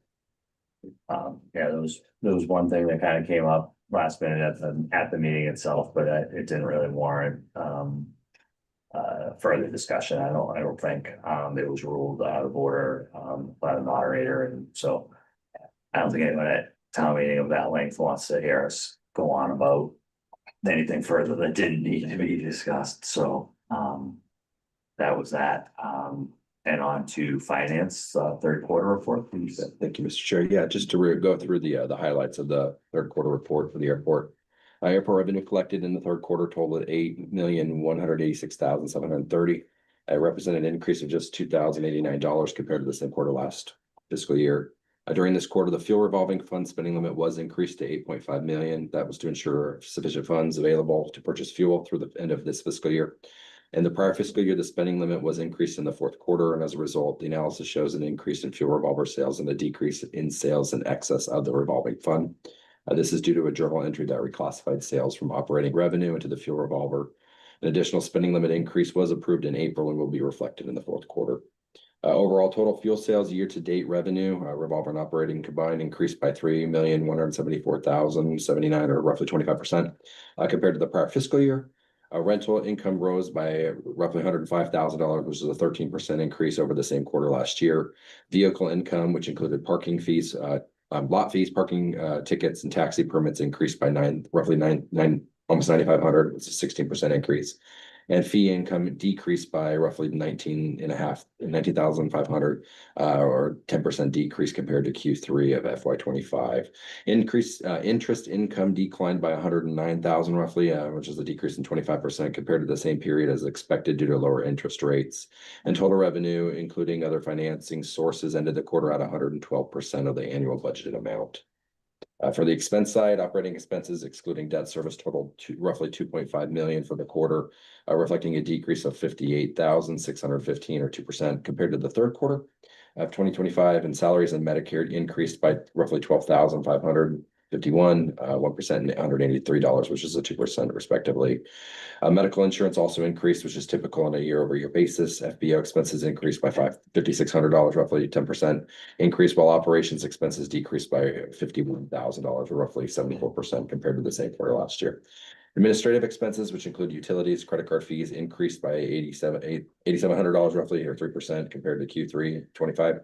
Yeah, there was one thing that kind of came up last minute at the meeting itself, but it didn't really warrant further discussion. I don't think it was ruled out of order by the moderator, and so I don't think anyone at town meeting of that length wants to hear us go on about anything further that didn't need to be discussed. So that was that. And on to finance, third quarter report, please. Thank you, Mr. Chair. Yeah, just to go through the highlights of the third quarter report for the airport. Airport revenue collected in the third quarter totaled $8,186,730. It represented an increase of just $2,089 compared to the same quarter last fiscal year. During this quarter, the fuel revolving fund spending limit was increased to 8.5 million. That was to ensure sufficient funds available to purchase fuel through the end of this fiscal year. In the prior fiscal year, the spending limit was increased in the fourth quarter, and as a result, the analysis shows an increase in fuel revolver sales and a decrease in sales in excess of the revolving fund. This is due to a journal entry that reclassified sales from operating revenue into the fuel revolver. An additional spending limit increase was approved in April and will be reflected in the fourth quarter. Overall total fuel sales year-to-date revenue, revolver and operating combined, increased by $3,174,079, or roughly 25%, compared to the prior fiscal year. Rental income rose by roughly $105,000, which is a 13% increase over the same quarter last year. Vehicle income, which included parking fees, lot fees, parking tickets, and taxi permits, increased by almost $9,500. It's a 16% increase. And fee income decreased by roughly 19,500, or 10% decrease compared to Q3 of FY25. Interest income declined by 109,000 roughly, which is a decrease in 25% compared to the same period as expected due to lower interest rates. And total revenue, including other financing sources, ended the quarter at 112% of the annual budgeted amount. For the expense side, operating expenses excluding debt service totaled roughly 2.5 million for the quarter, reflecting a decrease of 58,615 or 2% compared to the third quarter of 2025. And salaries and Medicare increased by roughly 12,551, 1% and $183, which is a 2% respectively. Medical insurance also increased, which is typical on a year-over-year basis. FBO expenses increased by $5,600, roughly 10% increase, while operations expenses decreased by $51,000, or roughly 74% compared to the same quarter last year. Administrative expenses, which include utilities, credit card fees, increased by $8,700, roughly, or 3% compared to Q3 25.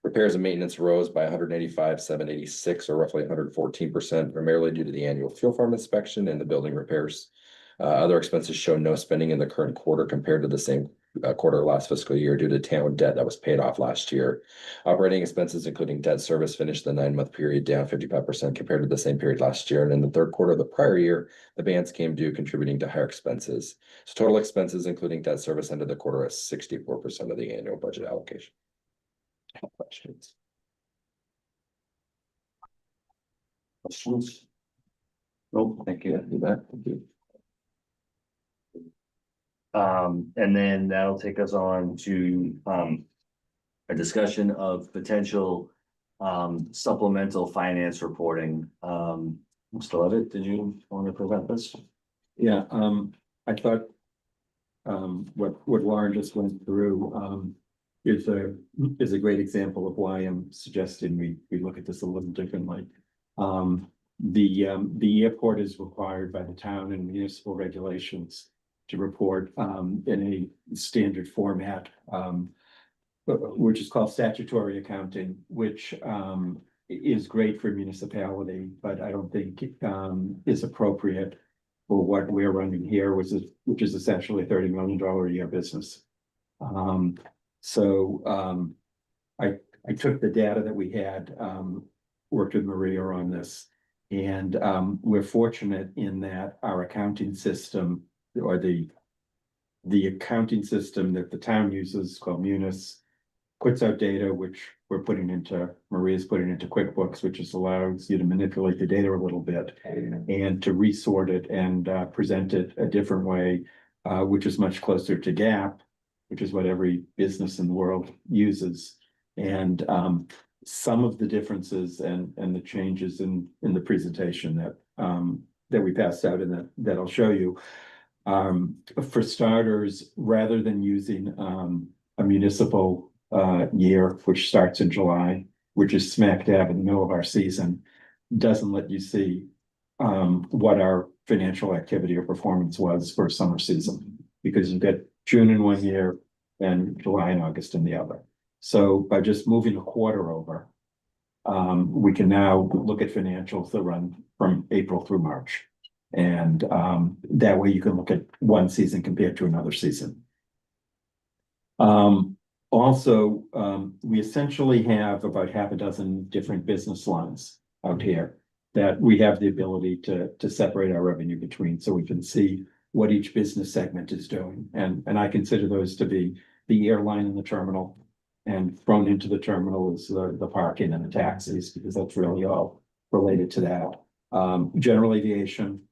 Repairs and maintenance rose by 185,786, or roughly 114%, primarily due to the annual fuel farm inspection and the building repairs. Other expenses show no spending in the current quarter compared to the same quarter last fiscal year due to town debt that was paid off last year. Operating expenses, including debt service, finished the 9-month period down 55% compared to the same period last year. And in the third quarter of the prior year, the bands came due, contributing to higher expenses. So total expenses, including debt service, ended the quarter at 64% of the annual budget allocation. Questions? Questions? Nope, thank you. Do that. Thank you. And then that'll take us on to a discussion of potential supplemental finance reporting. Mr. Levitt, did you want to present this? Yeah, I thought what Warren just went through is a great example of why I'm suggesting we look at this a little differently. The airport is required by the town and municipal regulations to report in a standard format, which is called statutory accounting, which is great for municipality, but I don't think is appropriate for what we're running here, which is essentially a $30 million a year business. So I took the data that we had, worked with Maria on this, and we're fortunate in that our accounting system, or the accounting system that the town uses, called Munis, puts out data which Maria's putting into QuickBooks, which just allows you to manipulate the data a little bit and to resort it and present it a different way, which is much closer to GAAP, which is what every business in the world uses. And some of the differences and the changes in the presentation that we passed out and that I'll show you. For starters, rather than using a municipal year, which starts in July, which is smack dab in the middle of our season, doesn't let you see what our financial activity or performance was for summer season, because you get June in one year and July and August in the other. So by just moving a quarter over, we can now look at financials that run from April through March. And that way you can look at one season compared to another season. Also, we essentially have about half a dozen different business lines out here that we have the ability to separate our revenue between, so we can see what each business segment is doing. And I consider those to be the airline and the terminal, and thrown into the terminal is the parking and the taxis, because that's really all related to that. General aviation,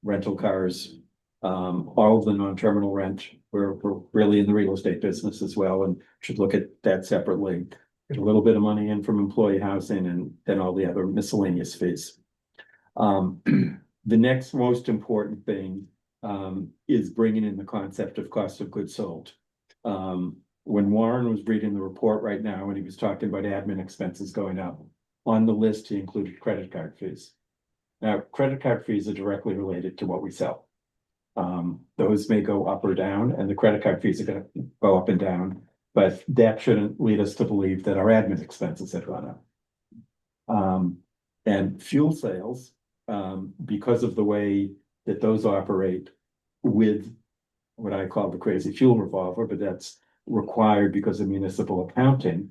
rental cars, all of the non-terminal rent. We're really in the real estate business as well, and should look at that separately. Get a little bit of money in from employee housing, and then all the other miscellaneous fees. The next most important thing is bringing in the concept of cost of goods sold. When Warren was reading the report right now, and he was talking about admin expenses going up, on the list he included credit card fees. Now, credit card fees are directly related to what we sell. Those may go up or down, and the credit card fees are going to go up and down, but that shouldn't lead us to believe that our admin expenses have gone up. And fuel sales, because of the way that those operate with what I call the crazy fuel revolver, but that's required because of municipal accounting.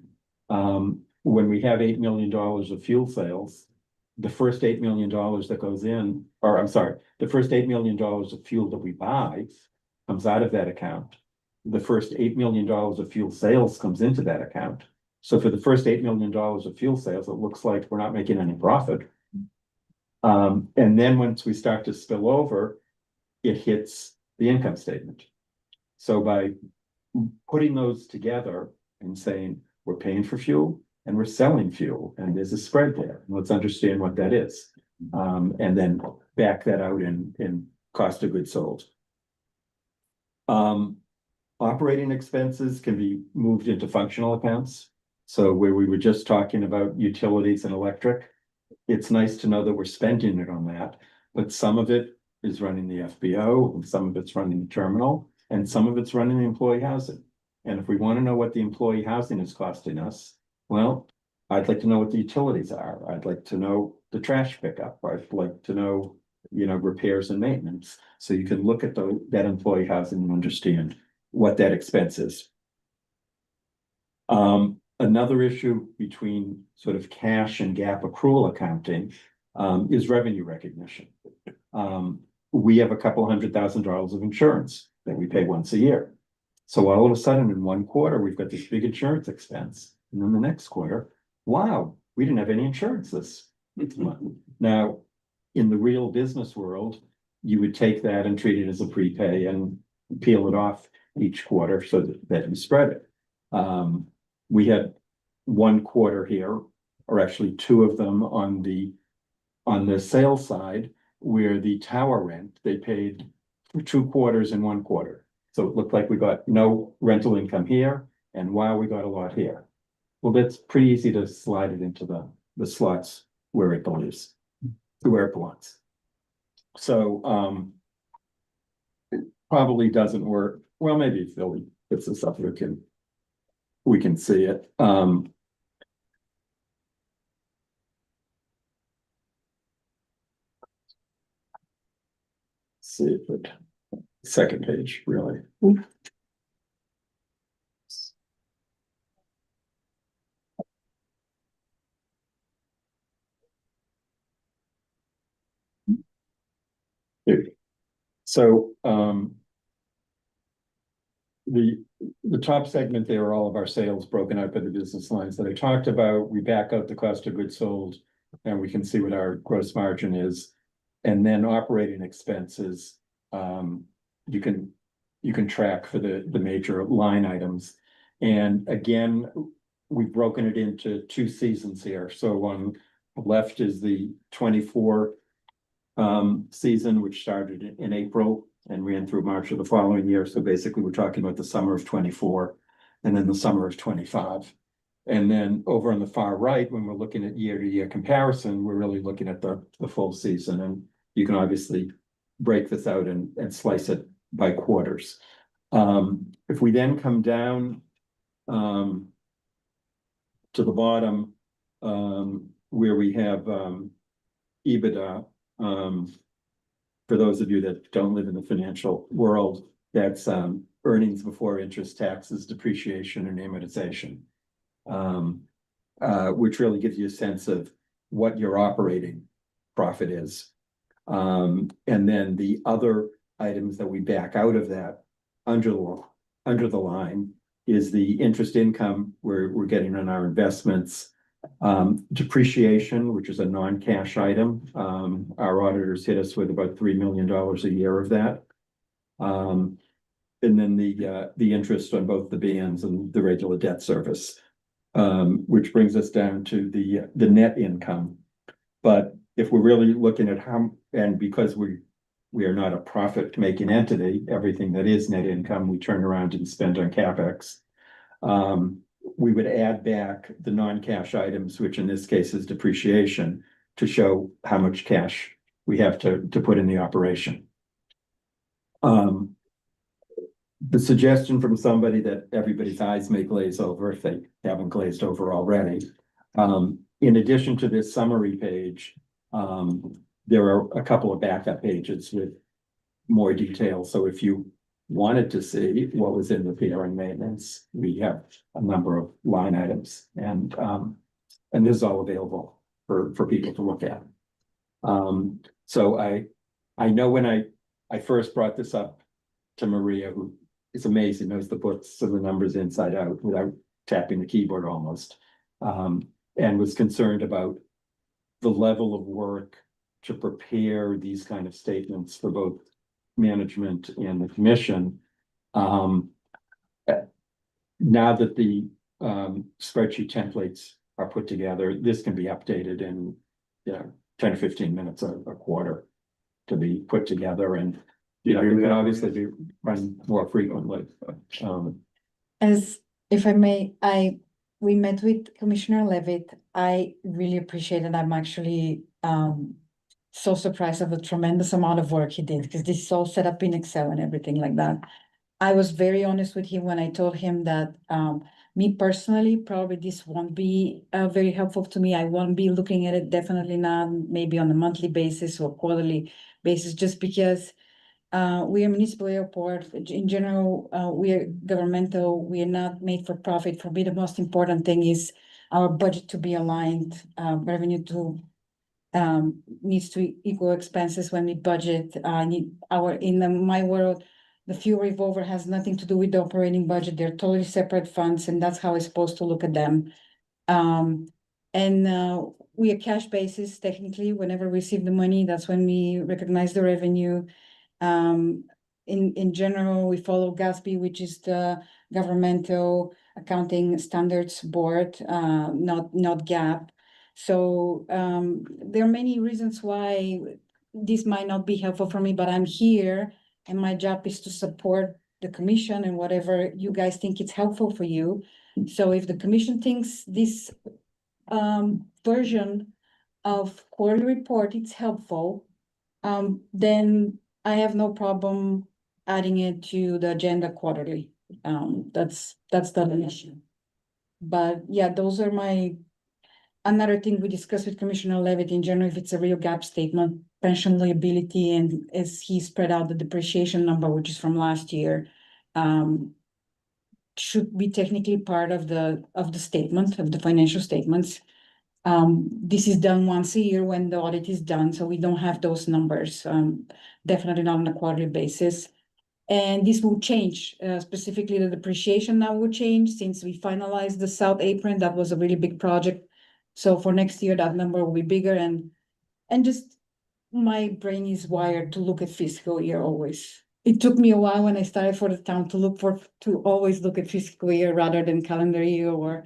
When we have $8 million of fuel sales, the first $8 million that goes in, or I'm sorry, the first $8 million of fuel that we buy comes out of that account. The first $8 million of fuel sales comes into that account. So for the first $8 million of fuel sales, it looks like we're not making any profit. And then once we start to spill over, it hits the income statement. So by putting those together and saying, we're paying for fuel and we're selling fuel, and there's a spread there. Let's understand what that is. And then back that out in cost of goods sold. Operating expenses can be moved into functional accounts. So where we were just talking about utilities and electric, it's nice to know that we're spending it on that, but some of it is running the FBO, and some of it's running the terminal, and some of it's running the employee housing. And if we want to know what the employee housing is costing us, well, I'd like to know what the utilities are. I'd like to know the trash pickup. I'd like to know, repairs and maintenance. So you can look at that employee housing and understand what that expense is. Another issue between sort of cash and GAAP accrual accounting is revenue recognition. We have a couple $100,000 of insurance that we pay once a year. So all of a sudden in one quarter, we've got this big insurance expense. And then the next quarter, wow, we didn't have any insurance this month. Now, in the real business world, you would take that and treat it as a prepay and peel it off each quarter so that you spread it. We had one quarter here, or actually two of them on the sales side, where the tower rent, they paid for 2 quarters in 1 quarter. So it looked like we got no rental income here, and wow, we got a lot here. Well, that's pretty easy to slide it into the slots where it belongs, where it belongs. So it probably doesn't work. Well, maybe if Philly puts this up, we can see it. See if it, second page, really. So the top segment there are all of our sales broken out by the business lines that I talked about. We back out the cost of goods sold, and we can see what our gross margin is. And then operating expenses, you can track for the major line items. And again, we've broken it into 2 seasons here. So on the left is the 24 season, which started in April and ran through March of the following year. So basically, we're talking about the summer of 24 and then the summer of 25. And then over on the far right, when we're looking at year-to-year comparison, we're really looking at the full season. And you can obviously break this out and slice it by quarters. If we then come down to the bottom, where we have EBITDA, for those of you that don't live in the financial world, that's earnings before interest, taxes, depreciation, and amortization, which really gives you a sense of what your operating profit is. And then the other items that we back out of that under the line is the interest income we're getting on our investments. Depreciation, which is a non-cash item. Our auditors hit us with about $3 million a year of that. And then the interest on both the bands and the regular debt service, which brings us down to the net income. But if we're really looking at and because we are not a profit-making entity, everything that is net income, we turn around and spend on CapEx. We would add back the non-cash items, which in this case is depreciation, to show how much cash we have to put in the operation. The suggestion from somebody that everybody's eyes may glaze over if they haven't glazed over already. In addition to this summary page, there are a couple of backup pages with more detail. So if you wanted to see what was in repair and maintenance. We have a number of line items and this is all available for people to look at. So I know when I first brought this up to Maria, who is amazing, knows the books and the numbers inside out without tapping the keyboard almost. And was concerned about the level of work to prepare these kind of statements for both management and the commission. Now that the spreadsheet templates are put together, this can be updated in, 10 or 15 minutes a quarter to be put together, and it can obviously be run more frequently. As if I may, we met with Commissioner Levitt. I really appreciate it. I'm actually so surprised of the tremendous amount of work he did, because this is all set up in Excel and everything like that. I was very honest with him when I told him that me personally, probably this won't be very helpful to me. I won't be looking at it, definitely not, maybe on a monthly basis or quarterly basis, just because we are a municipal airport. In general, we are governmental. We are not made for profit. For me, the most important thing is our budget to be aligned, revenue to needs to equal expenses when we budget. My world, the fuel revolver has nothing to do with the operating budget. They're totally separate funds, and that's how I'm supposed to look at them. We are cash basis technically. Whenever we receive the money, that's when we recognize the revenue. In general, we follow GASB, which is the Governmental Accounting Standards Board, not GAAP. So there are many reasons why this might not be helpful for me, but I'm here and my job is to support the commission and whatever you guys think it's helpful for you. So if the commission thinks this version of quarterly report it's helpful, then I have no problem adding it to the agenda quarterly. That's not an issue. But yeah, those are another thing we discussed with Commissioner Levitt in general, if it's a real gap statement, pension liability, and as he spread out the depreciation number, which is from last year, should be technically part of the statement, of the financial statements. This is done once a year when the audit is done, so we don't have those numbers, definitely not on a quarterly basis. And this will change, specifically the depreciation now will change since we finalized the South Apron. That was a really big project. So for next year, that number will be bigger, and just my brain is wired to look at fiscal year always. It took me a while when I started for the town to always look at fiscal year rather than calendar year or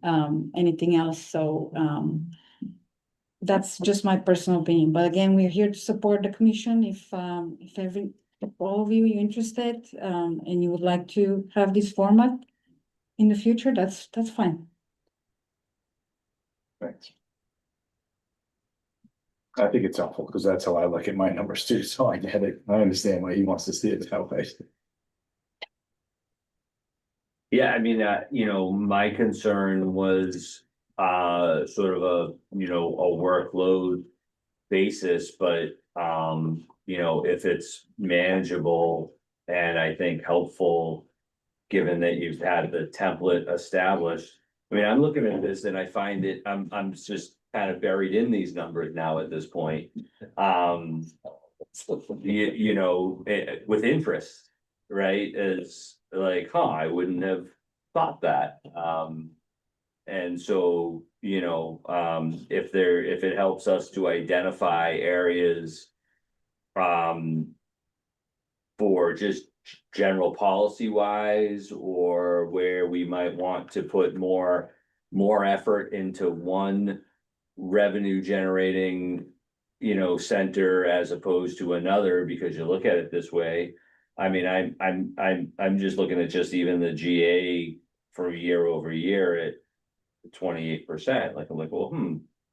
anything else. So that's just my personal opinion. But again, we're here to support the commission. If all of you are interested and you would like to have this format in the future, that's fine. Thanks. I think it's helpful because that's how I look at my numbers too, so I get it. I understand why he wants to see it that way. Yeah, I mean, my concern was sort of a workload basis, but if it's manageable and I think helpful, given that you've had the template established. I mean, I'm looking at this and I find it, I'm just kind of buried in these numbers now at this point. With interest, right? It's like, I wouldn't have thought that. And so, if it helps us to identify areas for just general policy wise, or where we might want to put more effort into one revenue generating, center as opposed to another, because you look at it this way. I mean, I'm just looking at just even the GA for year over year at 28%. Like, I'm like, well,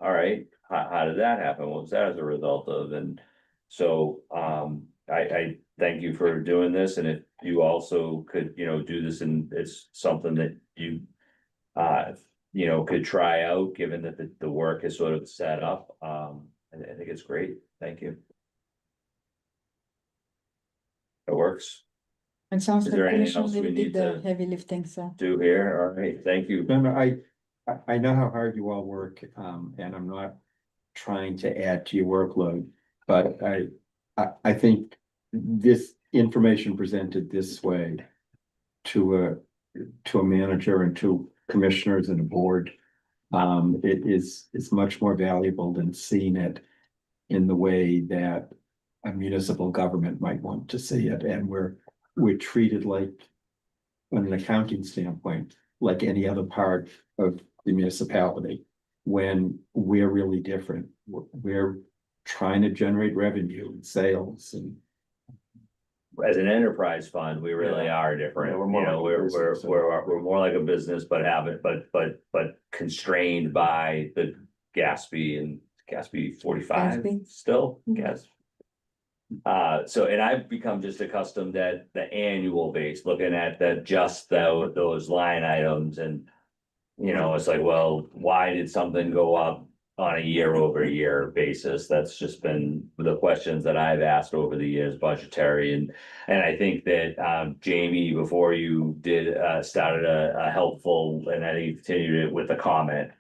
all right, how did that happen? What was that as a result of? And so I thank you for doing this, and if you also could, do this, and it's something that you could try out, given that the work is sort of set up. I think it's great. Thank you. It works. It sounds Is like there anything Commissioner else we Levy need did the to heavy lifting, so. do here? All right, thank you. Remember, I know how hard you all work, and I'm not trying to add to your workload, but I think this information presented this way to a manager and to commissioners and a board, it is much more valuable than seeing it in the way that a municipal government might want to see it, and we're treated like, on an accounting standpoint, like any other part of the municipality, when we're really different. We're trying to generate revenue and sales and. As an enterprise fund, we really are different. Yeah, we're You more know, like a business. we're more like a business, but have it, but constrained by the Gatsby 45 Gatsby. still, Mhm. gas. So, and I've become just accustomed at the annual base, looking at those line items and. You know, it's like, well, why did something go up on a year over year basis? That's just been the questions that I've asked over the years, budgetary and I think that Jamie, before you did started a helpful, and then he continued it with a comment.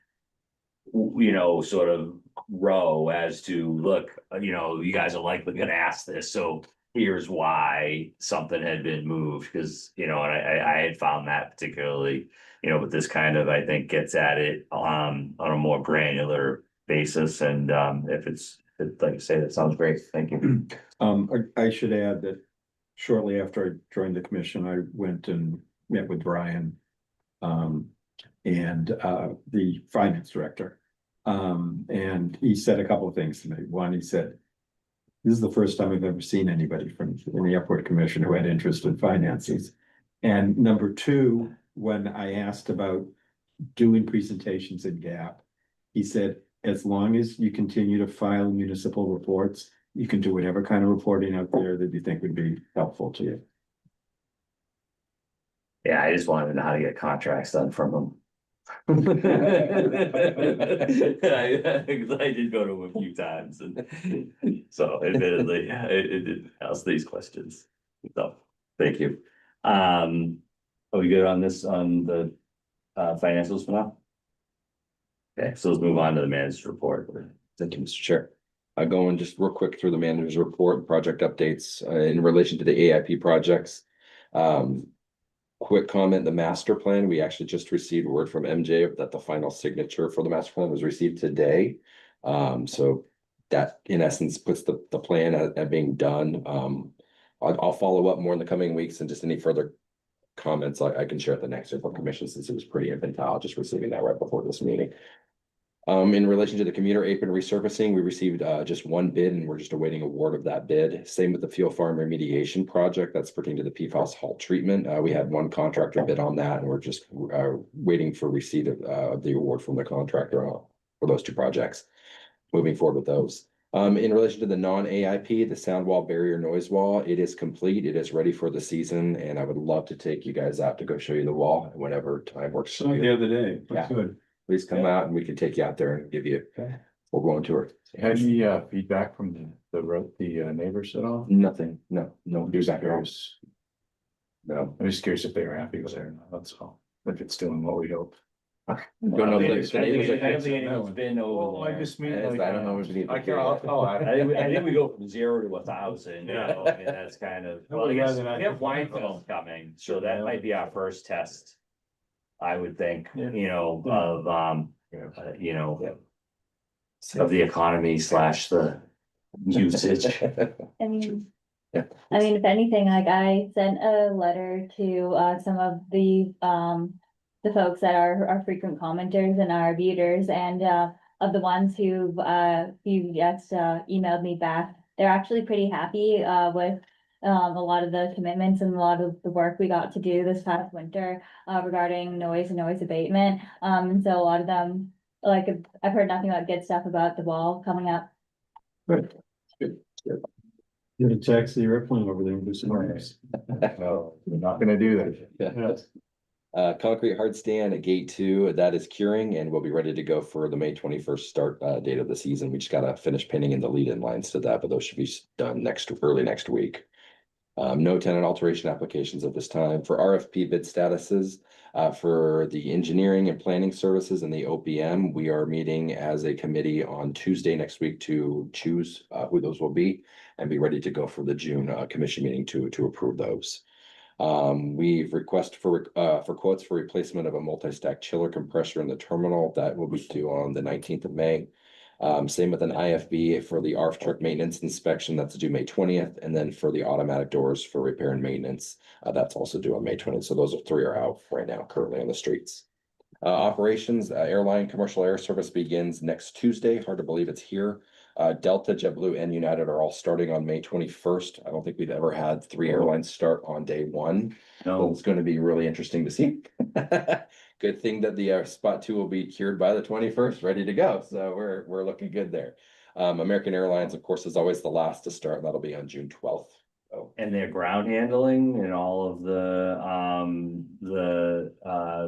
You know, sort of row as to look, you know, you guys are likely gonna ask this, so here's why something had been moved, because, you know, and I had found that particularly, you know, but this kind of, I think, gets at it on a more granular basis, and like I say, that sounds great, thank you. I should add that shortly after I joined the commission, I went and met with Brian. And the finance director. And he said a couple of things to me. One, he said, this is the first time I've ever seen anybody from the airport commission who had interest in finances. And number two, when I asked about doing presentations in GAP, he said, as long as you continue to file municipal reports, you can do whatever kind of reporting out there that you think would be helpful to you. Yeah, I just wanted to know how to get contracts done from them. I did go to him a few times, and so admittedly, it did ask these questions. So, thank you. Are we good on this, on the financials for now? Okay, so let's move on to the manager's report. Thank you, Mr. Chair. Going just real quick through the manager's report and project updates in relation to the AIP projects. Quick comment, the master plan, we actually just received word from MJ that the final signature for the master plan was received today. So that in essence puts the plan at being done. I'll follow up more in the coming weeks, and just any further comments I can share at the next airport commission, since it was pretty infantile just receiving that right before this meeting. In relation to the commuter apron resurfacing, we received just one bid, and we're just awaiting award of that bid. Same with the fuel farm remediation project that's pertaining to the PFAS halt treatment. We had one contractor bid on that, and we're just waiting for receipt of the award from the contractor for those two projects. Moving forward with those. In relation to the non-AIP, the sound wall barrier noise wall, it is complete. It is ready for the season, and I would love to take you guys out to go show you the wall whenever time works. Saw it the other day, Yeah. good. Please come out and we can take you out there and give you a full blown tour. Had any feedback from the neighbors at all? Nothing, no Just feedback at all. curious. No. I'm just curious if they were happy with it or not, that's all, if it's doing what we hope. Don't know the neighbors are I don't fixing think that anyone's one. been over I there. just mean Yes, like. I don't know if we need to I hear can't, that. I think we go from 0 to 1,000, you know, I mean, that's kind of, well, I guess we have wine film coming, so that might be our first test. I would think, you know, of, you know, of the economy / the usage. I mean. Yeah. I mean, if anything, like I sent a letter to some of the folks that are our frequent commenters and our viewers, and of the ones who've emailed me back, they're actually pretty happy with a lot of the commitments and a lot of the work we got to do this past winter regarding noise and noise abatement. And so a lot of them, like, I've heard nothing but good stuff about the wall coming up. Good. Get a taxi airplane over there and do some race. No, we're not gonna do that. Concrete hard stand at gate 2, that is curing and we'll be ready to go for the May 21st start date of the season. We just gotta finish painting in the lead-in lines to that, but those should be done early next week. No tenant alteration applications at this time. For RFP bid statuses, for the engineering and planning services and the OPM, we are meeting as a committee on Tuesday next week to choose who those will be and be ready to go for the June commission meeting to approve those. We've requested for quotes for replacement of a multi-stack chiller compressor in the terminal that will be due on the 19th of May. Same with an IFB for the ARF truck maintenance inspection, that's due May 20th, and then for the automatic doors for repair and maintenance, that's also due on May 20th. So those three are out right now currently on the streets. Operations, airline commercial air service begins next Tuesday. Hard to believe it's here. Delta, JetBlue, and United are all starting on May 21st. I don't think we've ever had three airlines start on day one. So No, it's going to be really interesting to see. Good thing that the spot two will be cured by the 21st, ready to go. So we're looking good there. American Airlines, of course, is always the last to start. That'll be on June 12th. So and their ground handling and all of the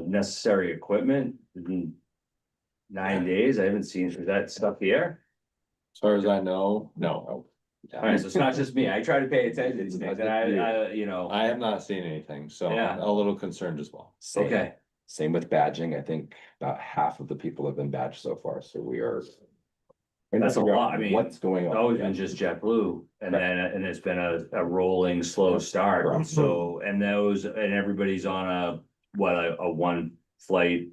necessary equipment in 9 days. I haven't seen, is that stuff here? As far as I know, no. All right, so it's not just me. I try to pay attention to It's things not and just you. I I have not seen anything, so Yeah. I'm a little concerned as well. same, okay. same with badging. I think about half of the people have been badged so far. So we are. That's a lot. I mean, What's going It's on? always been just JetBlue and then, and it's been a rolling, slow start. Correct. So, and everybody's on a one flight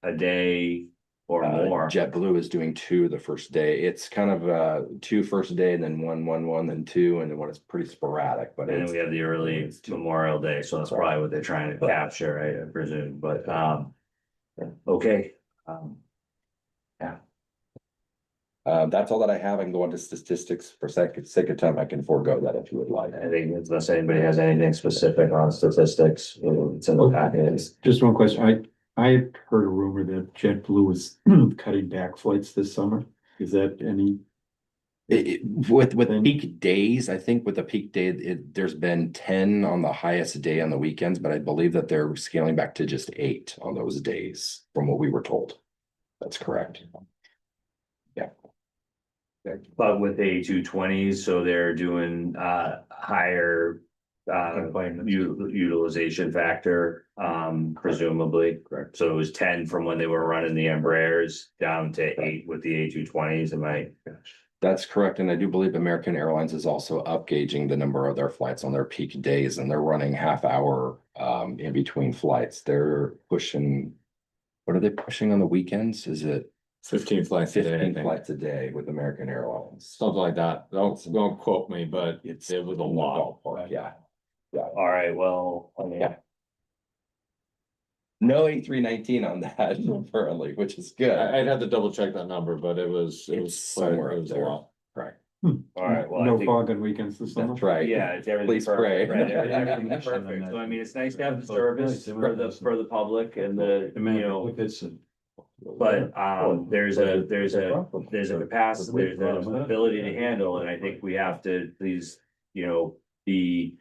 a day or more. JetBlue is doing two the first day. It's kind of two first day and then one, then two, and then when it's pretty sporadic, but And then it's we have the early Memorial Day, so that's probably what they're trying to capture, I presume, but, okay. that's all that I have. I can go into statistics for sake of time. I can forego that if you would like. I think unless anybody has anything specific on statistics, it's in the packet. Just one question. I heard a rumor that JetBlue is cutting back flights this summer. Is that any? With Then- peak days, I think with the peak day, there's been 10 on the highest day on the weekends, but I believe that they're scaling back to just 8 on those days from what we were told. That's correct. But with A220s, so they're doing higher utilization factor, presumably. Correct. So it was 10 from when they were running the Embraers down to 8 with the A220s. Am I? That's correct, and I do believe American Airlines is also upgauging the number of their flights on their peak days, and they're running half hour in between flights. They're pushing. What are they pushing on the weekends? Is it 15 flights a day, I 15 think. flights a day with American Airlines? Something like that. Don't quote me, but it was a lot. Ballpark, yeah. All right, well, I mean, Yeah. No A319 on that currently, which is good. I'd have to double check that number, but it was It's somewhere it up was a there. lot. Right. all right, well, I No think, fog on weekends this summer? That's right. yeah, it's everything's Please pray. perfect, right? Everything's perfect. So I mean, it's nice to have the service for the public and the, you know. But there's a capacity, there's an ability to handle, and I think we have to please, be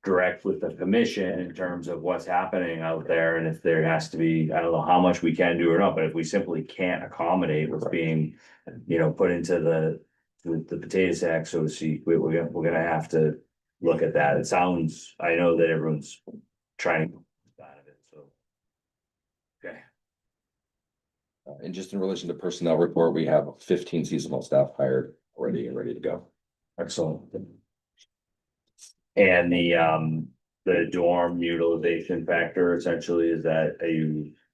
direct with the commission in terms of what's happening out there, and if there has to be, I don't know how much we can do or not, but if we simply can't accommodate what's being, put into the potato sack, so to speak, we're gonna have to look at that. It sounds, I know that everyone's trying to get out of it, so. Okay. And just in relation to personnel report, we have 15 seasonal staff hired already and ready to go. Excellent. And the dorm utilization factor essentially is that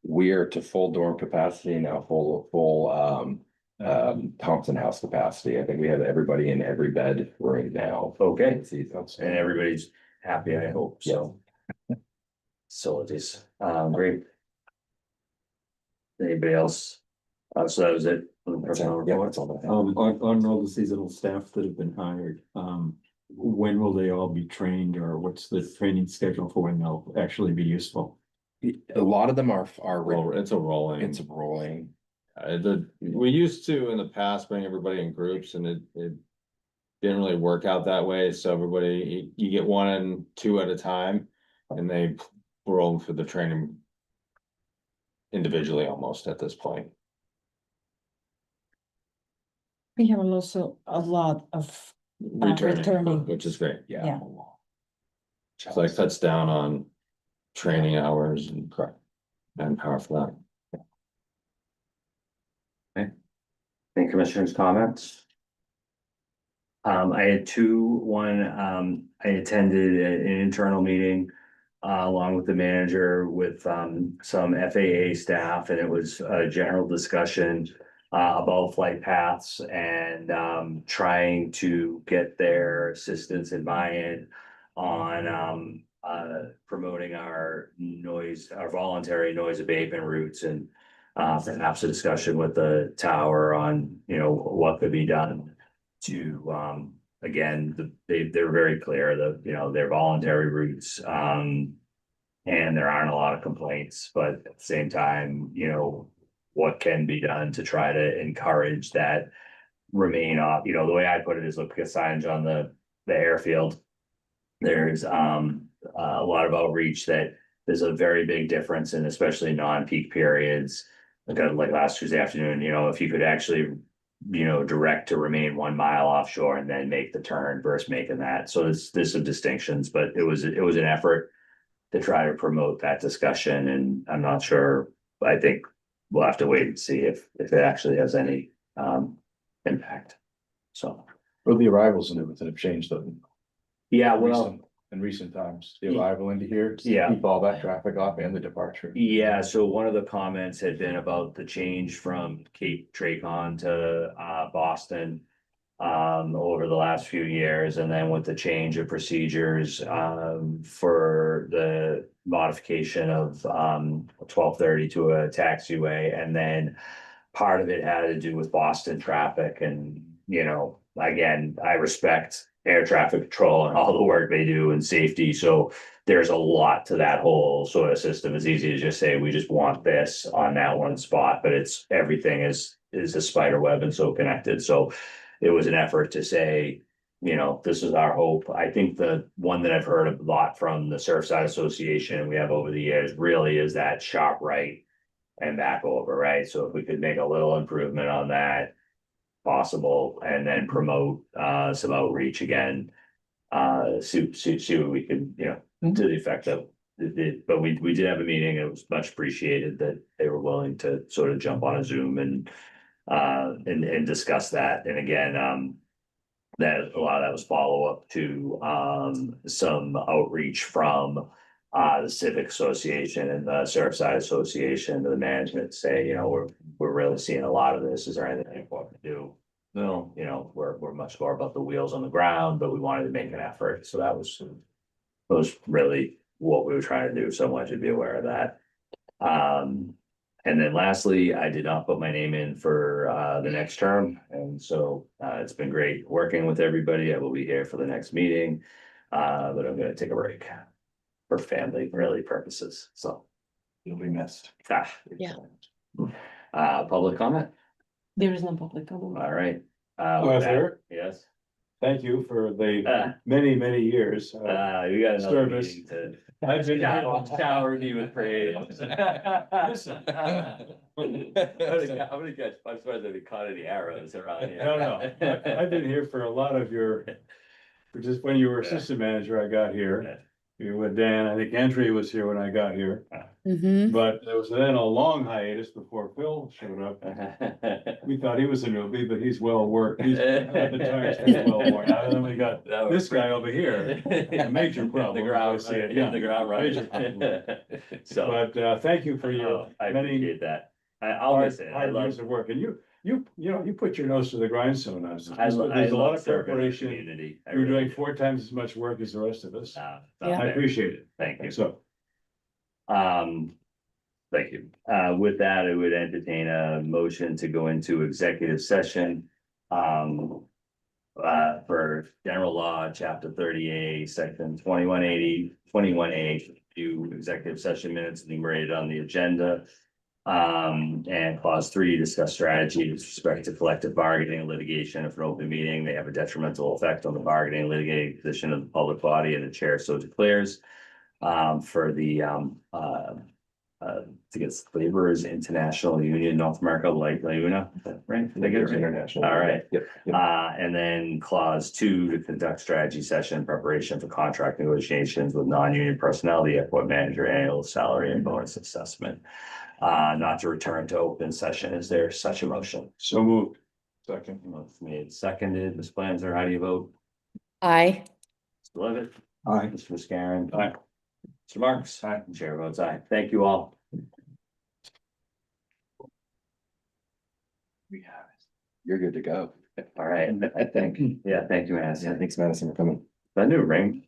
We are to full dorm capacity now, full Thompson House capacity. I think we have everybody in every bed right now. okay, Season. and everybody's happy, I hope, so. Facilities, great. Anybody else? So that was it. For the personnel Yeah, report? that's all that I have. On all the seasonal staff that have been hired, when will they all be trained, or what's the training schedule for when they'll actually be useful? A lot of them are It's a rolling. it's rolling. We used to in the past bring everybody in groups and it didn't really work out that way. So everybody, you get 1 and 2 at a time and they roll for the training individually almost at this point. We have also a lot of returning. Which is great. Yeah. Yeah. So it cuts down on training hours and manpower for that. Any commissioners' comments? I had two. One, I attended an internal meeting along with the manager with some FAA staff, and it was a general discussion about flight paths and trying to get their assistance and buy-in on promoting our voluntary noise abatement routes, and perhaps a discussion with the tower on, what could be done to again, they're very clear that, they're voluntary routes. And there aren't a lot of complaints, but at the same time, what can be done to try to encourage that remain off, the way I put it is, look at signage on the airfield. There's a lot of outreach that there's a very big difference in, especially non-peak periods. Like last Tuesday afternoon, if you could actually, direct to remain 1 mile offshore and then make the turn versus making that. So there's some distinctions, but it was an effort to try to promote that discussion, and I'm not sure. I think we'll have to wait and see if it actually has any impact. So. Well, the arrivals and everything have changed though. Yeah, well, In recent times, the arrival into here, to Yeah. keep all that traffic off and the departure. yeah, so one of the comments had been about the change from Cape Tracon to Boston over the last few years, and then with the change of procedures for the modification of 1230 to a taxiway, and then part of it had to do with Boston traffic. And again, I respect air traffic control and all the work they do and safety, so there's a lot to that whole sort of system. It's easy to just say we just want this on that one spot, but it's everything is a spider web and so connected. So it was an effort to say, this is our hope. I think the one that I've heard a lot from the Surfside Association we have over the years really is that sharp right and back over, right? So if we could make a little improvement on that possible, and then promote some outreach again, see what we can, to the effect of but we did have a meeting. It was much appreciated that they were willing to sort of jump on a Zoom and discuss that. And again, that a lot of that was follow-up to some outreach from the Civic Association and the Surfside Association to the management, say, we're really seeing a lot of this. Is there anything important to do? No, we're much more about the wheels on the ground, but we wanted to make an effort. So that was really what we were trying to do. So I wanted you to be aware of that. And then lastly, I did not put my name in for the next term. And so it's been great working with everybody. I will be here for the next meeting. But I'm gonna take a break for family really purposes. So You'll be missed. Yeah. Public comment? There is no public comment. All right. Oh, with that, there? yes. Thank you for the many, many years. You got another Service. meeting to. I've been here. Shower me with praise. Listen. I'm surprised they caught any arrows around here. No, I've been here for a lot of your, just when you were assistant manager, I got here. You were with Dan, I think Andrea was here when I got here, Mm-hmm. but there was then a long hiatus before Phil showed up. We thought he was a newbie, but he's well worked, the tires are well worn out, and then we got this guy over here. A major problem. The ground, I see it, yeah. the ground Major running. problem. So, But thank you for your I many appreciate that. I'll miss it. I hard love. years of work, and you put your nose to the grindstone on this. I There's a lot love of serving the preparation. community. I You're really doing do. 4 times as much work as the rest of us. Not Yeah. I fair. appreciate it. Thank you. So, Thank you. With that, I would entertain a motion to go into executive session. For general law, chapter 30A, section 21A, do executive session minutes enumerated on the agenda. And clause 3, discuss strategy with respect to collective bargaining and litigation. If an open meeting, they have a detrimental effect on the bargaining and litigating position of the public body, and the chair so declares. For the to get laborers International Union, North America, like Laguna, right? Did I get it right? International. All right. Yep. Yep. And then clause 2, to conduct strategy session in preparation for contract negotiations with non-union personnel, the airport manager annual salary and bonus assessment. Not to return to open session. Is there such a motion? So moved. Second. Motion made, seconded. Ms. Planzer, how do you vote? Aye. Mr. Levitt? Aye. Mr. Fiscarin? Aye. Mr. Marks? Aye. Chair votes aye. Thank you all. You're good to go. All right, I think, yeah, thank you, Yeah, Madison. thanks, Madison, for coming. That new ring.